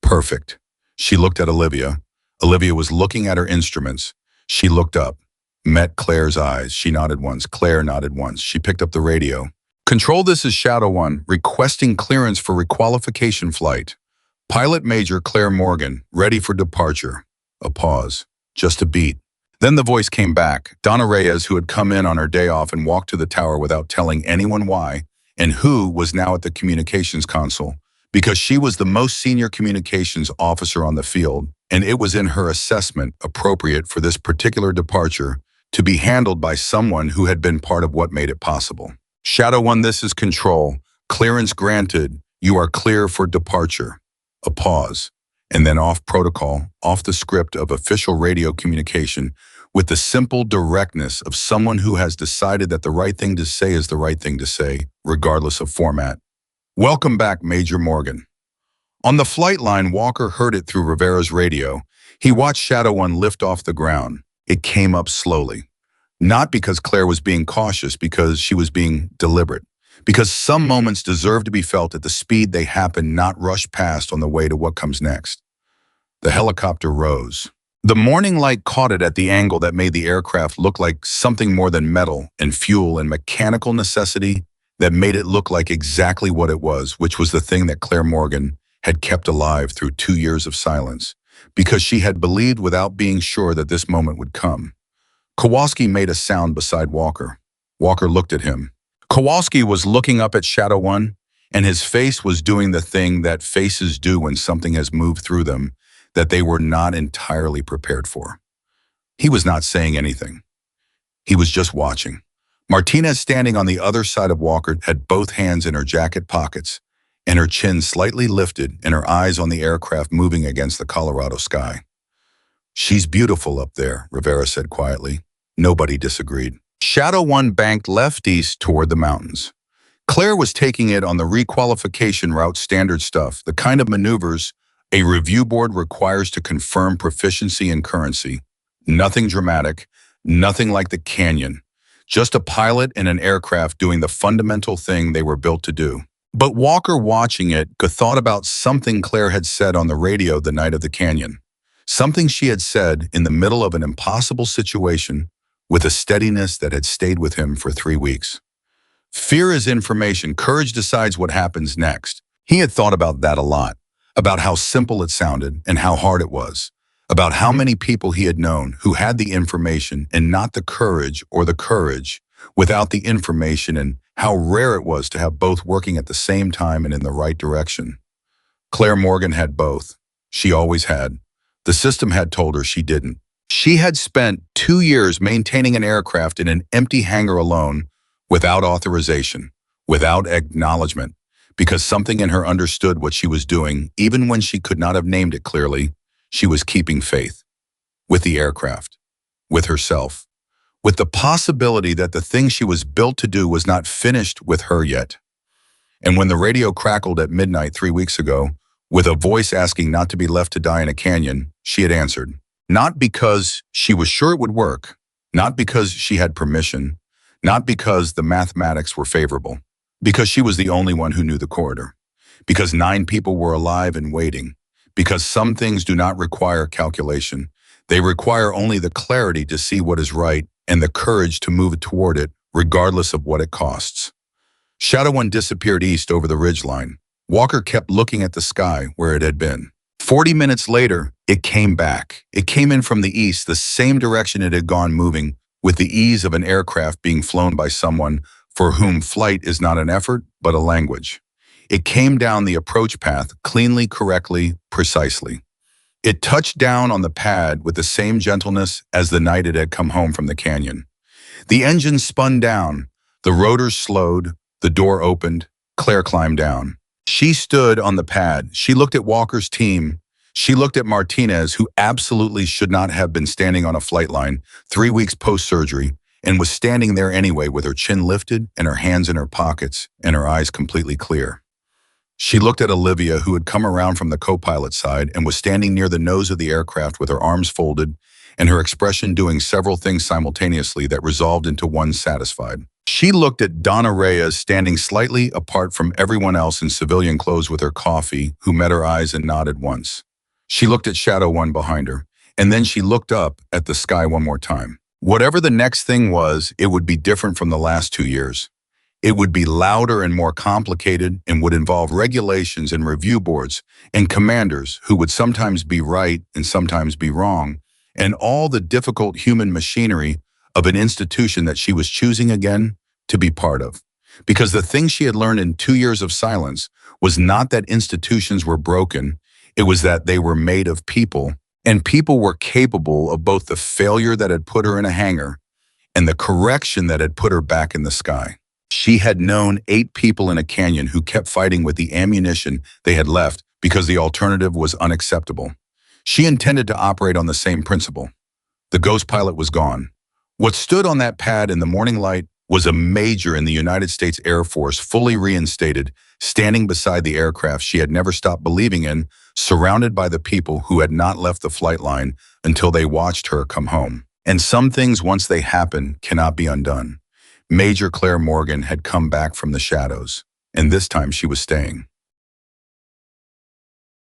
perfect. She looked at Olivia. Olivia was looking at her instruments. She looked up. met Claire's eyes. She nodded once. Claire nodded once. She picked up the radio. Control, this is Shadow One, requesting clearance for requalification flight. Pilot Major Claire Morgan, ready for departure. A pause. Just a beat. Then the voice came back. Donna Reyes, who had come in on her day off and walked to the tower without telling anyone why, and who was now at the communications console, because she was the most senior communications officer on the field, and it was in her assessment appropriate for this particular departure to be handled by someone who had been part of what made it possible. Shadow One, this is Control. Clearance granted. You are clear for departure. A pause, and then off protocol, off the script of official radio communication, with the simple directness of someone who has decided that the right thing to say is the right thing to say, regardless of format. Welcome back, Major Morgan. On the flight line, Walker heard it through Rivera's radio. He watched Shadow One lift off the ground. It came up slowly. Not because Claire was being cautious, because she was being deliberate. Because some moments deserve to be felt at the speed they happen, not rushed past on the way to what comes next. The helicopter rose. The morning light caught it at the angle that made the aircraft look like something more than metal and fuel and mechanical necessity, that made it look like exactly what it was, which was the thing that Claire Morgan had kept alive through 2 years of silence, because she had believed without being sure that this moment would come. Kowalski made a sound beside Walker. Walker looked at him. Kowalski was looking up at Shadow One, and his face was doing the thing that faces do when something has moved through them that they were not entirely prepared for. He was not saying anything. He was just watching. Martinez, standing on the other side of Walker, had both hands in her jacket pockets and her chin slightly lifted and her eyes on the aircraft moving against the Colorado sky. She's beautiful up there, Rivera said quietly. Nobody disagreed. Shadow One banked left-east toward the mountains. Claire was taking it on the requalification route, standard stuff, the kind of maneuvers a review board requires to confirm proficiency in currency. Nothing dramatic, nothing like the canyon. Just a pilot and an aircraft doing the fundamental thing they were built to do. But Walker, watching it, thought about something Claire had said on the radio the night of the canyon. Something she had said in the middle of an impossible situation with a steadiness that had stayed with him for 3 weeks. Fear is information. Courage decides what happens next. He had thought about that a lot, about how simple it sounded and how hard it was, about how many people he had known who had the information and not the courage, or the courage without the information, and how rare it was to have both working at the same time and in the right direction. Claire Morgan had both. She always had. The system had told her she didn't. She had spent 2 years maintaining an aircraft in an empty hangar alone, without authorization, without acknowledgement, because something in her understood what she was doing, even when she could not have named it clearly. She was keeping faith. With the aircraft. With herself. With the possibility that the thing she was built to do was not finished with her yet. And when the radio crackled at midnight 3 weeks ago, with a voice asking not to be left to die in a canyon, she had answered. Not because she was sure it would work, not because she had permission, not because the mathematics were favorable, because she was the only one who knew the corridor, because 9 people were alive and waiting, because some things do not require calculation. They require only the clarity to see what is right and the courage to move toward it, regardless of what it costs. Shadow One disappeared east over the ridgeline. Walker kept looking at the sky where it had been. 40 minutes later, it came back. It came in from the east, the same direction it had gone, moving with the ease of an aircraft being flown by someone for whom flight is not an effort, but a language. It came down the approach path cleanly, correctly, precisely. It touched down on the pad with the same gentleness as the night it had come home from the canyon. The engine spun down, the rotors slowed, the door opened, Claire climbed down. She stood on the pad. She looked at Walker's team. She looked at Martinez, who absolutely should not have been standing on a flight line 3 weeks post-surgery, and was standing there anyway with her chin lifted and her hands in her pockets and her eyes completely clear. She looked at Olivia, who had come around from the co-pilot side and was standing near the nose of the aircraft with her arms folded and her expression doing several things simultaneously that resolved into one satisfied. She looked at Donna Reyes, standing slightly apart from everyone else in civilian clothes with her coffee, who met her eyes and nodded once. She looked at Shadow One behind her, and then she looked up at the sky one more time. Whatever the next thing was, it would be different from the last 2 years. It would be louder and more complicated and would involve regulations and review boards and commanders who would sometimes be right and sometimes be wrong, and all the difficult human machinery of an institution that she was choosing again to be part of. Because the thing she had learned in 2 years of silence was not that institutions were broken, it was that they were made of people, and people were capable of both the failure that had put her in a hangar and the correction that had put her back in the sky. She had known 8 people in a canyon who kept fighting with the ammunition they had left because the alternative was unacceptable. She intended to operate on the same principle. The ghost pilot was gone. What stood on that pad in the morning light was a major in the United States Air Force, fully reinstated, standing beside the aircraft she had never stopped believing in, surrounded by the people who had not left the flight line until they watched her come home. And some things, once they happen, cannot be undone. Major Claire Morgan had come back from the shadows, and this time she was staying.